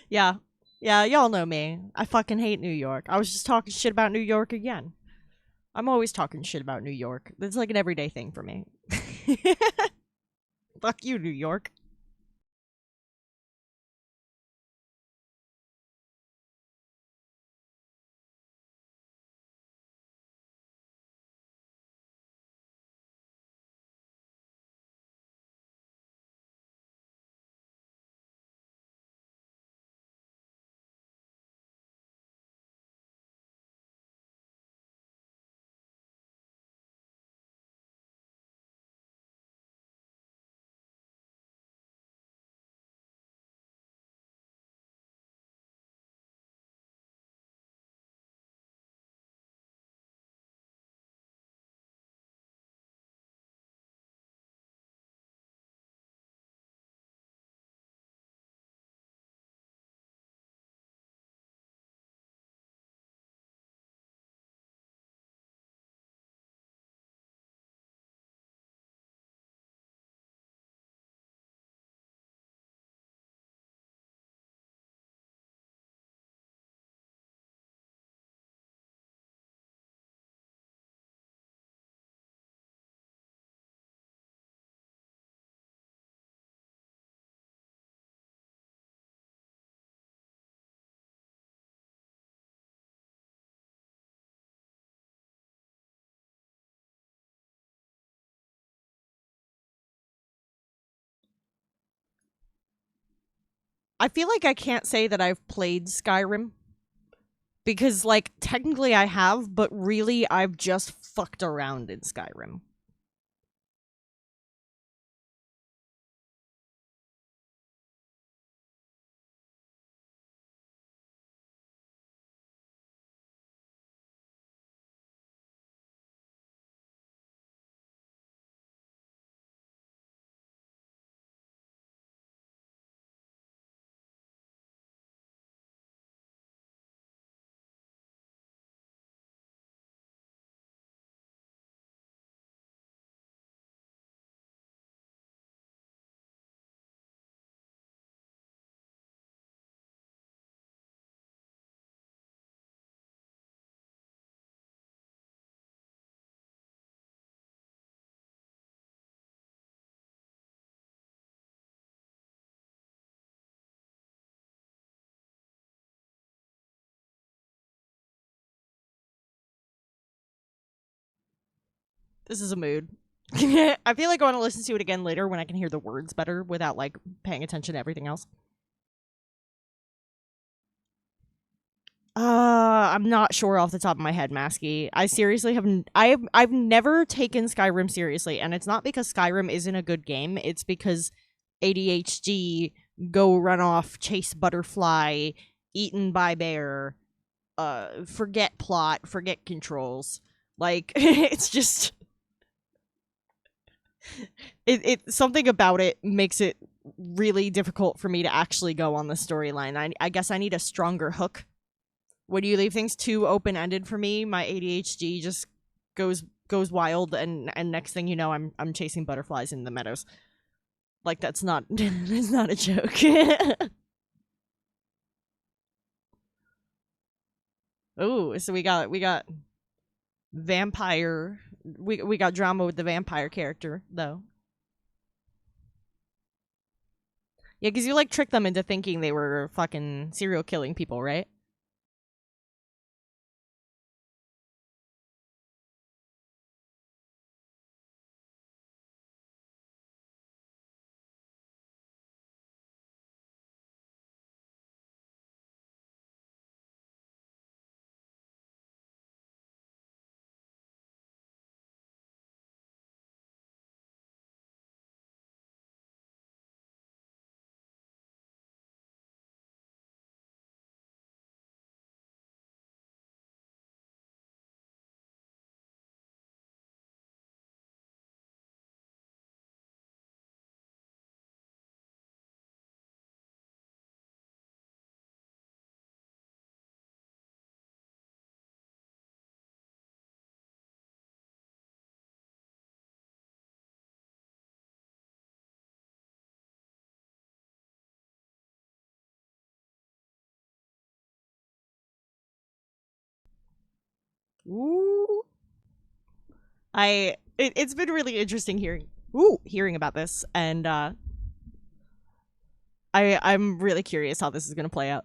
Yeah. Yeah, y'all know me. I fucking hate New York. I was just talking shit about New York again. I'm always talking shit about New York. It's like an everyday thing for me. Fuck you, New York. I feel like I can't say that I've played Skyrim because, like, technically I have, but really I've just fucked around in Skyrim. This is a mood. I feel like I want to listen to it again later when I can hear the words better without, like, paying attention to everything else. I'm not sure off the top of my head, Masky. I seriously I've never taken Skyrim seriously, and it's not because Skyrim isn't a good game. It's because ADHD, go run off, chase butterfly, eaten by bear, forget plot, forget controls. Like it's just it something about it makes it really difficult for me to actually go on the storyline. I guess I need a stronger hook. When you leave things too open ended for me, my ADHD just goes wild, and next thing you know, I'm chasing butterflies in the meadows. Like that's not that's not a joke. Oh, so we got vampire. We got drama with the vampire character though. Yeah, because you like tricked them into thinking they were fucking serial killing people, right? Ooh. It's been really interesting hearing about this, and I'm really curious how this is gonna play out.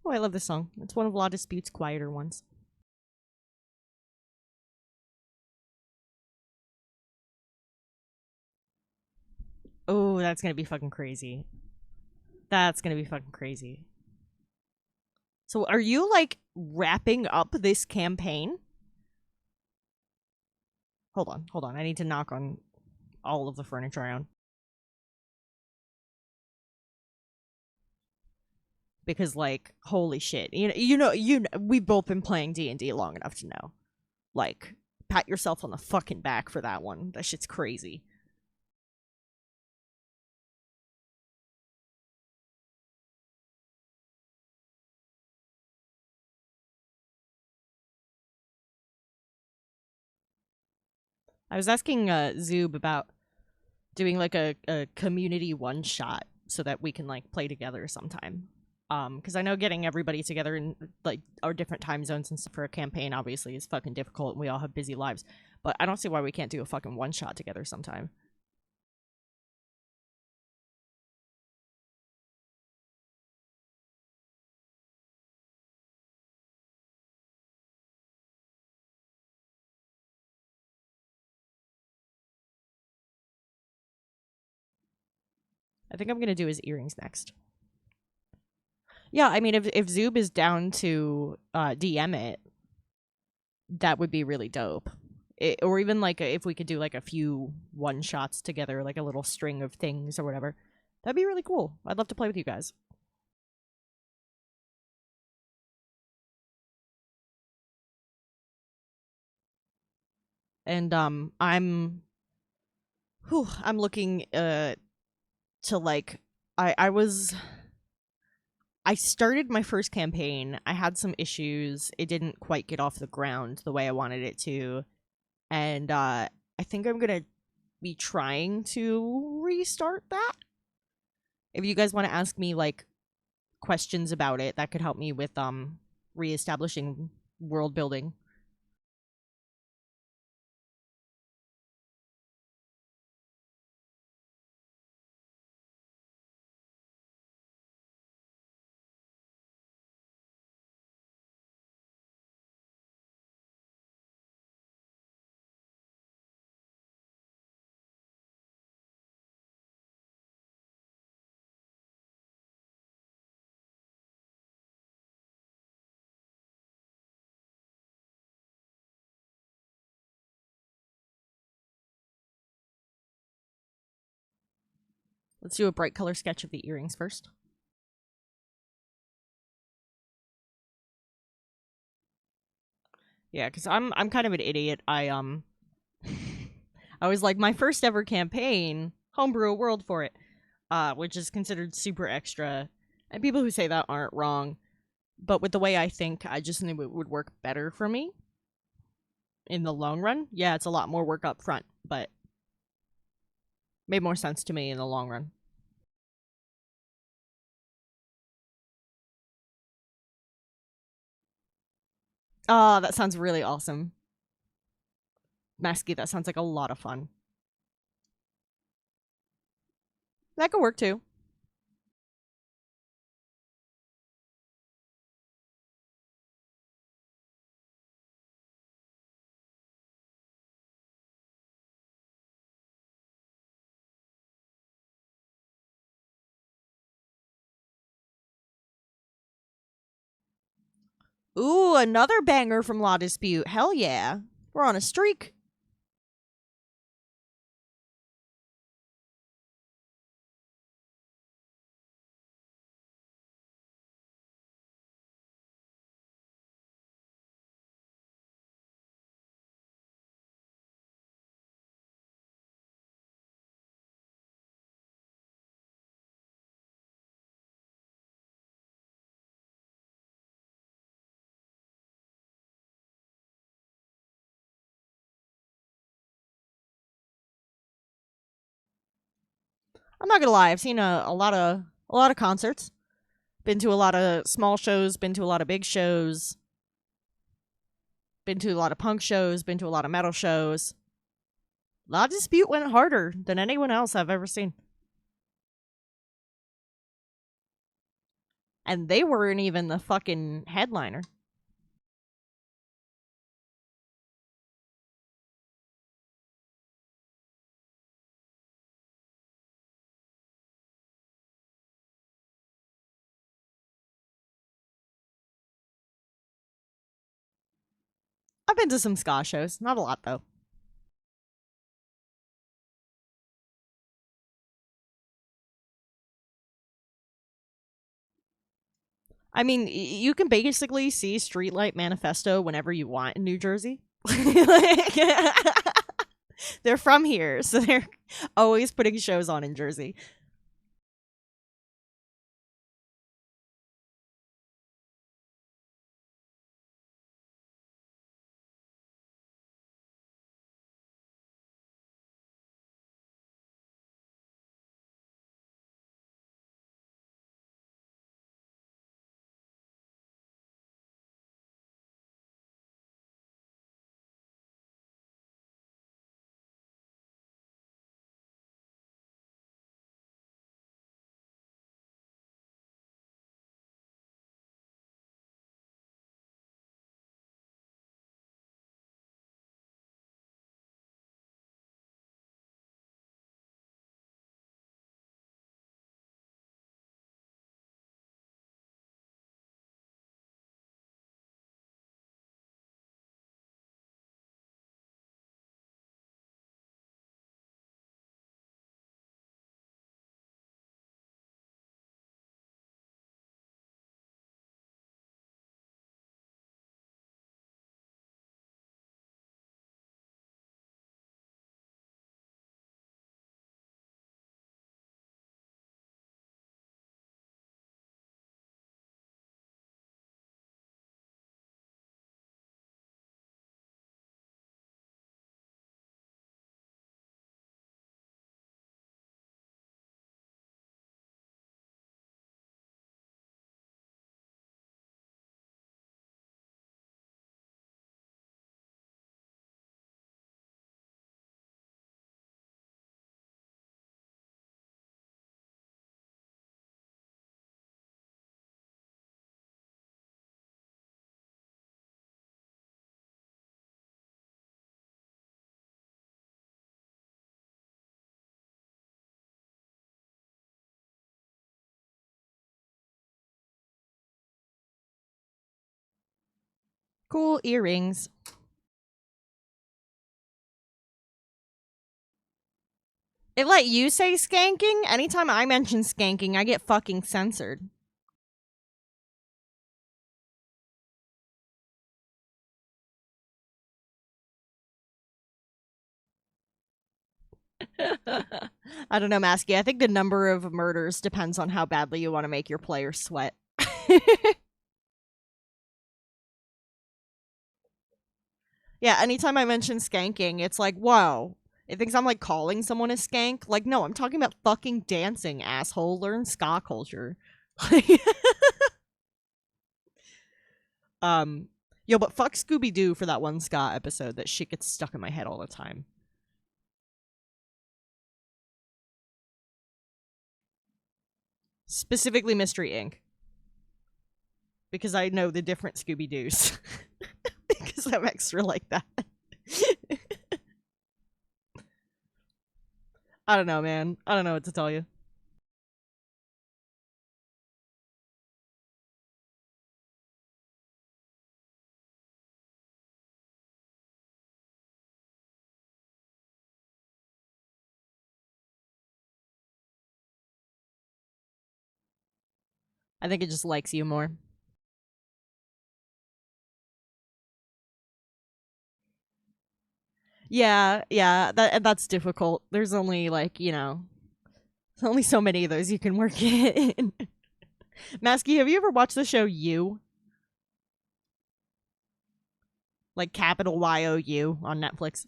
Oh, I love this song. It's one of La Dispute's quieter ones. Oh, that's gonna be fucking crazy. That's gonna be fucking crazy. So, are you like wrapping up this campaign? Hold on. I need to knock on all of the furniture around because, like, holy shit, we've both been playing D&D long enough to know. Like, pat yourself on the fucking back for that one. That shit's crazy. I was asking Zoob about doing like a community one shot so that we can like play together sometime. Because I know getting everybody together in like our different time zones and stuff for a campaign obviously is fucking difficult, and we all have busy lives. But I don't see why we can't do a fucking one shot together sometime. I think I'm gonna do his earrings next. Yeah, I mean, if Zoob is down to DM it, that would be really dope. Or even like if we could do like a few one shots together, like a little string of things or whatever, that'd be really cool. I'd love to play with you guys. And I'm looking to like I started my first campaign. I had some issues. It didn't quite get off the ground the way I wanted it to. And I think I'm going to be trying to restart that. If you guys want to ask me like questions about it, that could help me with reestablishing world building. Let's do a bright color sketch of the earrings first. Yeah, because I'm kind of an idiot. I was like, my first ever campaign, homebrew a world for it, which is considered super extra. And people who say that aren't wrong. But with the way I think, I just knew it would work better for me in the long run. Yeah, it's a lot more work up front, but made more sense to me in the long run. Oh, that sounds really awesome. Masky, that sounds like a lot of fun. That could work too. Ooh, another banger from Law Dispute. Hell yeah. We're on a streak. I'm not gonna lie, I've seen a lot of concerts. Been to a lot of small shows, been to a lot of big shows, been to a lot of punk shows, been to a lot of metal shows. La Dispute went harder than anyone else I've ever seen. And they weren't even the fucking headliner. I've been to some ska shows, not a lot though. I mean, you can basically see Streetlight Manifesto whenever you want in New Jersey. Like, they're from here, so they're always putting shows on in Jersey. Cool earrings. It let you say skanking. Anytime I mention skanking, I get fucking censored. I don't know, Masky. I think the number of murders depends on how badly you want to make your player sweat. Yeah, anytime I mention skanking, it's like, whoa. It thinks I'm like calling someone a skank. Like, no, I'm talking about fucking dancing, asshole. Learn ska culture. um, yo, but fuck Scooby Doo for that one ska episode. That shit gets stuck in my head all the time. Specifically, Mystery Inc. Because I know the different Scooby Doos. Because I'm extra like that. I don't know, man. I don't know what to tell you. I think it just likes you more. Yeah, yeah, that's difficult. There's only like, there's only so many of those you can work in. Masky, have you ever watched the show You? Like capital YOU on Netflix?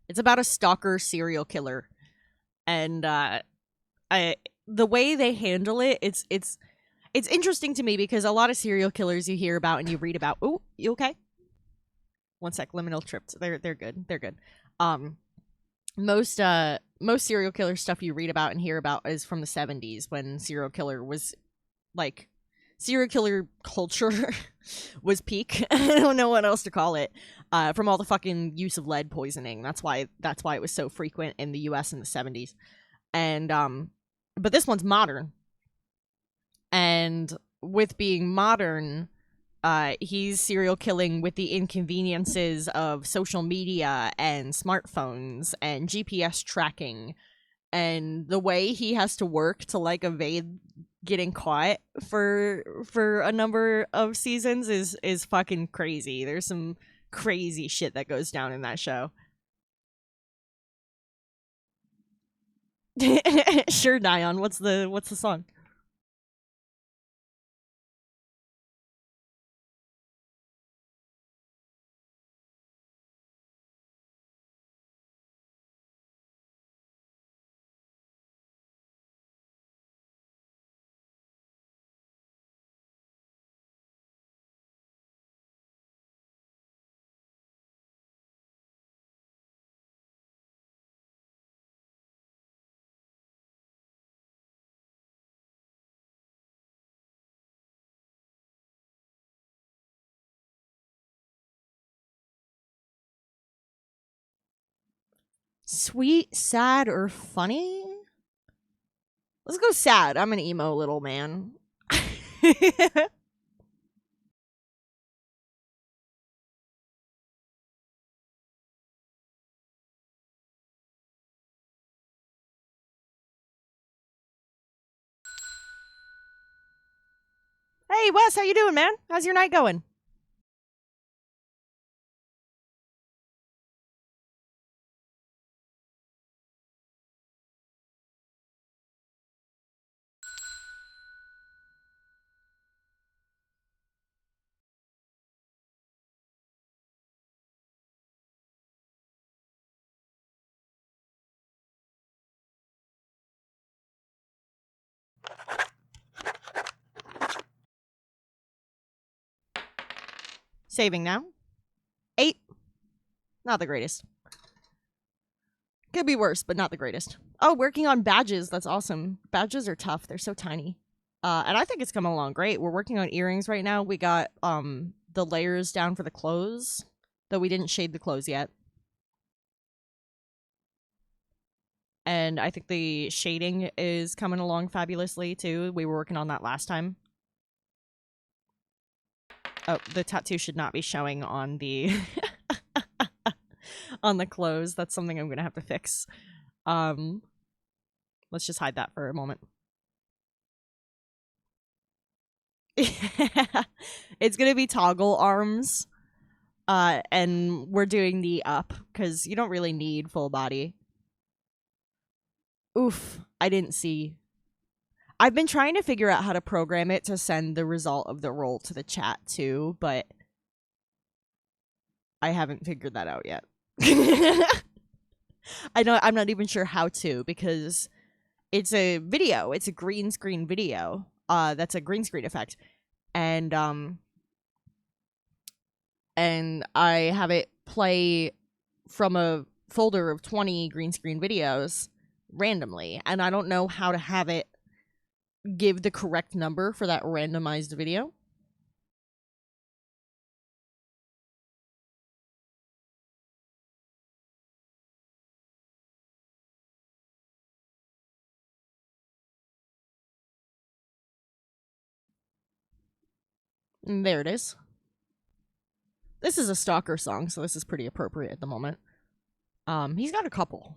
It's about a stalker serial killer. And I the way they handle it, it's interesting to me because a lot of serial killers you hear about and you read about. Oh, you okay? One sec, liminal tripped. They're good. They're good. Um, most serial killer stuff you read about and hear about is from the 70s when serial killer was like serial killer culture was peak. I don't know what else to call it. From all the fucking use of lead poisoning. That's why it was so frequent in the US in the 70s. And but this one's modern. And with being modern, he's serial killing with the inconveniences of social media and smartphones and GPS tracking, and the way he has to work to like evade getting caught for a number of seasons is fucking crazy. There's some crazy shit that goes down in that show. Sure, Dion. What's the song? Sweet, sad, or funny? Let's go sad. I'm an emo little man. Hey, Wes, how you doing, man? How's your night going? Saving now. 8. Not the greatest. Could be worse, but not the greatest. Oh, working on badges. That's awesome. Badges are tough. They're so tiny. And I think it's coming along great. We're working on earrings right now. We got the layers down for the clothes, though we didn't shade the clothes yet. And I think the shading is coming along fabulously too. We were working on that last time. Oh, the tattoo should not be showing on the on the clothes. That's something I'm gonna have to fix. Um Let's just hide that for a moment. It's gonna be toggle arms. And we're doing the up because you don't really need full body. Oof, I didn't see. I've been trying to figure out how to program it to send the result of the roll to the chat too, but I haven't figured that out yet. I'm not even sure how to because it's a video. It's a green screen video. That's a green screen effect. And I have it play from a folder of 20 green screen videos randomly, and I don't know how to have it give the correct number for that randomized video. And there it is. This is a stalker song, so this is pretty appropriate at the moment. He's got a couple.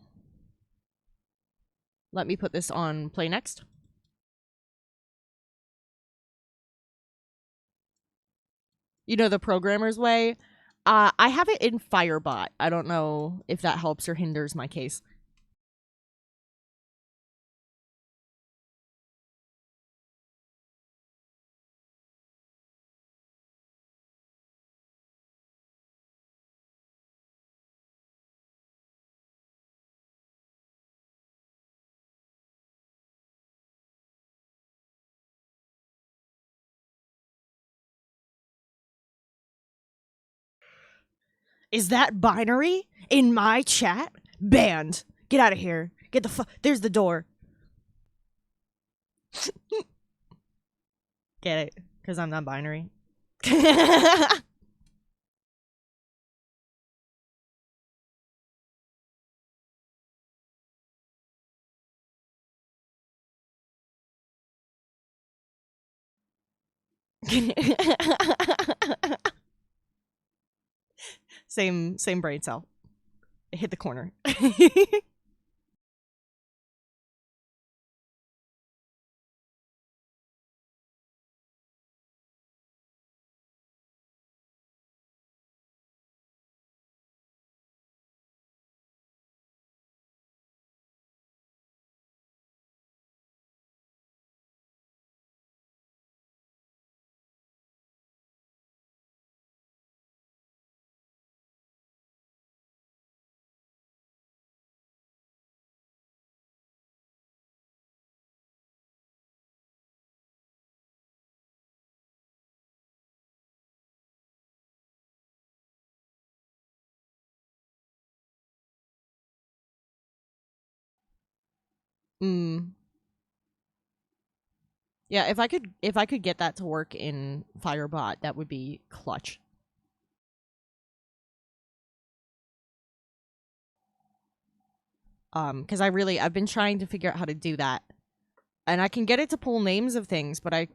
Let me put this on play next. You know, the programmer's way. I have it in Firebot. I don't know if that helps or hinders my case. Is that binary in my chat? Banned. Get out of here. Get the there's the door. Get it? Because I'm not binary. same brain cell. It hit the corner. mm. Yeah, if I could get that to work in Firebot, that would be clutch. Because I've been trying to figure out how to do that, and I can get it to pull names of things, but I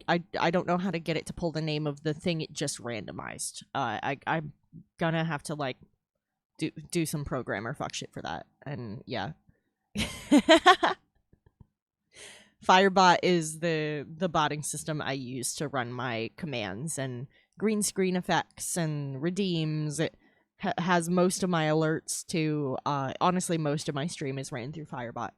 don't know how to get it to pull the name of the thing it just randomized. I'm gonna have to like do some programmer fuck shit for that, and yeah. Firebot is the botting system I use to run my commands and green screen effects and redeems. It has most of my alerts to. Honestly, most of my stream is ran through Firebot.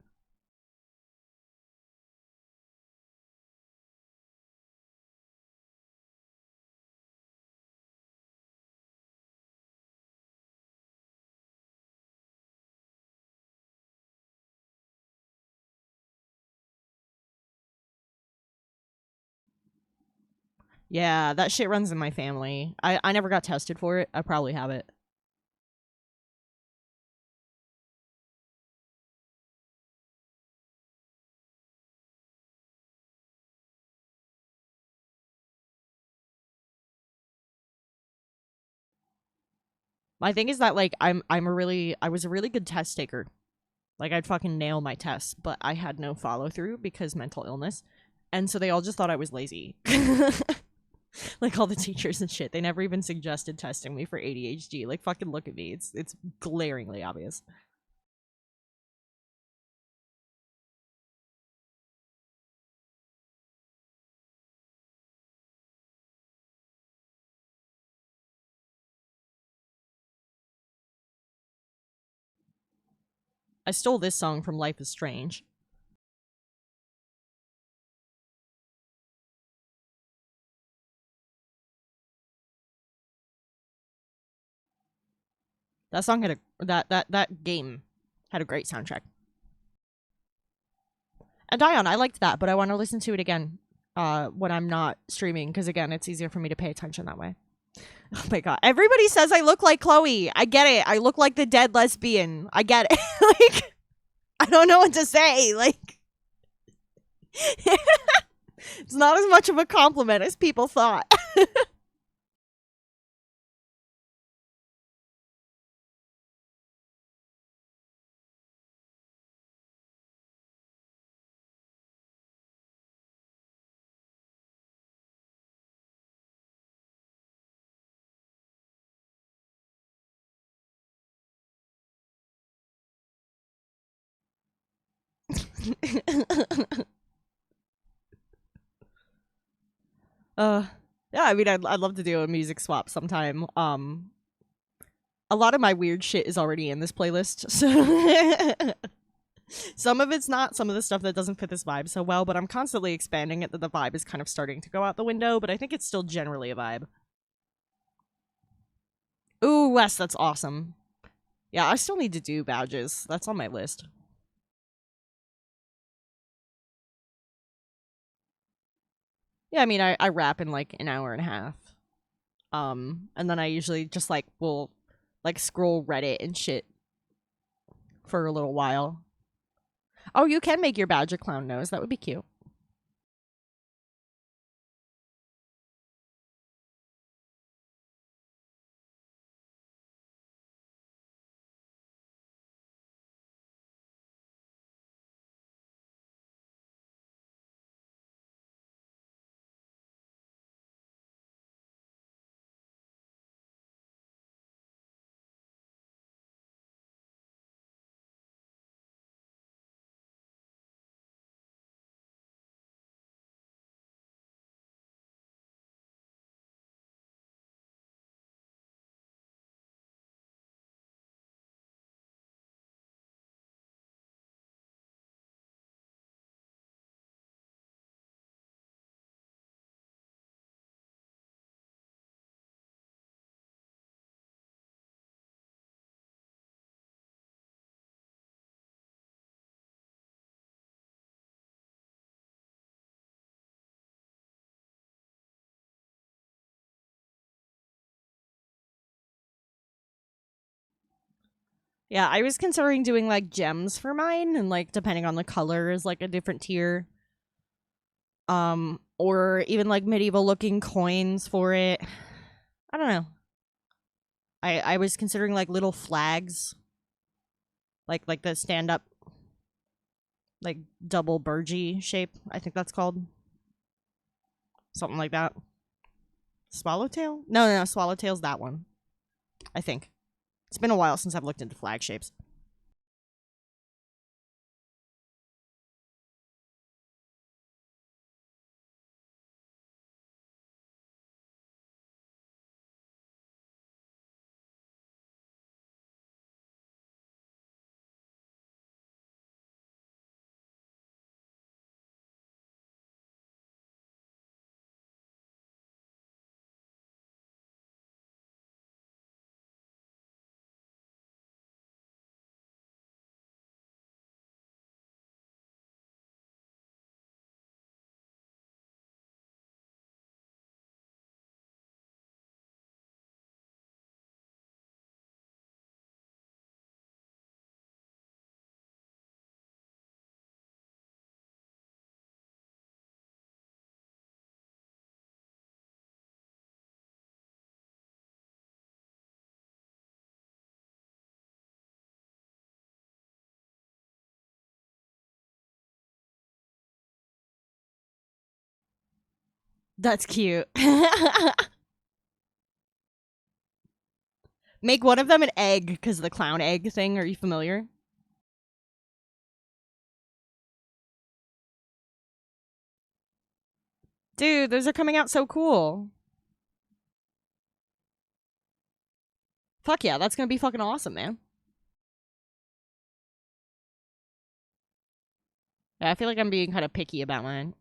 Yeah, that shit runs in my family. I never got tested for it. I probably have it. My thing is that like I was a really good test taker. Like I'd fucking nail my tests, but I had no follow through because mental illness. And so they all just thought I was lazy. Like all the teachers and shit. They never even suggested testing me for ADHD. Like fucking look at me. It's glaringly obvious. I stole this song from Life is Strange. That song had a that game had a great soundtrack. And Dion, I liked that, but I want to listen to it again when I'm not streaming, because again, it's easier for me to pay attention that way. Oh my god. Everybody says I look like Chloe. I get it. I look like the dead lesbian. I get it. Like, I don't know what to say. Like, it's not as much of a compliment as people thought. uh yeah, I mean, I'd love to do a music swap sometime. A lot of my weird shit is already in this playlist, so some of it's not, some of the stuff that doesn't fit this vibe so well, but I'm constantly expanding it, that the vibe is kind of starting to go out the window, but I think it's still generally a vibe. Ooh, Wes, that's awesome. Yeah, I still need to do badges. That's on my list. Yeah, I mean, I rap in like an hour and a half. And then I usually just like will like scroll Reddit and shit for a little while. Oh, you can make your badge a clown nose. That would be cute. Yeah, I was considering doing like gems for mine, and like depending on the color is like a different tier. Or even like medieval looking coins for it. I don't know. I was considering like little flags, like the stand up like double burgee shape. I think that's called something like that. Swallowtail? No, Swallowtail's that one. I think it's been a while since I've looked into flag shapes. That's cute. Make one of them an egg, because the clown egg thing. Are you familiar? Dude, those are coming out so cool. Fuck yeah, that's gonna be fucking awesome, man. Yeah, I feel like I'm being kind of picky about mine.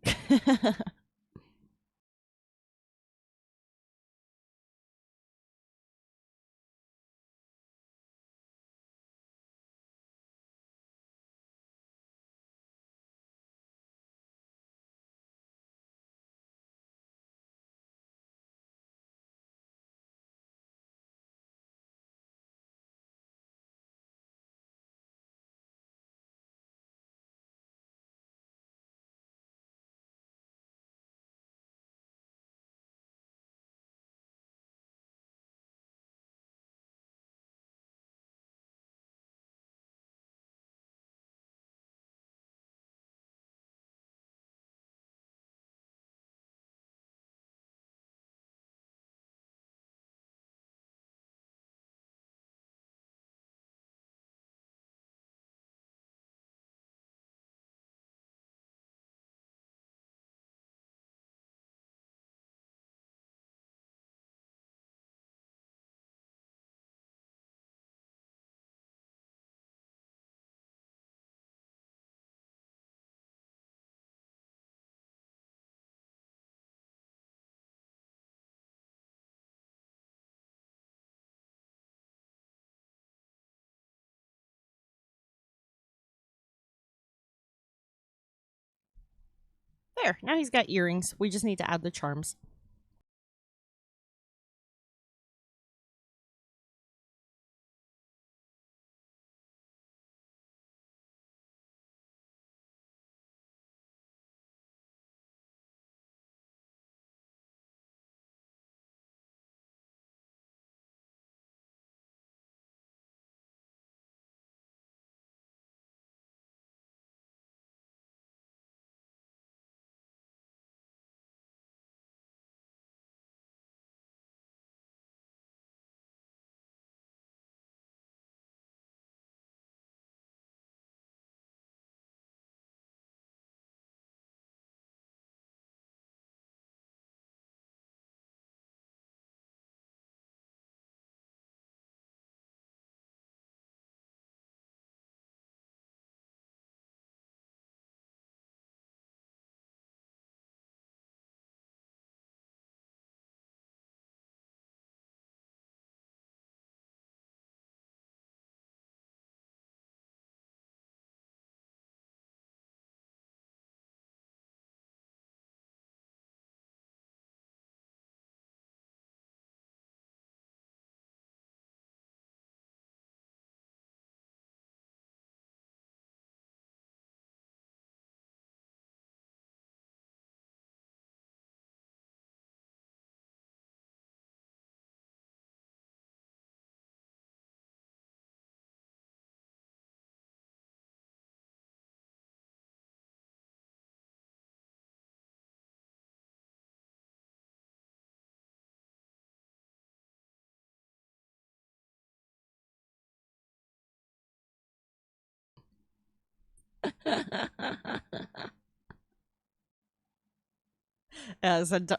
There, now he's got earrings. We just need to add the charms.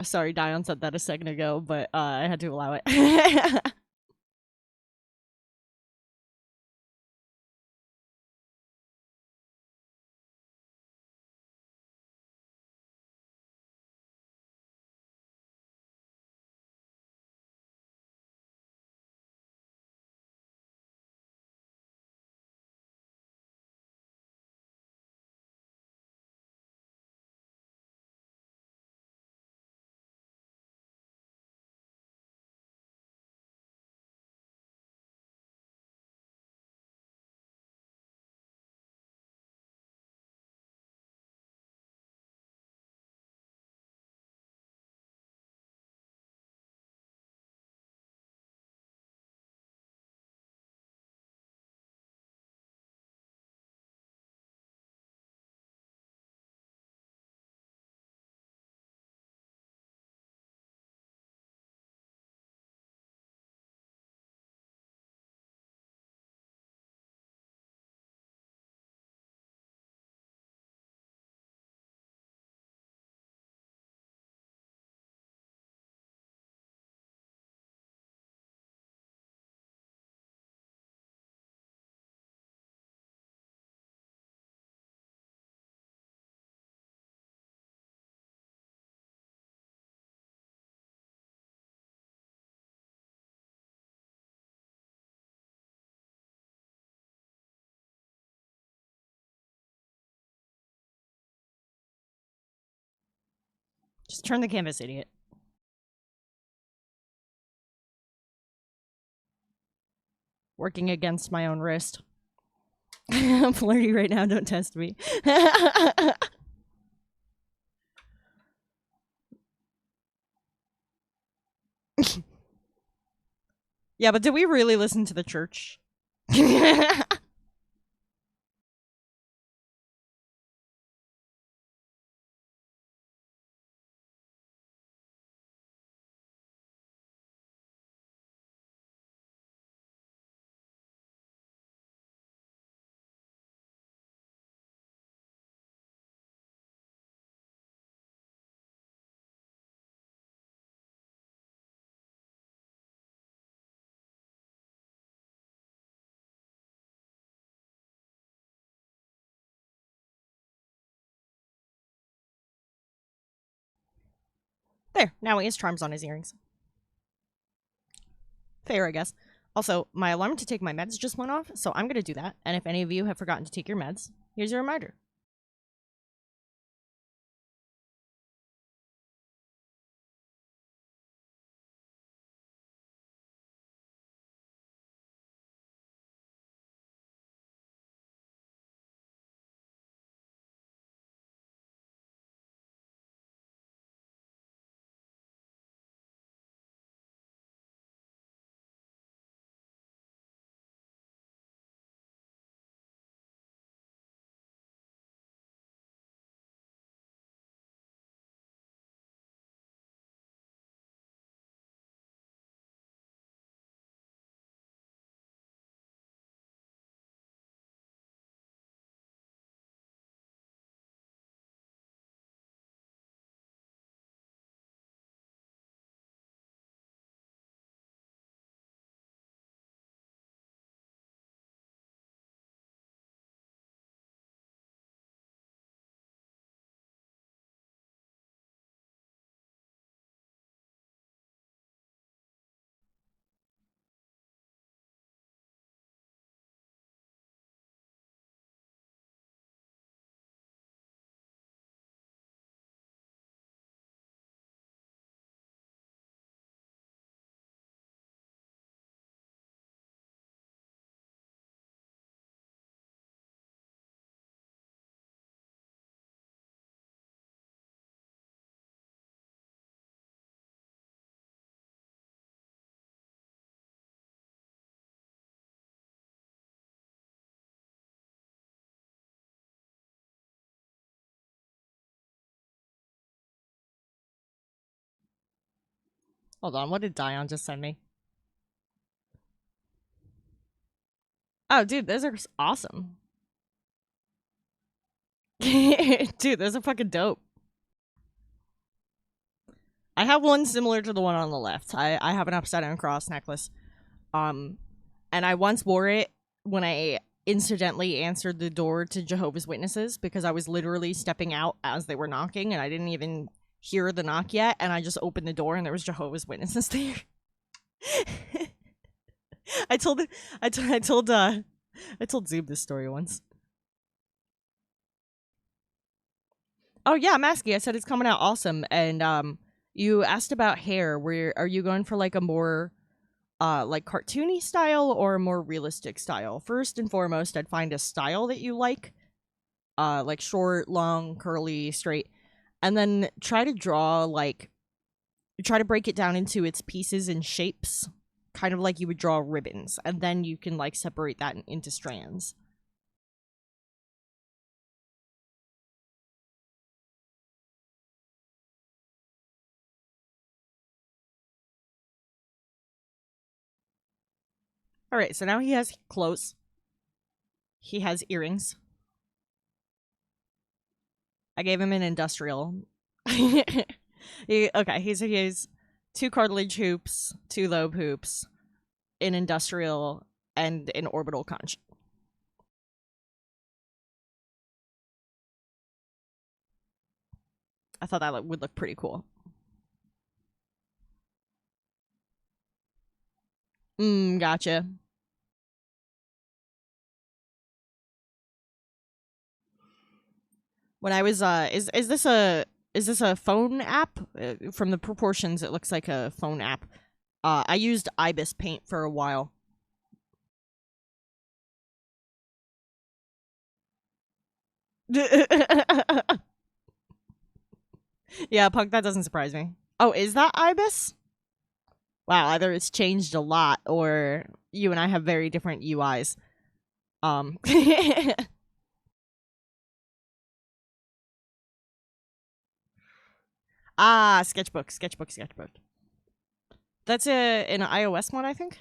Sorry, Dion said that a second ago, but I had to allow it. Just turn the canvas, idiot. Working against my own wrist. I'm flirty right now, don't test me. Yeah, but did we really listen to the church? There, now he has charms on his earrings. Fair, I guess. Also, my alarm to take my meds just went off, so I'm gonna do that. And if any of you have forgotten to take your meds, here's your reminder. Hold on, what did Dion just send me? Oh, dude, those are awesome. Dude, those are fucking dope. I have one similar to the one on the left. I have an upside down cross necklace. And I once wore it when I incidentally answered the door to Jehovah's Witnesses because I was literally stepping out as they were knocking and I didn't even hear the knock yet, and I just opened the door and there was Jehovah's Witnesses there. I told Zoob this story once. Oh yeah, Masky, I said it's coming out awesome. And you asked about hair. Where are you going for, like a more like cartoony style or a more realistic style? First and foremost, I'd find a style that you like short, long, curly, straight, and then try to break it down into its pieces and shapes, kind of like you would draw ribbons, and then you can like separate that into strands. All right, so now he has clothes. He has earrings. I gave him an industrial. Okay, he has two cartilage hoops, two lobe hoops, an industrial, and an orbital conch. I thought that would look pretty cool. Gotcha. When I was is Is this a phone app? From the proportions, it looks like a phone app. I used Ibis Paint for a while. Yeah, Punk, that doesn't surprise me. Oh, is that Ibis? Wow, either it's changed a lot or you and I have very different UIs. Ah, Sketchbook. That's an iOS one, I think.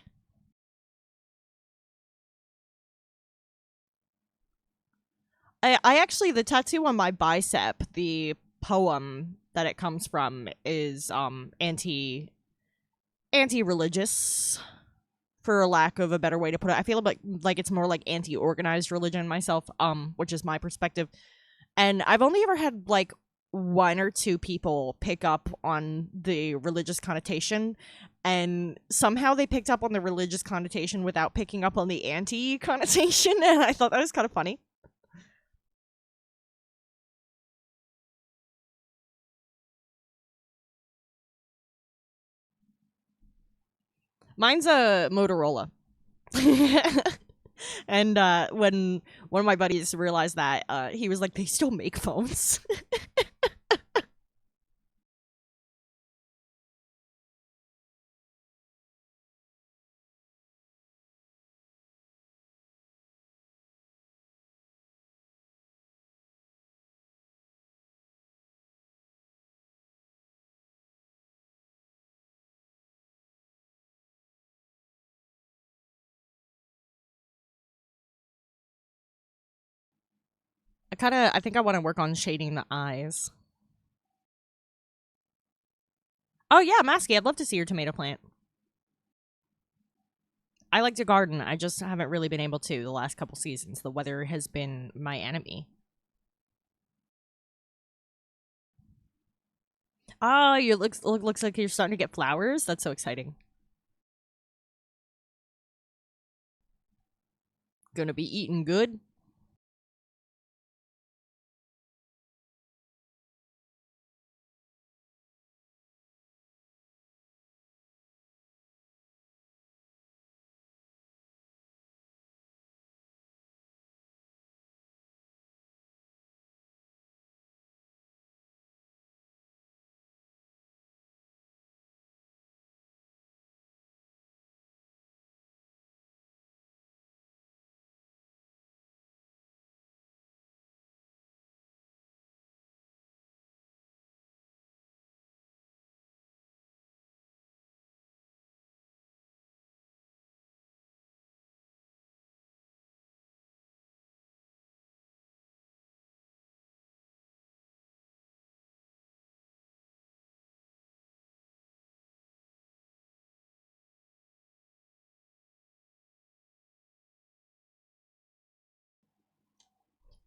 I actually, the tattoo on my bicep, the poem that it comes from is anti-religious, for lack of a better way to put it. I feel like it's more like anti-organized religion myself, which is my perspective. And I've only ever had like one or two people pick up on the religious connotation, and somehow they picked up on the religious connotation without picking up on the anti connotation, and I thought that was kind of funny. Mine's a Motorola. And when one of my buddies realized that, he was like, they still make phones. I think I want to work on shading the eyes. Oh yeah, Masky, I'd love to see your tomato plant. I like to garden. I just haven't really been able to the last couple seasons. The weather has been my enemy. Oh, you looks like you're starting to get flowers. That's so exciting. Gonna be eating good.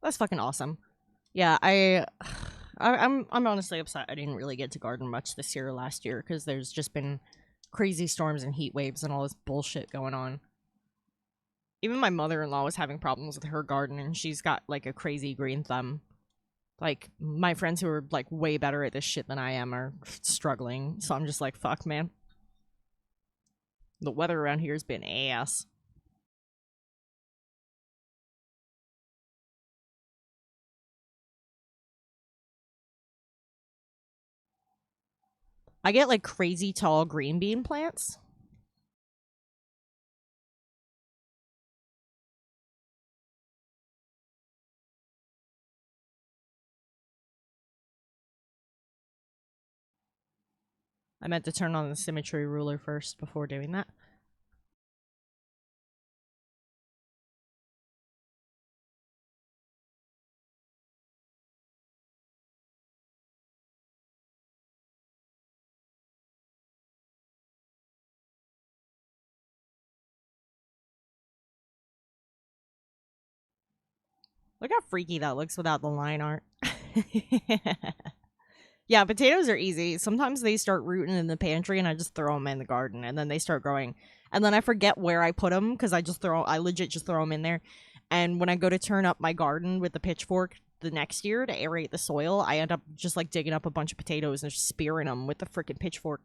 That's fucking awesome. Yeah, I'm honestly upset I didn't really get to garden much this year or last year because there's just been crazy storms and heat waves and all this bullshit going on. Even my mother-in-law was having problems with her garden, and she's got like a crazy green thumb. Like my friends who are like way better at this shit than I am are struggling. So I'm just like, fuck, man. The weather around here has been ass. I get like crazy tall green bean plants. I meant to turn on the symmetry ruler first before doing that. Look how freaky that looks without the line art. Yeah, potatoes are easy. Sometimes they start rooting in the pantry and I just throw them in the garden and then they start growing. And then I forget where I put them because I legit just throw them in there. And when I go to turn up my garden with the pitchfork, the next year to aerate the soil, I end up just like digging up a bunch of potatoes and just spearing them with the freaking pitchfork.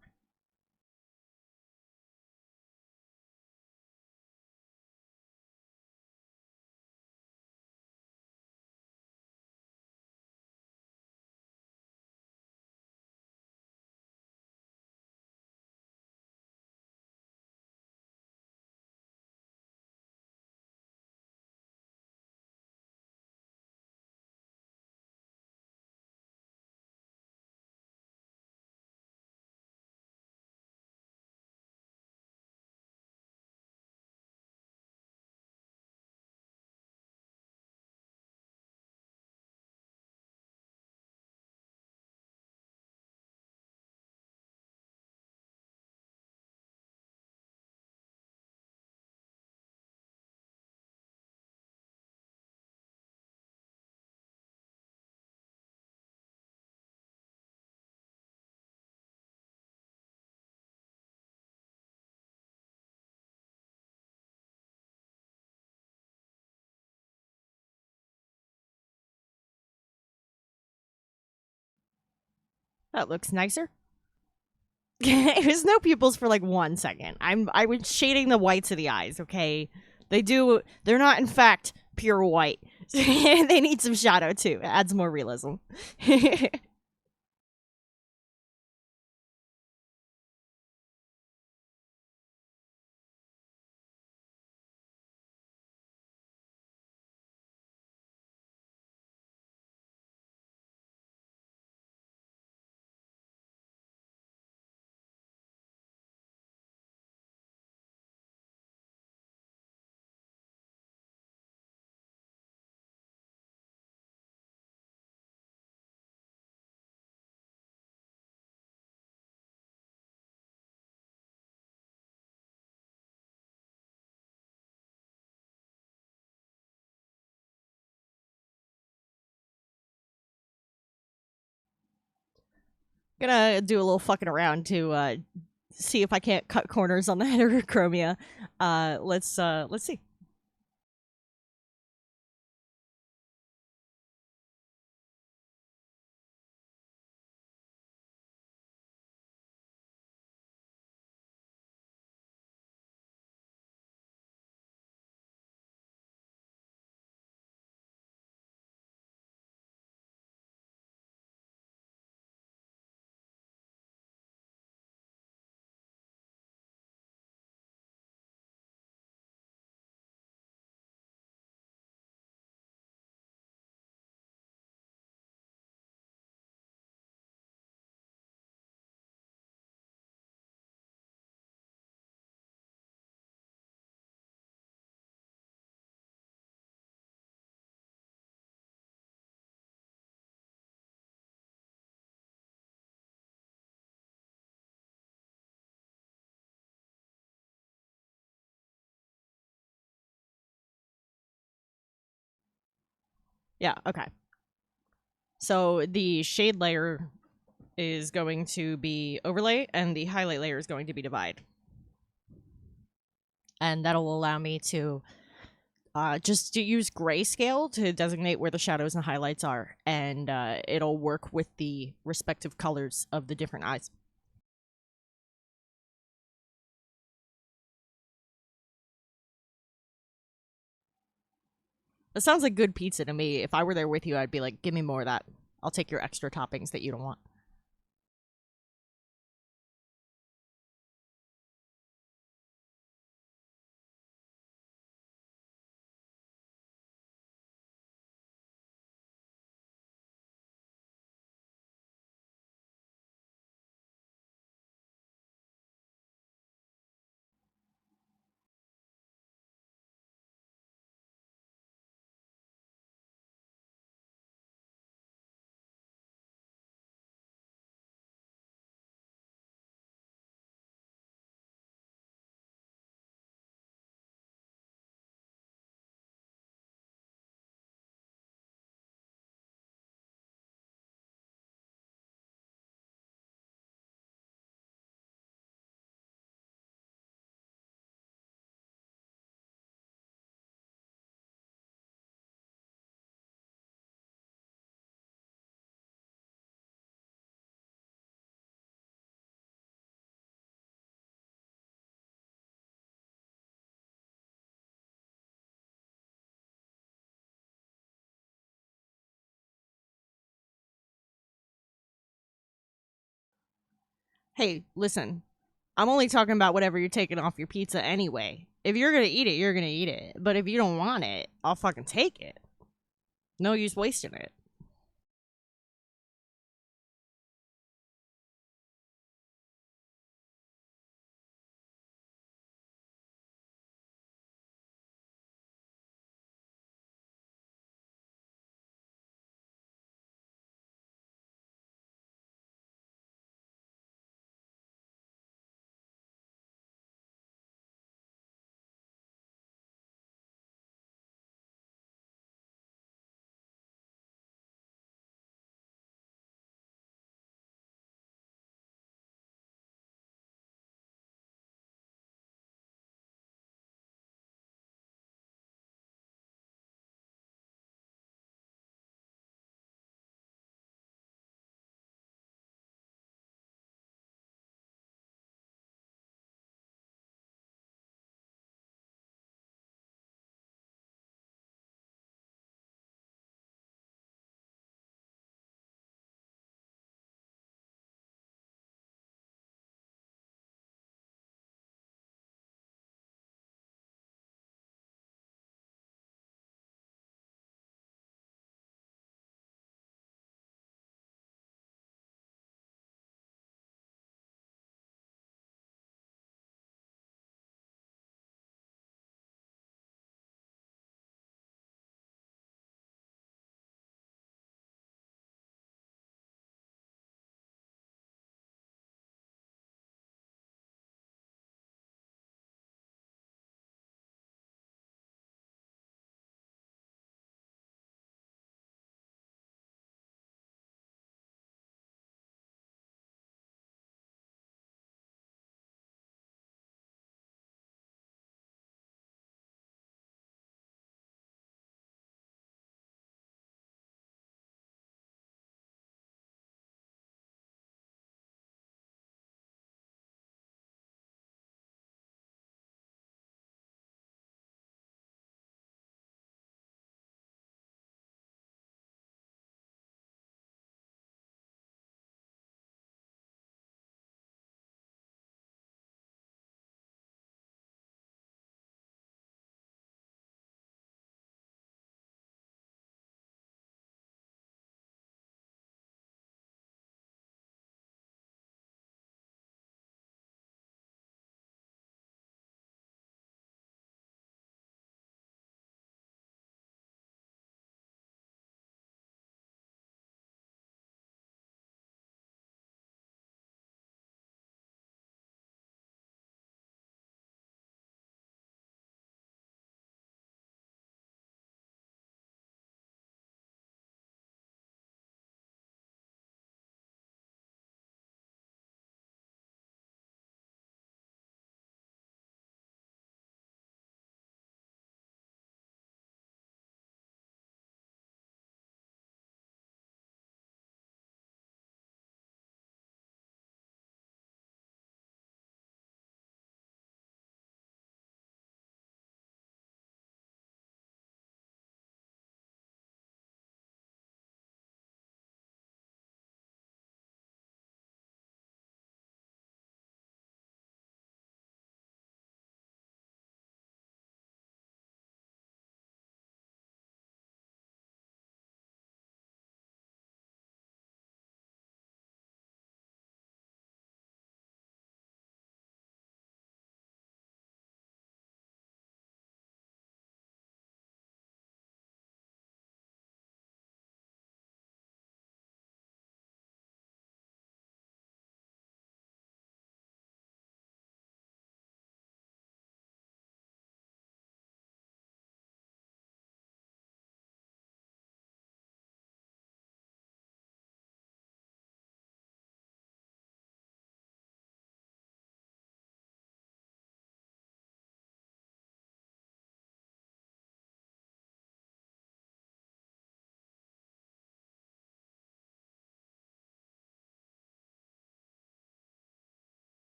That looks nicer. It was no pupils for like 1 second. I was shading the whites of the eyes, okay? They're not in fact pure white. They need some shadow too. It adds more realism. Gonna do a little fucking around to see if I can't cut corners on the heterochromia. Let's see. Yeah, okay. So the shade layer is going to be overlay and the highlight layer is going to be divide. And that'll allow me to just to use grayscale to designate where the shadows and highlights are, and it'll work with the respective colors of the different eyes. That sounds like good pizza to me. If I were there with you, I'd be like, give me more of that. I'll take your extra toppings that you don't want. Hey, listen, I'm only talking about whatever you're taking off your pizza anyway. If you're gonna eat it, you're gonna eat it. But if you don't want it, I'll fucking take it. No use wasting it.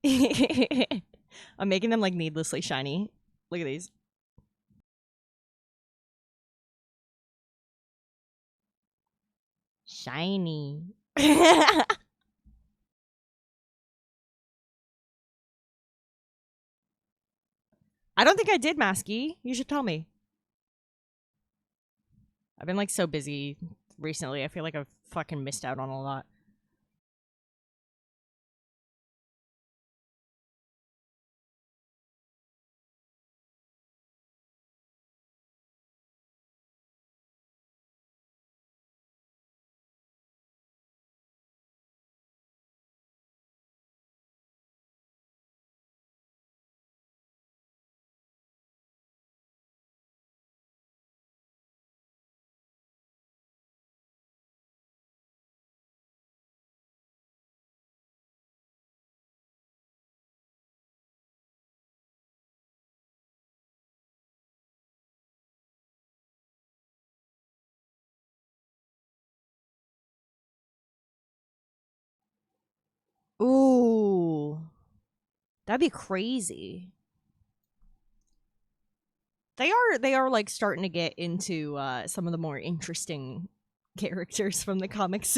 I'm making them like needlessly shiny. Look at these. Shiny. I don't think I did, Masky. You should tell me. I've been like so busy recently. I feel like I've fucking missed out on a lot. Ooh. That'd be crazy. They are like starting to get into some of the more interesting characters from the comics.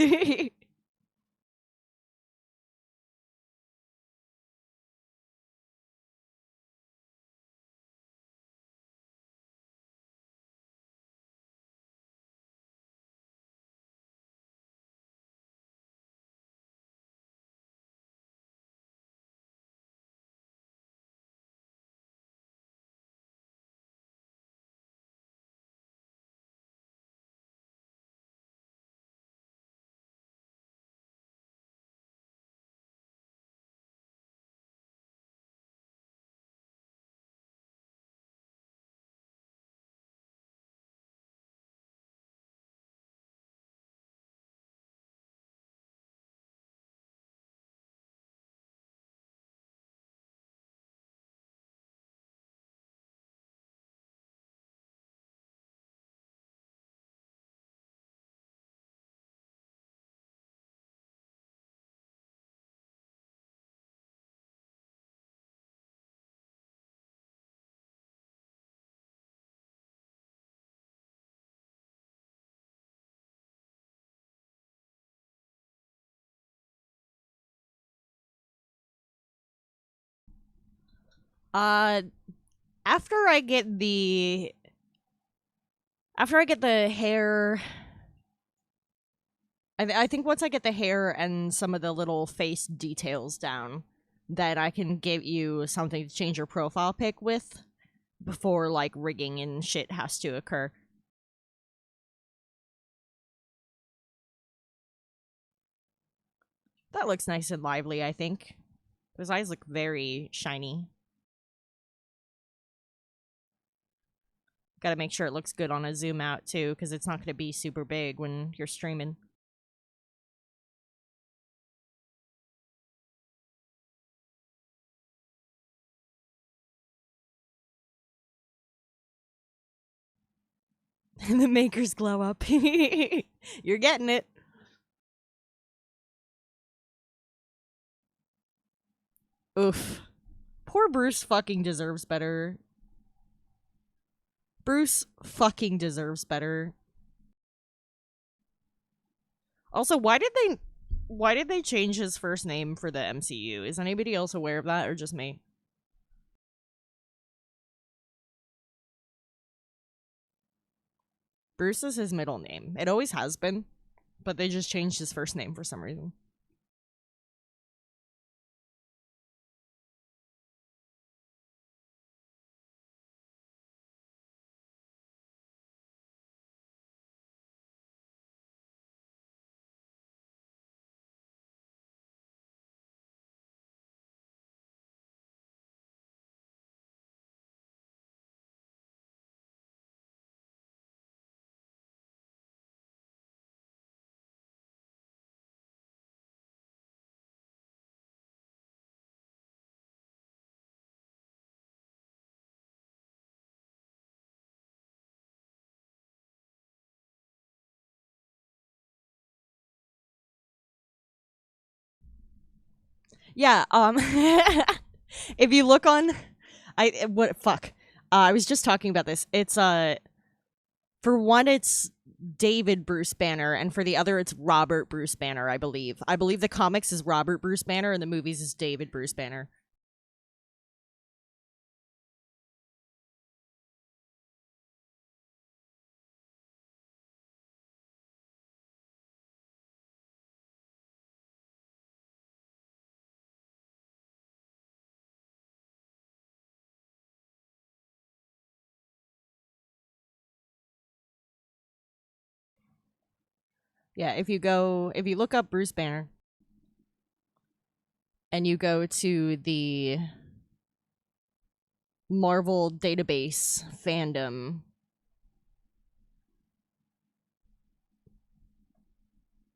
uh after I get the hair, I think once I get the hair and some of the little face details down, that I can give you something to change your profile pic with before like rigging and shit has to occur. That looks nice and lively, I think. Those eyes look very shiny. Gotta make sure it looks good on a zoom out too, because it's not gonna be super big when you're streaming. The makers glow up. You're getting it. Oof. Poor Bruce fucking deserves better. Bruce fucking deserves better. Also, why did they change his first name for the MCU? Is anybody else aware of that or just me? Bruce is his middle name. It always has been, but they just changed his first name for some reason. Yeah, if you look on what fuck. I was just talking about this. It's for one it's David Bruce Banner and for the other it's Robert Bruce Banner, I believe. I believe the comics is Robert Bruce Banner and the movies is David Bruce Banner. Yeah, if you look up Bruce Banner and you go to the Marvel database fandom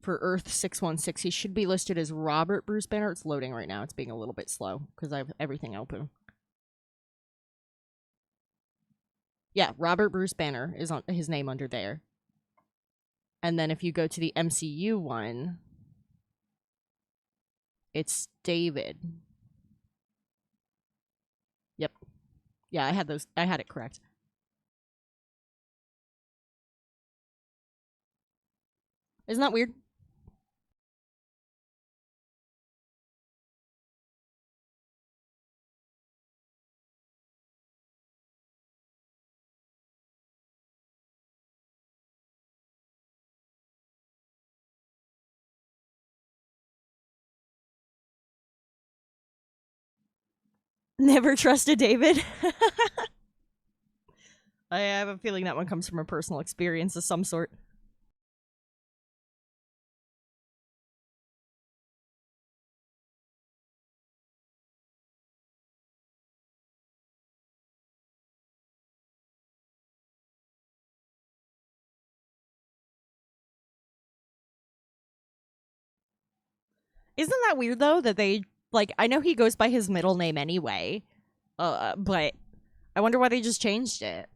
for Earth 616, he should be listed as Robert Bruce Banner. It's loading right now. It's being a little bit slow because I have everything open. Yeah, Robert Bruce Banner is on his name under there. And then if you go to the MCU one, it's David. Yep. Yeah, I had it correct. Isn't that weird? Never trusted David. I have a feeling that one comes from a personal experience of some sort. Isn't that weird though that they like I know he goes by his middle name anyway. But I wonder why they just changed it.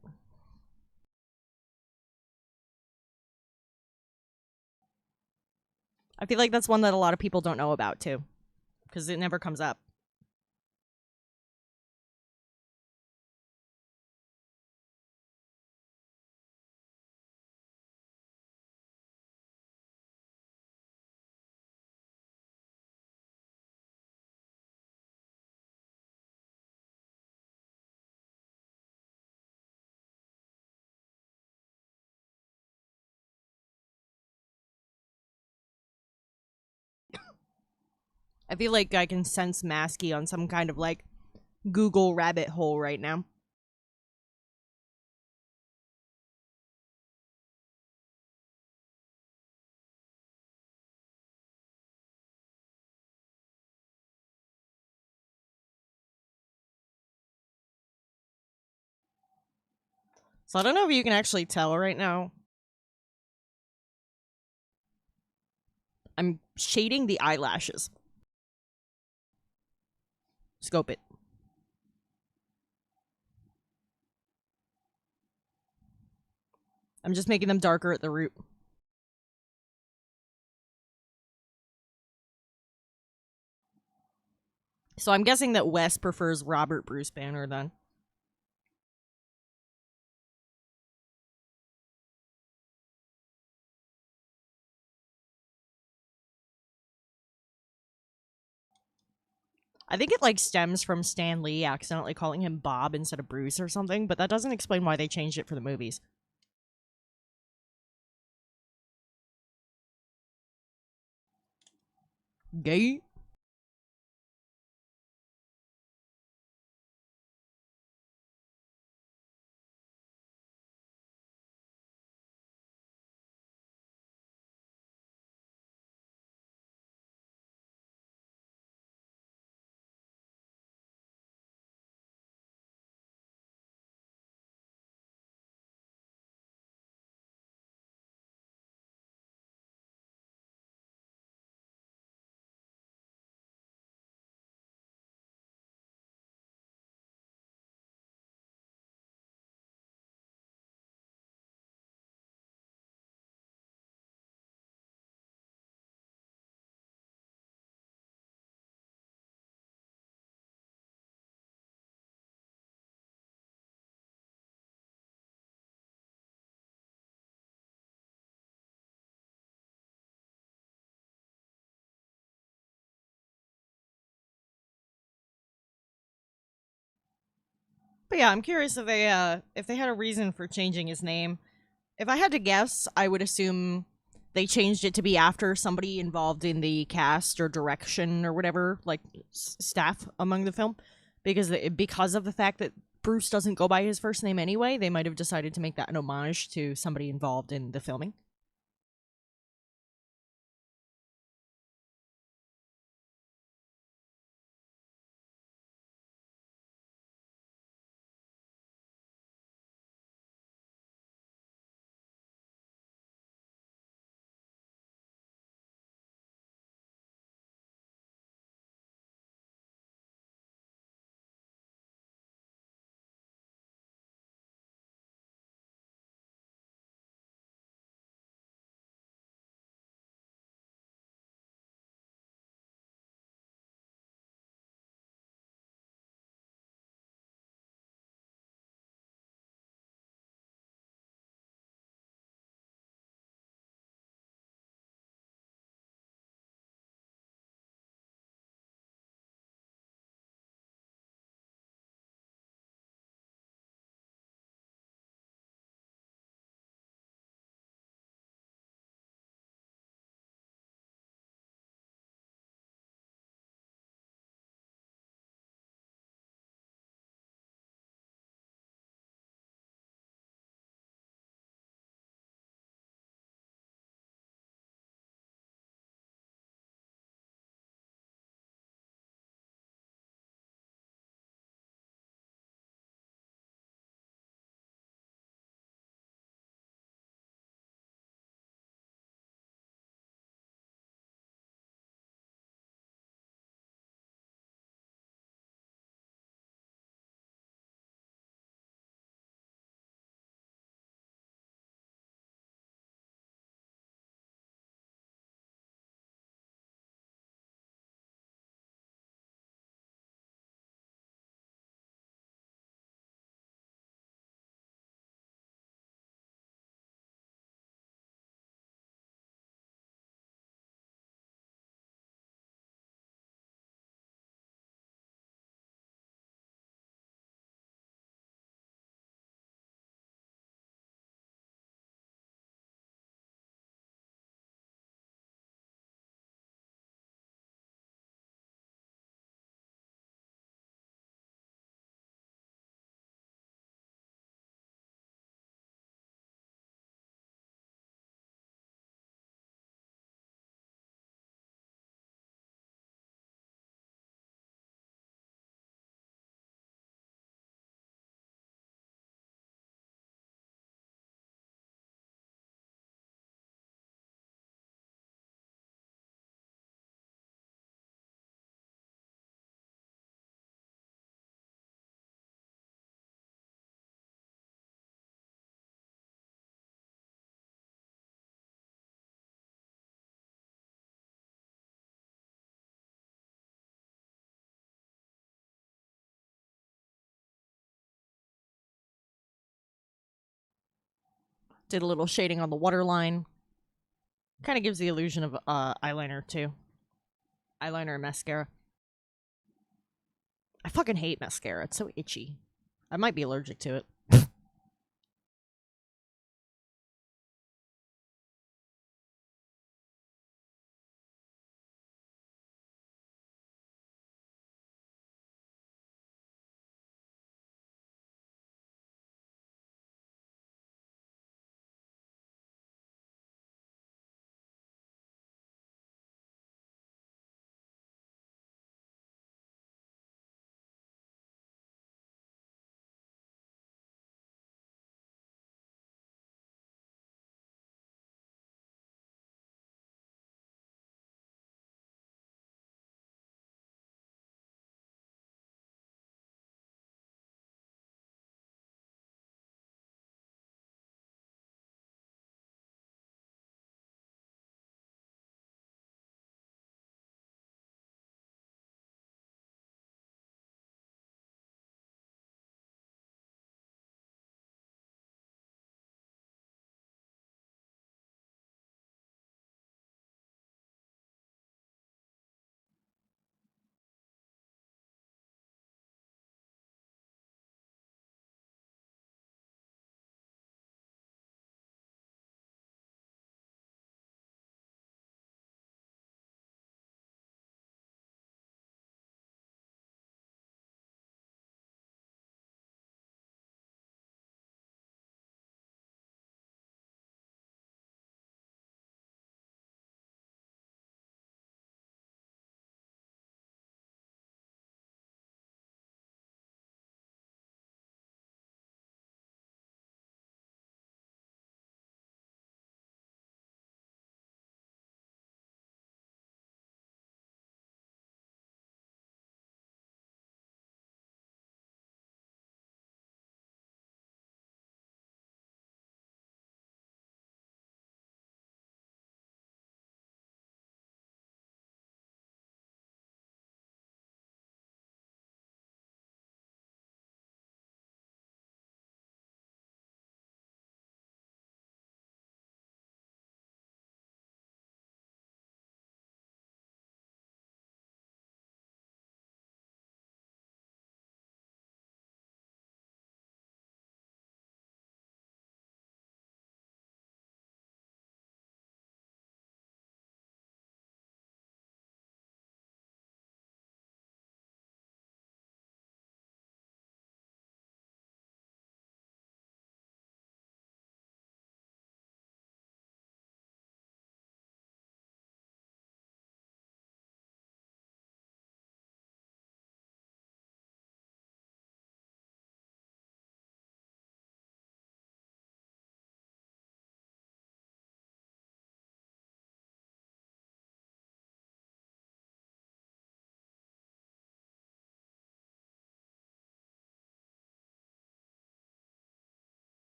I feel like that's one that a lot of people don't know about too because it never comes up. I feel like I can sense Masky on some kind of like Google rabbit hole right now. So I don't know if you can actually tell right now. I'm shading the eyelashes. Scope it. I'm just making them darker at the root. So I'm guessing that Wes prefers Robert Bruce Banner then. I think it like stems from Stan Lee accidentally calling him Bob instead of Bruce or something, but that doesn't explain why they changed it for the movies. Gay. But yeah, I'm curious if they had a reason for changing his name. If I had to guess, I would assume they changed it to be after somebody involved in the cast or direction or whatever, like staff among the film, because of the fact that Bruce doesn't go by his first name anyway. They might have decided to make that an homage to somebody involved in the filming. Did a little shading on the waterline. Kind of gives the illusion of eyeliner too. Eyeliner and mascara. I fucking hate mascara. It's so itchy. I might be allergic to it.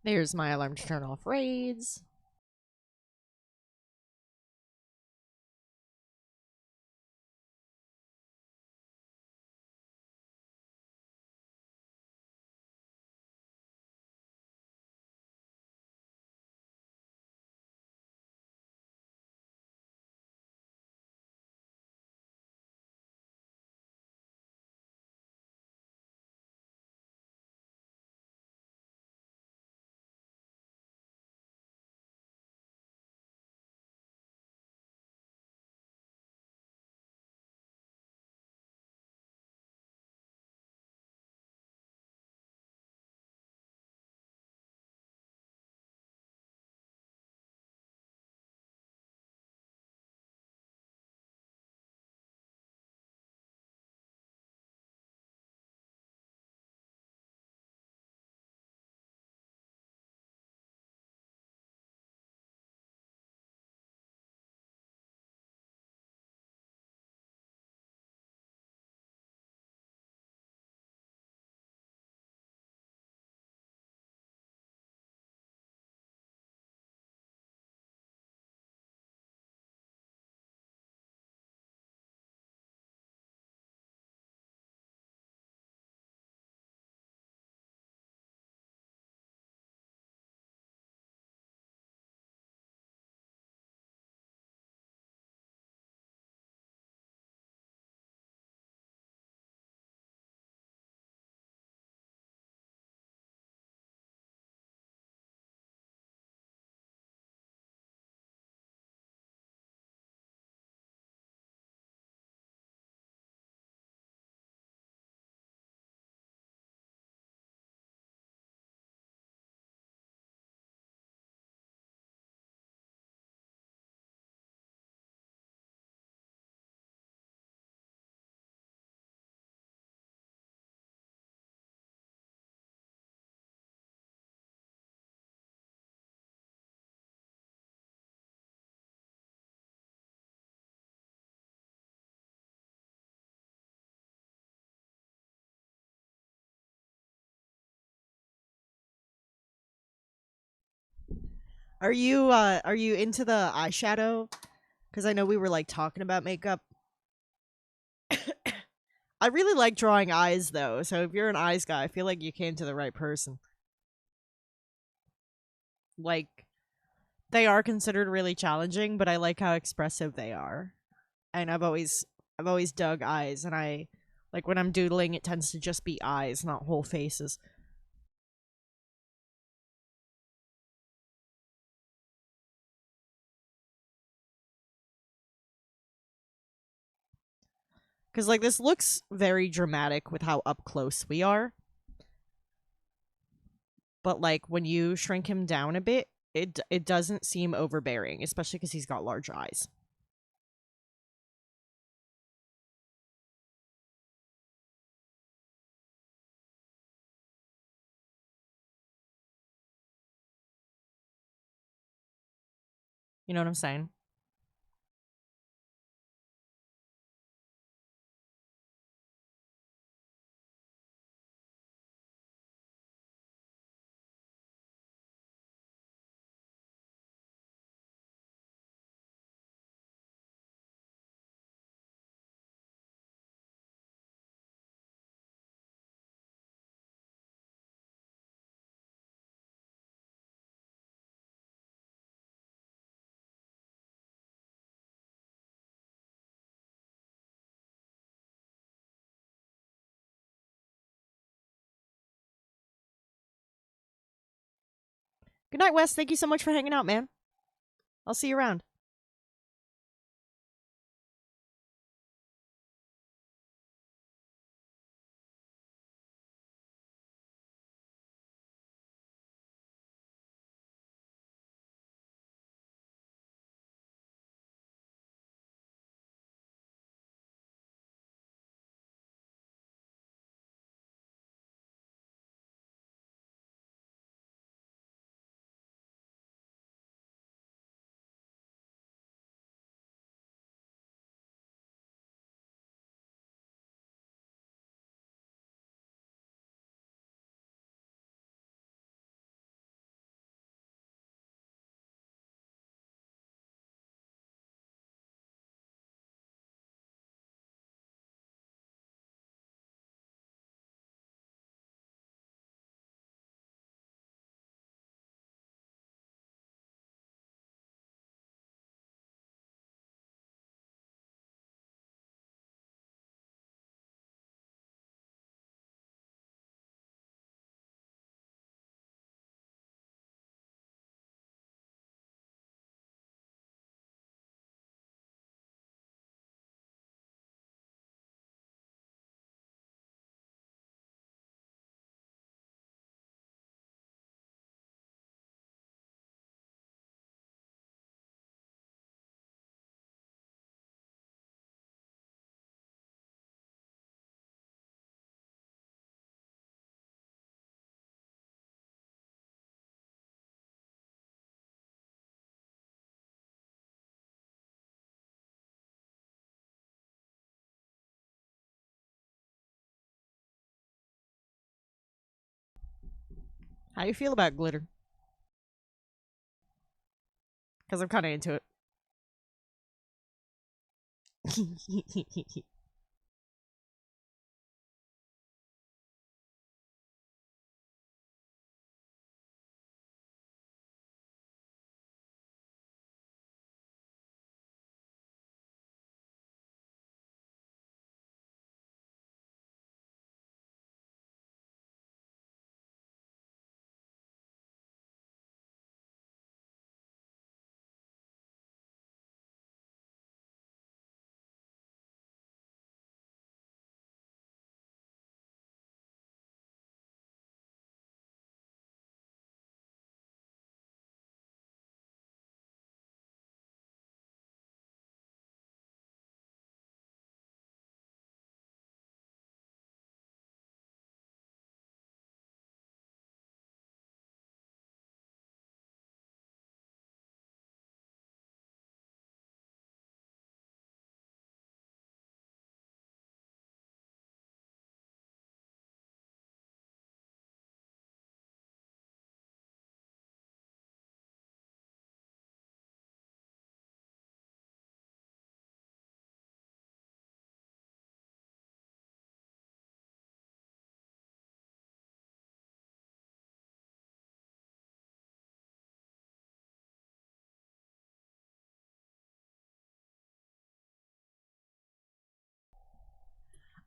There's my alarm to turn off raids. Are you into the eyeshadow? Because I know we were like talking about makeup. I really like drawing eyes though, so if you're an eyes guy, I feel like you came to the right person. Like they are considered really challenging, but I like how expressive they are. And I've always dug eyes, and I like when I'm doodling it tends to just be eyes, not whole faces. Cuz like this looks very dramatic with how up close we are, but like when you shrink him down a bit, it doesn't seem overbearing, especially cuz he's got large eyes. You know what I'm saying? Good night, Wes. Thank you so much for hanging out, man. I'll see you around. How you feel about glitter? Because I'm kind of into it.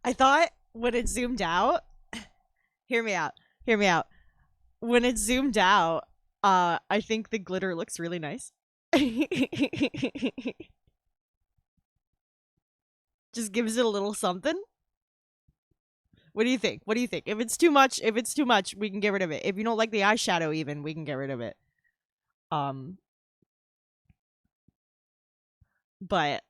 I thought when it zoomed out, hear me out. Hear me out. When it zoomed out, I think the glitter looks really nice. Just gives it a little something. What do you think? What do you think? If it's too much, we can get rid of it. If you don't like the eyeshadow even, we can get rid of it. Um but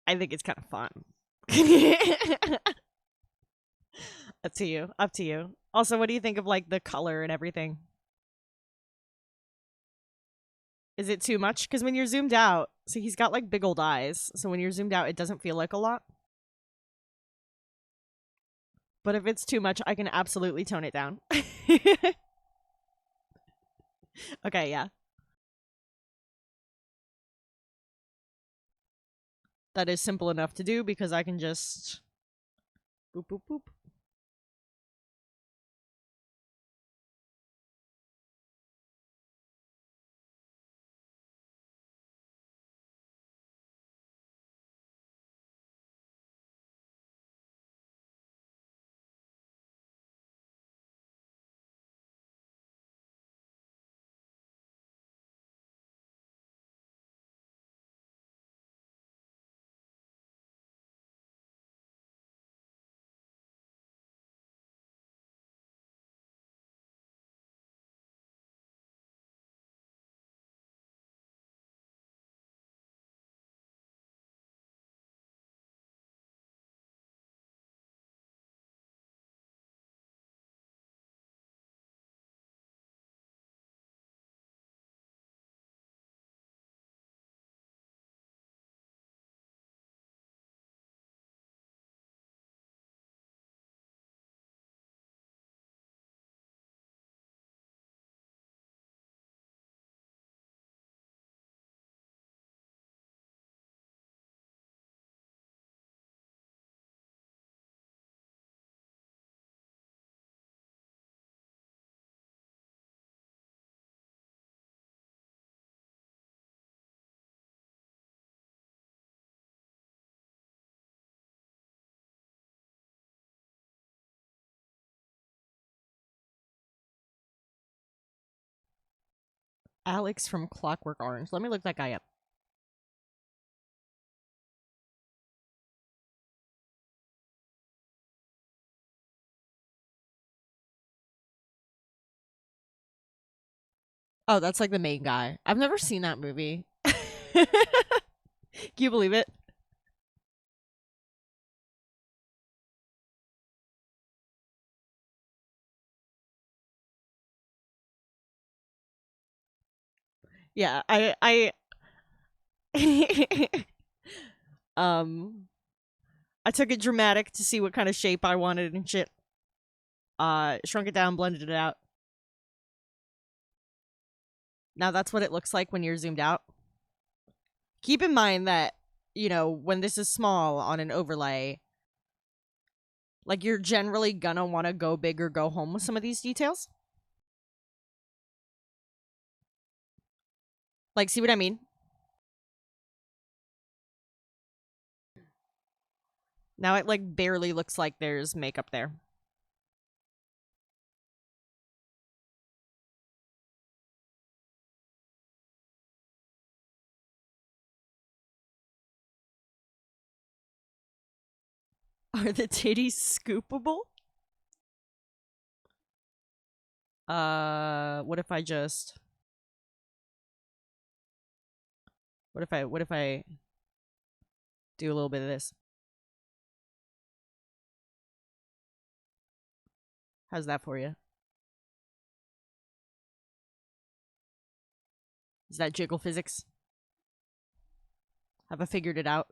I think it's kind of fun. Up to you. Up to you. Also, what do you think of like the color and everything? Is it too much? Because when you're zoomed out, so he's got like big old eyes. So when you're zoomed out, it doesn't feel like a lot. But if it's too much, I can absolutely tone it down. Okay, yeah. That is simple enough to do because I can just boop boop boop. Alex from Clockwork Orange. Let me look that guy up. Oh, that's like the main guy. I've never seen that movie. Can you believe it? Yeah, um I took it dramatic to see what kind of shape I wanted and shit. Shrunk it down, blended it out. Now that's what it looks like when you're zoomed out. Keep in mind that, you know, when this is small on an overlay, like, you're generally gonna want to go big or go home with some of these details. Like, see what I mean? Now it, like, barely looks like there's makeup there. Are the titties scoopable? What if I just... What if I do a little bit of this? How's that for you? Is that jiggle physics? Have I figured it out?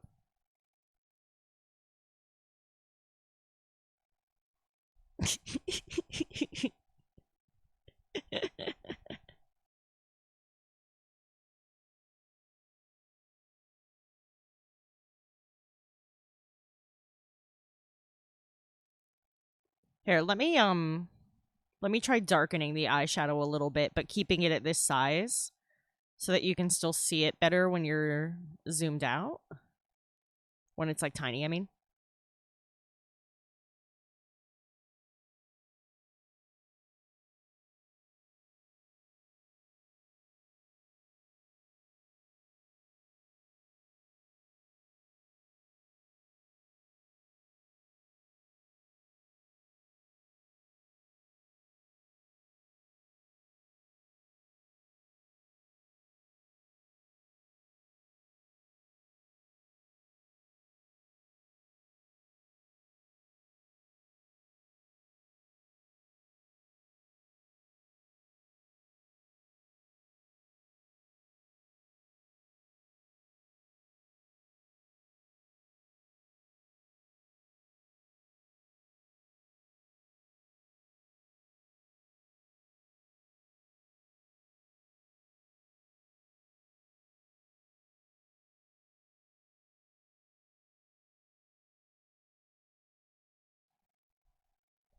Here, let me try darkening the eyeshadow a little bit, but keeping it at this size so that you can still see it better when you're zoomed out. When it's, like, tiny, I mean.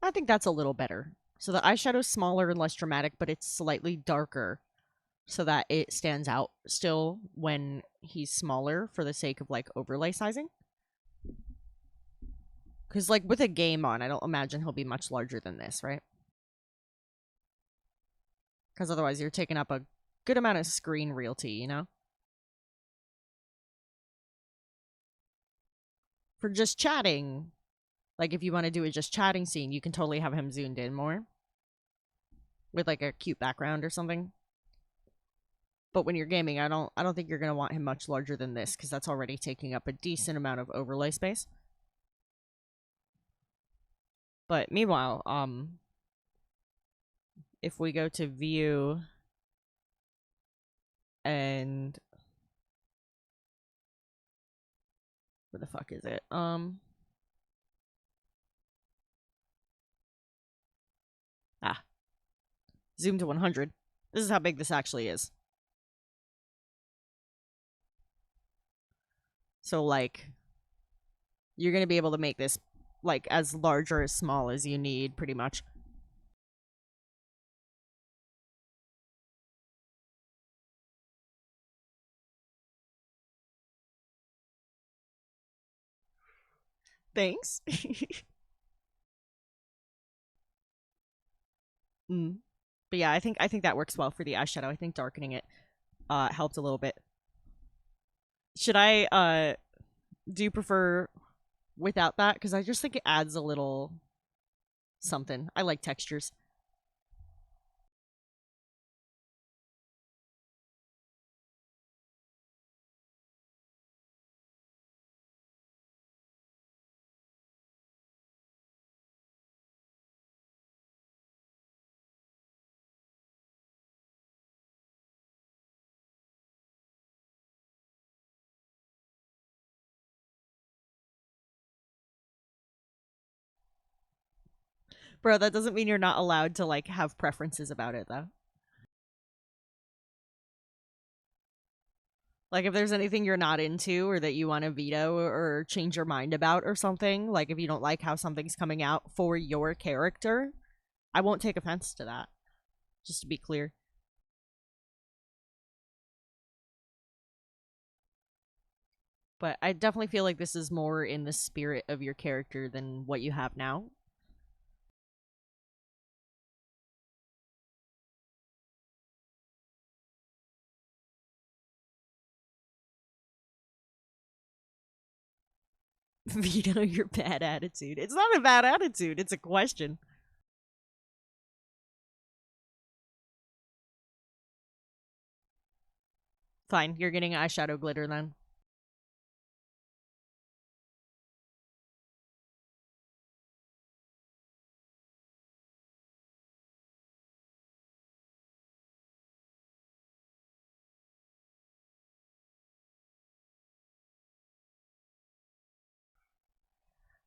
I think that's a little better. So the eyeshadow's smaller and less dramatic, but it's slightly darker so that it stands out still when he's smaller for the sake of, like, overlay sizing. Because, like, with a game on, I don't imagine he'll be much larger than this, right? Because otherwise you're taking up a good amount of screen realty, you know? For just chatting, like, if you want to do a just chatting scene, you can totally have him zoomed in more with, like, a cute background or something. But when you're gaming, I don't think you're going to want him much larger than this because that's already taking up a decent amount of overlay space. But meanwhile, if we go to view and where the fuck is it? Ah, zoom to 100. This is how big this actually is. So, like, you're going to be able to make this, like, as large or as small as you need, pretty much. Thanks. Mm. But yeah, I think that works well for the eyeshadow. I think darkening it helped a little bit. Should I do you prefer without that? Because I just think it adds a little something. I like textures. Bro, that doesn't mean you're not allowed to like have preferences about it though. Like if there's anything you're not into or that you want to veto or change your mind about or something, like if you don't like how something's coming out for your character, I won't take offense to that. Just to be clear. But I definitely feel like this is more in the spirit of your character than what you have now. Veto your bad attitude. It's not a bad attitude, it's a question. Fine, you're getting eyeshadow glitter then.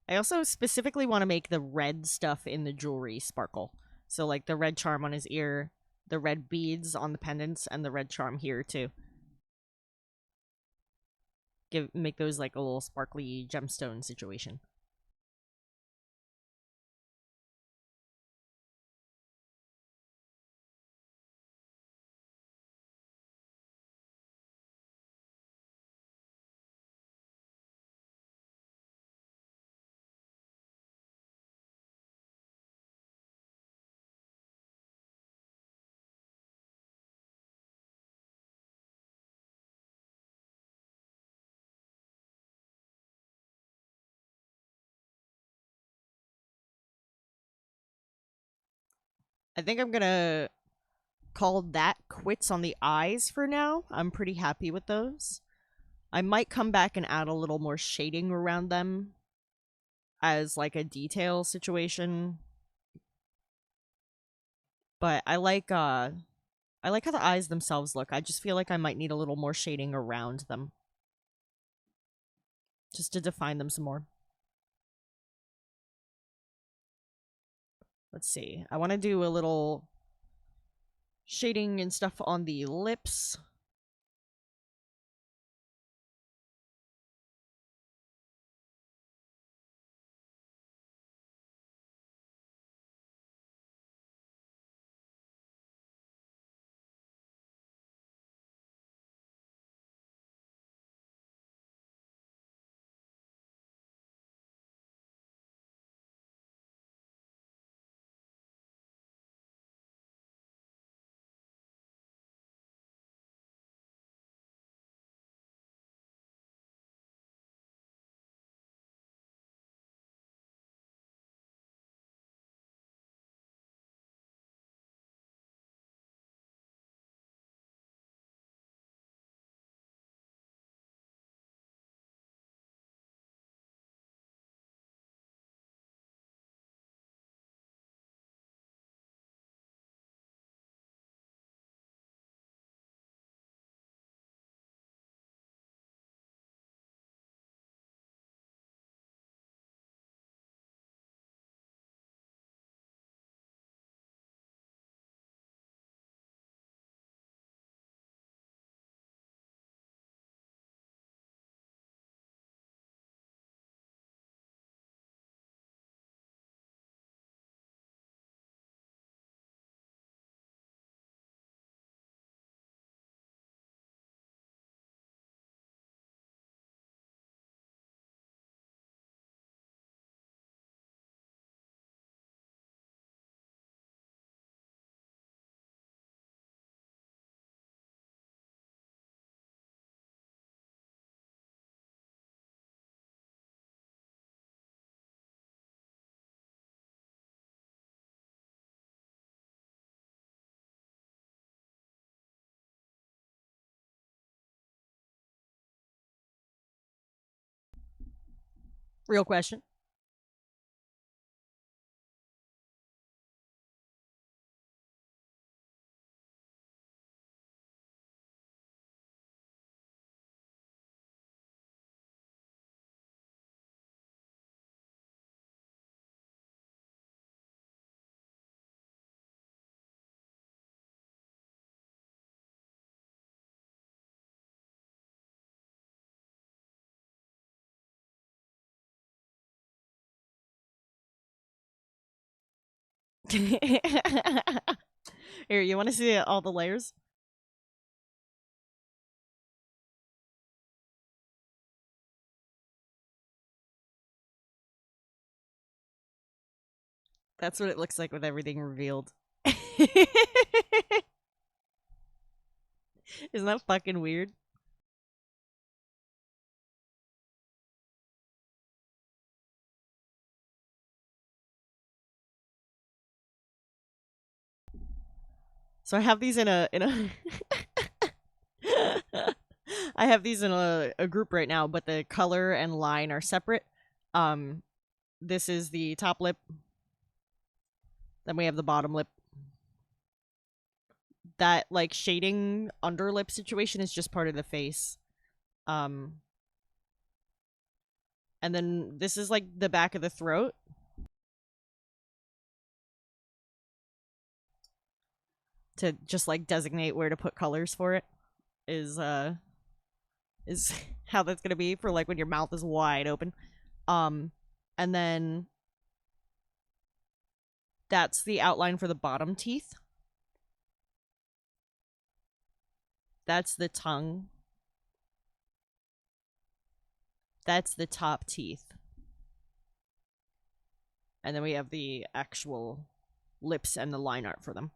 I also specifically want to make the red stuff in the jewelry sparkle. So, like the red charm on his ear, the red beads on the pendants, and the red charm here too. Make those like a little sparkly gemstone situation. I think I'm gonna call that quits on the eyes for now. I'm pretty happy with those. I might come back and add a little more shading around them as like a detail situation. But I like how the eyes themselves look. I just feel like I might need a little more shading around them. Just to define them some more. Let's see. I want to do a little shading and stuff on the lips. Real question. Here, you want to see all the layers? That's what it looks like with everything revealed. Isn't that fucking weird? So I have these in a I have these in a group right now, but the color and line are separate. Um this is the top lip, then we have the bottom lip. That like shading underlip situation is just part of the face. Um and then this is like the back of the throat. To just like designate where to put colors for it is how that's gonna be for like when your mouth is wide open. Um and then that's the outline for the bottom teeth. That's the tongue. That's the top teeth. And then we have the actual lips and the line art for them.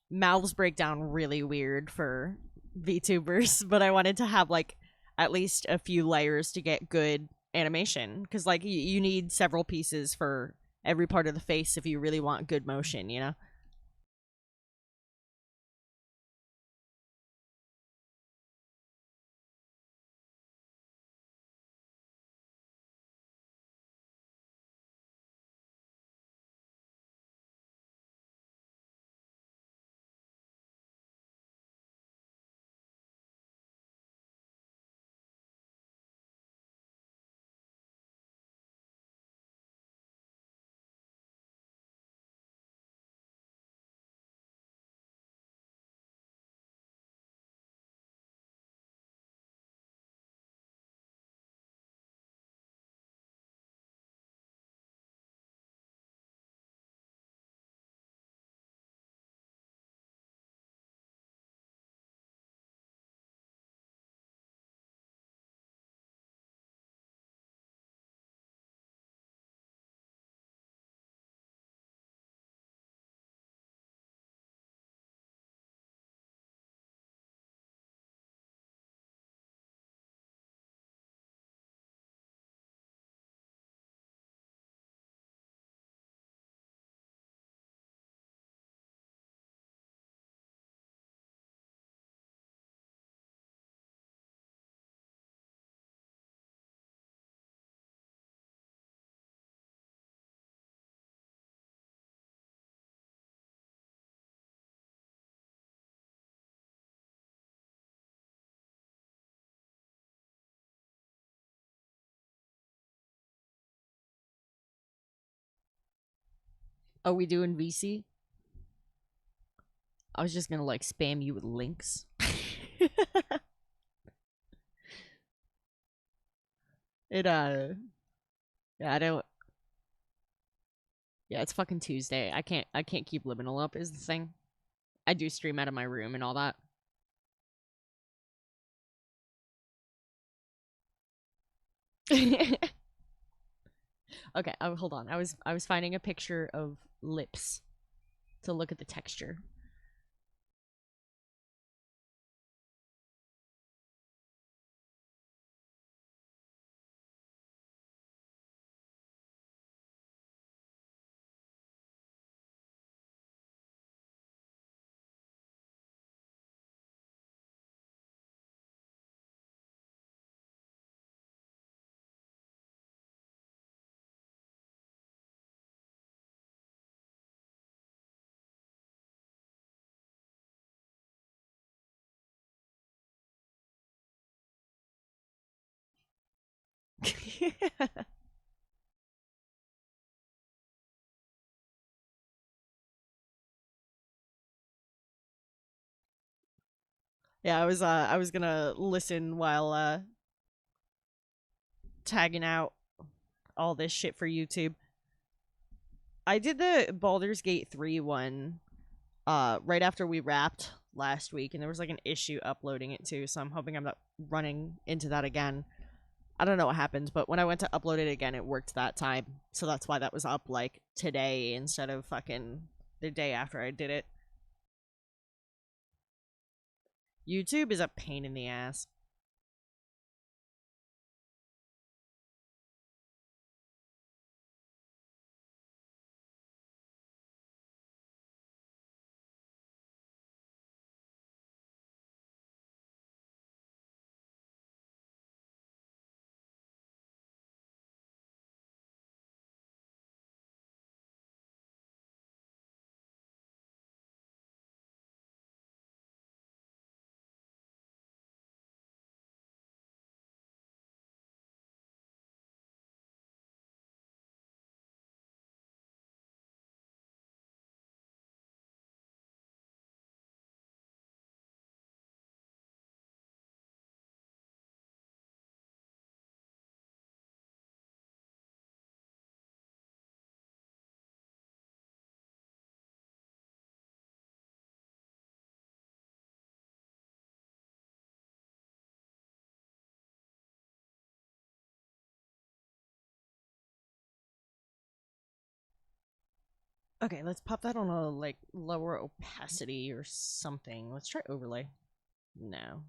Mouths break down really weird for VTubers, but I wanted to have like at least a few layers to get good animation because like you need several pieces for every part of the face if you really want good motion, you know? Are we doing VC? I was just gonna like spam you with links. It yeah, I don't yeah, it's fucking Tuesday. I can't keep liminal up is the thing. I do stream out of my room and all that. Okay, oh, hold on. I was finding a picture of lips to look at the texture. Yeah, I was gonna listen while tagging out all this shit for YouTube. I did the Baldur's Gate 3 one right after we wrapped last week, and there was like an issue uploading it too, so I'm hoping I'm not running into that again. I don't know what happened, but when I went to upload it again, it worked that time. So that's why that was up like today instead of fucking the day after I did it. YouTube is a pain in the ass. Okay, let's pop that on a like lower opacity or something. Let's try overlay. No.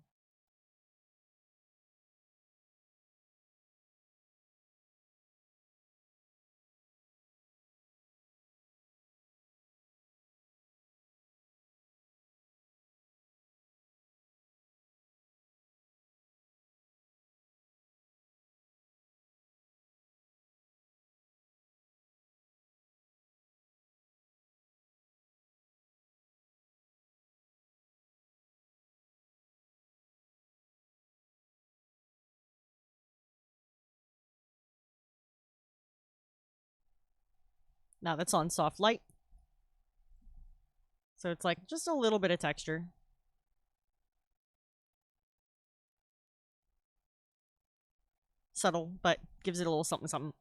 Now that's on soft light. So it's like just a little bit of texture. Subtle, but gives it a little something something.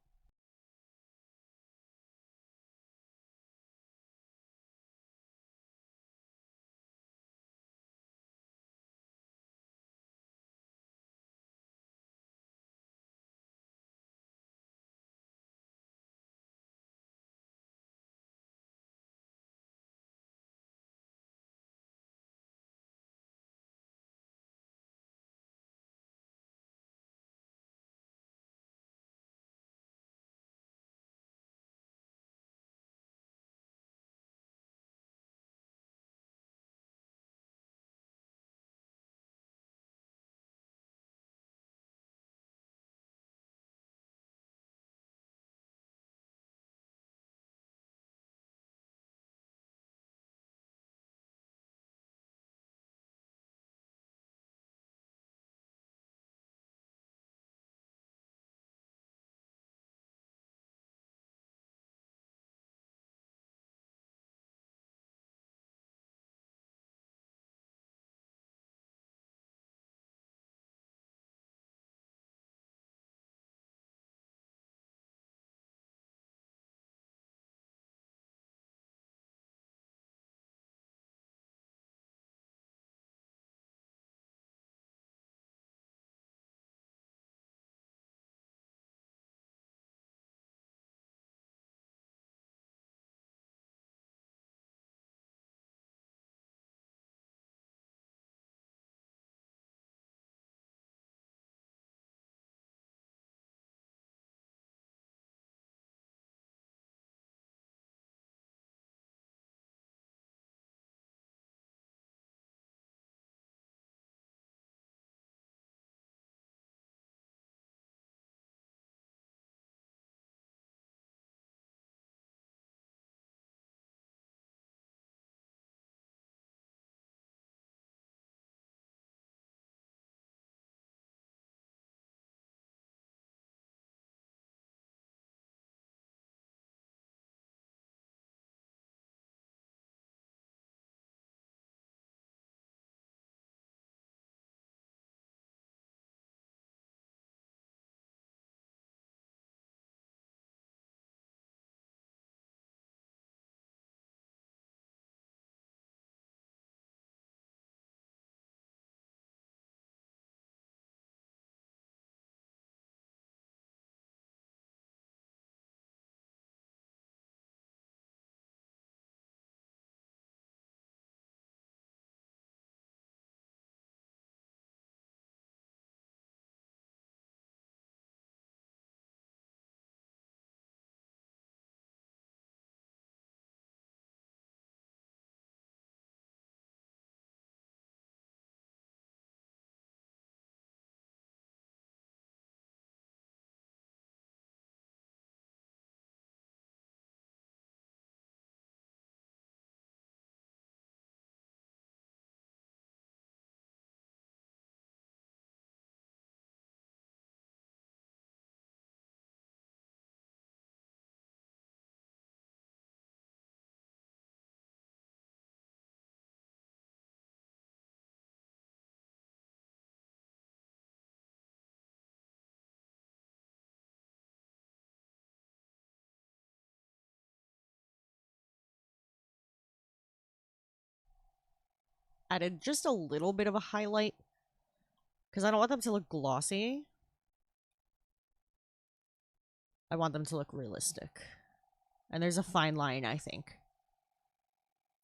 added just a little bit of a highlight because I don't want them to look glossy. I want them to look realistic. And there's a fine line, I think.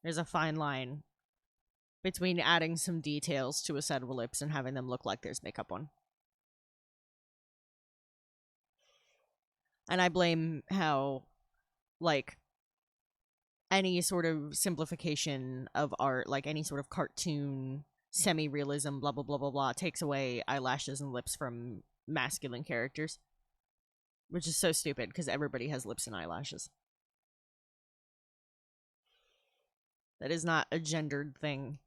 There's a fine line between adding some details to a set of lips and having them look like there's makeup on. And I blame how, like, any sort of simplification of art, like any sort of cartoon, semi-realism, blah, blah, blah, blah, blah, takes away eyelashes and lips from masculine characters. Which is so stupid, because everybody has lips and eyelashes. That is not a gendered thing.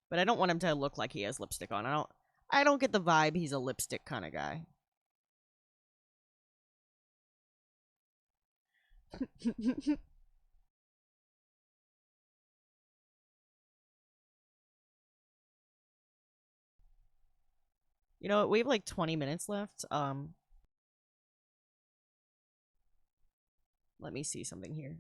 But I don't want him to look like he has lipstick on. I don't get the vibe he's a lipstick kind of guy. You know what? We have like 20 minutes left. Let me see something here.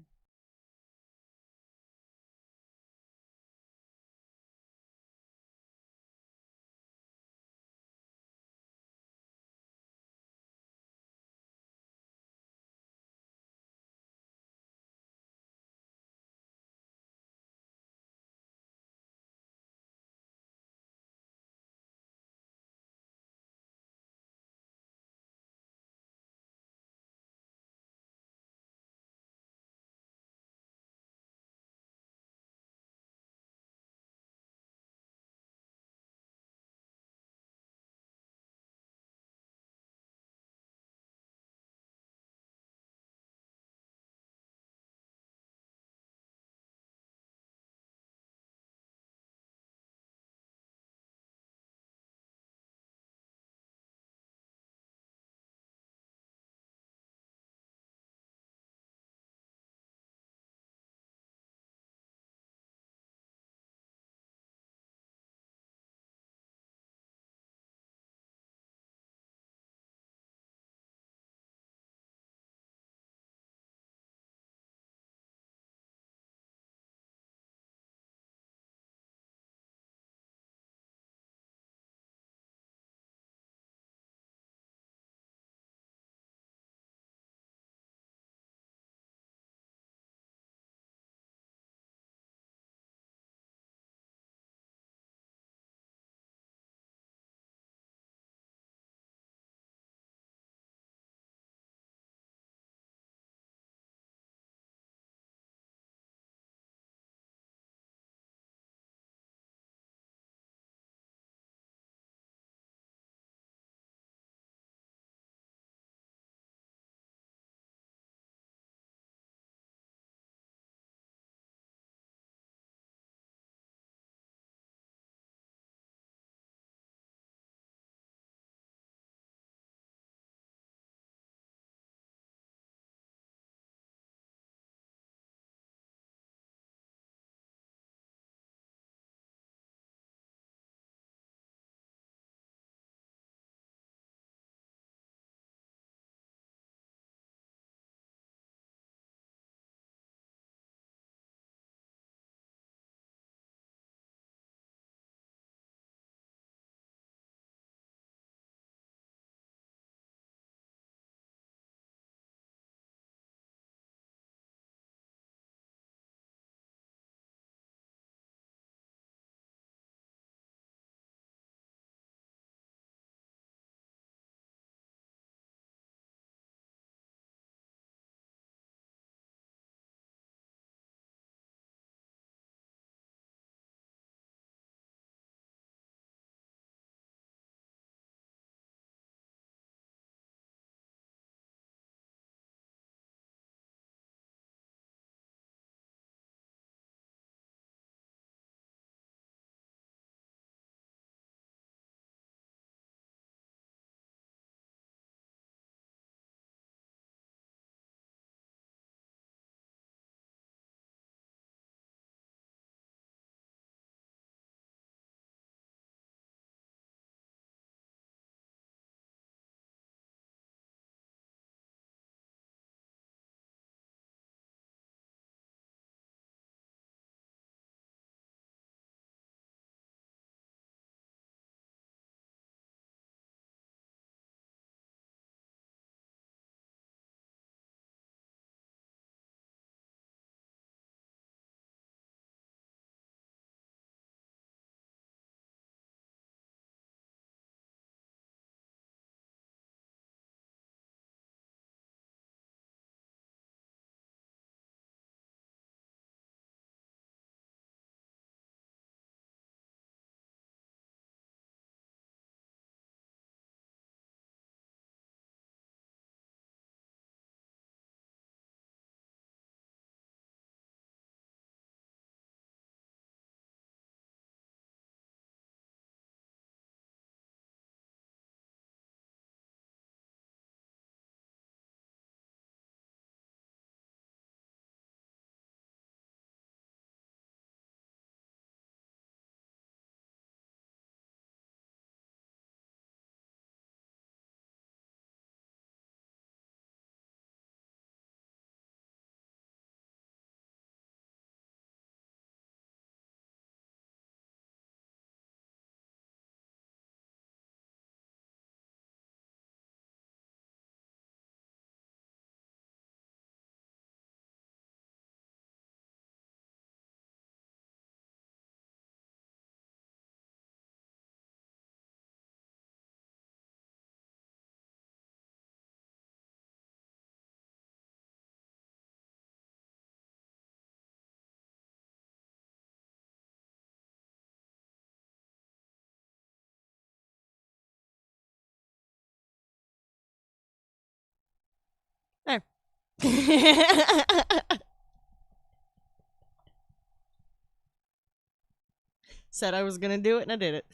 Said I was gonna do it and I did it.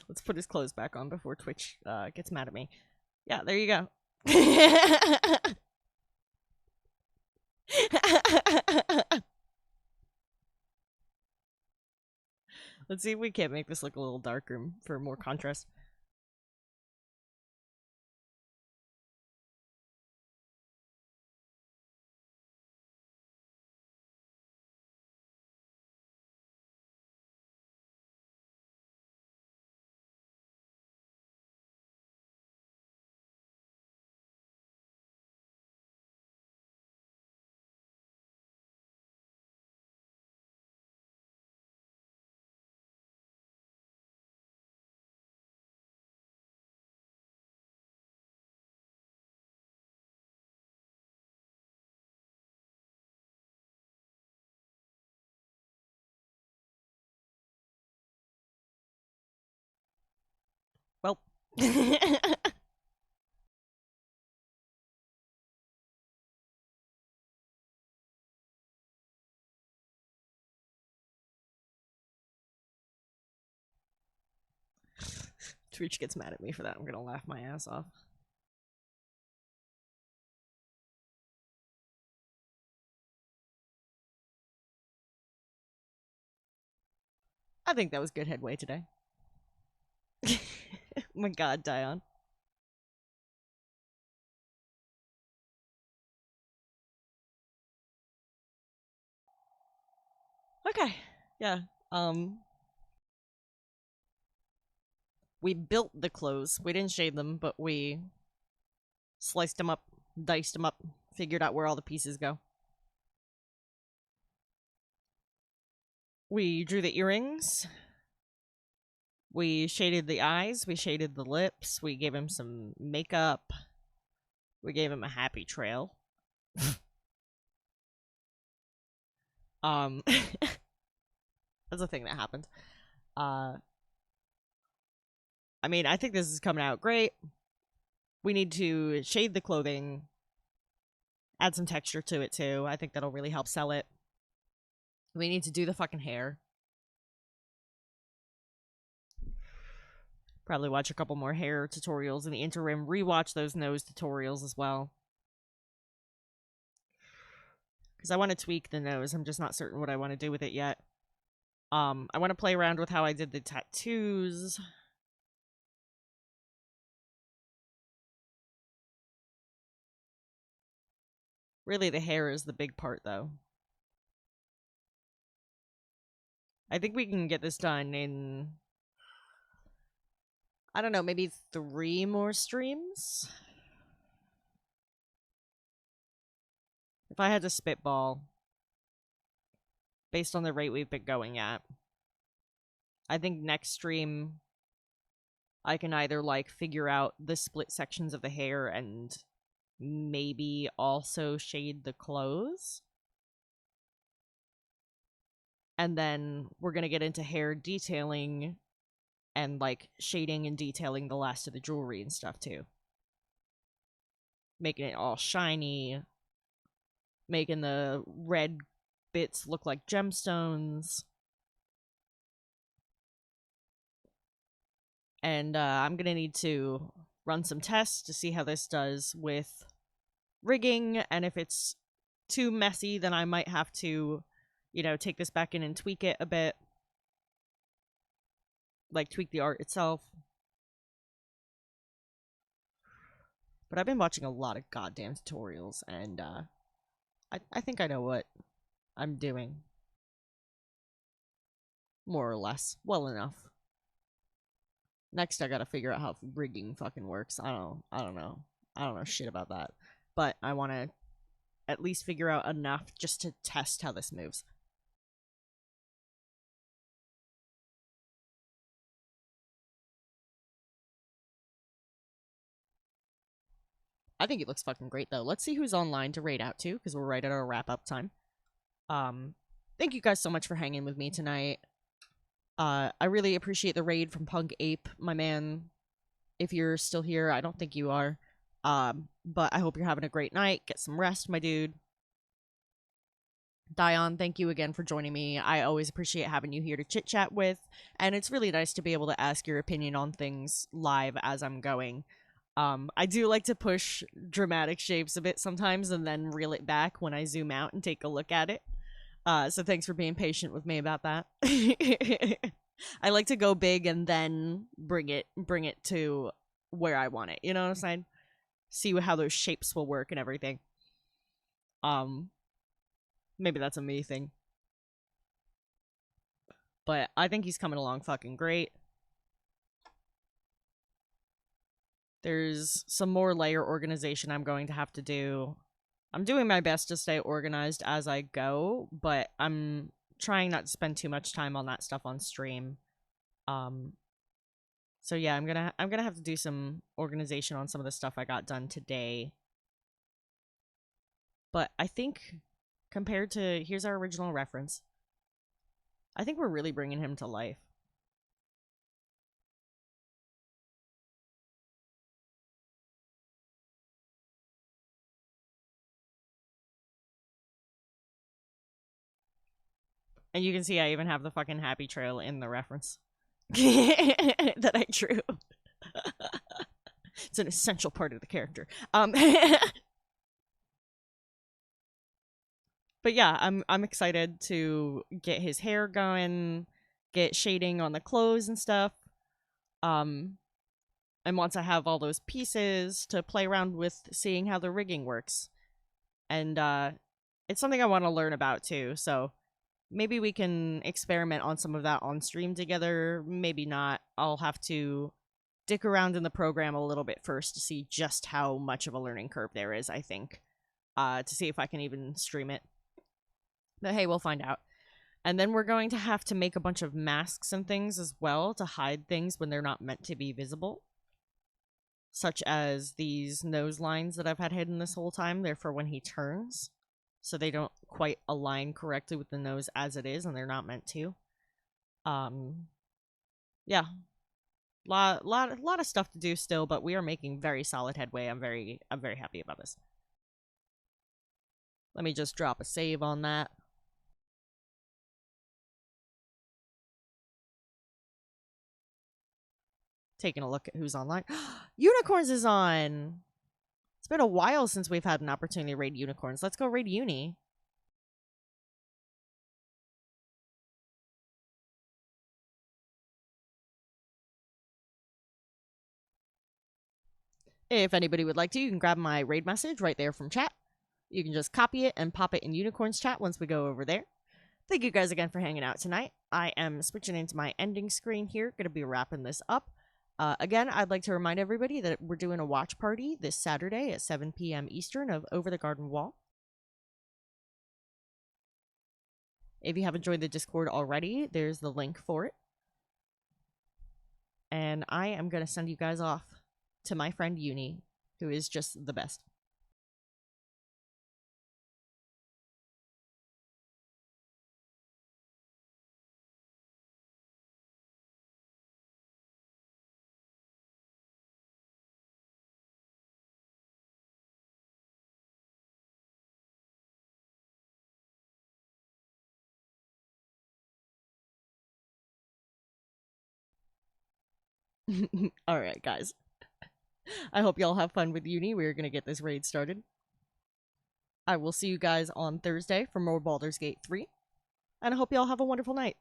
Let's put his clothes back on before Twitch gets mad at me. Yeah, there you go. Let's see if we can't make this look a little darker for more contrast. Well. Twitch gets mad at me for that. I'm gonna laugh my ass off. I think that was good headway today. Oh my god, Dion. Okay. Yeah. We built the clothes. We didn't shade them, but we sliced them up, diced them up, figured out where all the pieces go. We drew the earrings. We shaded the eyes. We shaded the lips. We gave him some makeup. We gave him a happy trail. That's a thing that happened. I mean, I think this is coming out great. We need to shade the clothing, add some texture to it too. I think that'll really help sell it. We need to do the fucking hair. Probably watch a couple more hair tutorials in the interim. Rewatch those nose tutorials as well. Because I want to tweak the nose. I'm just not certain what I want to do with it yet. I want to play around with how I did the tattoos. Really, the hair is the big part, though. I think we can get this done in, I don't know, maybe 3 more streams? If I had to spitball, based on the rate we've been going at, I think next stream I can either, like, figure out the split sections of the hair and maybe also shade the clothes. And then we're gonna get into hair detailing and, like, shading and detailing the last of the jewelry and stuff, too. Making it all shiny. Making the red bits look like gemstones. And I'm gonna need to run some tests to see how this does with rigging, and if it's too messy, then I might have to, you know, take this back in and tweak it a bit. Like, tweak the art itself. But I've been watching a lot of goddamn tutorials, and I think I know what I'm doing. More or less. Well enough. Next, I gotta figure out how rigging fucking works. I don't know. I don't know shit about that. But I want to at least figure out enough just to test how this moves. I think it looks fucking great, though. Let's see who's online to raid out to, because we're right at our wrap-up time. Thank you guys so much for hanging with me tonight. I really appreciate the raid from Punk Ape, my man. If you're still here, I don't think you are. But I hope you're having a great night. Get some rest, my dude. Dion, thank you again for joining me. I always appreciate having you here to chit chat with, and it's really nice to be able to ask your opinion on things live as I'm going. I do like to push dramatic shapes a bit sometimes and then reel it back when I zoom out and take a look at it. So thanks for being patient with me about that. I like to go big and then bring it to where I want it. You know what I'm saying? See how those shapes will work and everything. Um, Maybe that's a me thing, but I think he's coming along fucking great. There's some more layer organization I'm going to have to do. I'm doing my best to stay organized as I go, but I'm trying not to spend too much time on that stuff on stream. Um so yeah, I'm gonna have to do some organization on some of the stuff I got done today. But I think compared to here's our original reference, I think we're really bringing him to life. And you can see I even have the fucking happy trail in the reference that I drew. It's an essential part of the character. But yeah, I'm excited to get his hair going, get shading on the clothes and stuff. Um, and once I have all those pieces to play around with, seeing how the rigging works, and it's something I want to learn about too. So maybe we can experiment on some of that on stream together. Maybe not. I'll have to dick around in the program a little bit first to see just how much of a learning curve there is. I think, to see if I can even stream it. But hey, we'll find out. And then we're going to have to make a bunch of masks and things as well to hide things when they're not meant to be visible. Such as these nose lines that I've had hidden this whole time. They're for when he turns. So they don't quite align correctly with the nose as it is, and they're not meant to. Yeah. Lot of stuff to do still, but we are making very solid headway. I'm very happy about this. Let me just drop a save on that. Taking a look at who's online. Unicorns is on. It's been a while since we've had an opportunity to raid unicorns. Let's go raid Uni. If anybody would like to, you can grab my raid message right there from chat. You can just copy it and pop it in Unicorns chat once we go over there. Thank you guys again for hanging out tonight. I am switching into my ending screen here. Going to be wrapping this up. Again, I'd like to remind everybody that we're doing a watch party this Saturday at 7 p.m. Eastern of Over the Garden Wall. If you haven't joined the Discord already, there's the link for it. And I am going to send you guys off to my friend Uni, who is just the best. All right, guys. I hope y'all have fun with Uni. We're going to get this raid started. I will see you guys on Thursday for more Baldur's Gate 3. And I hope y'all have a wonderful night.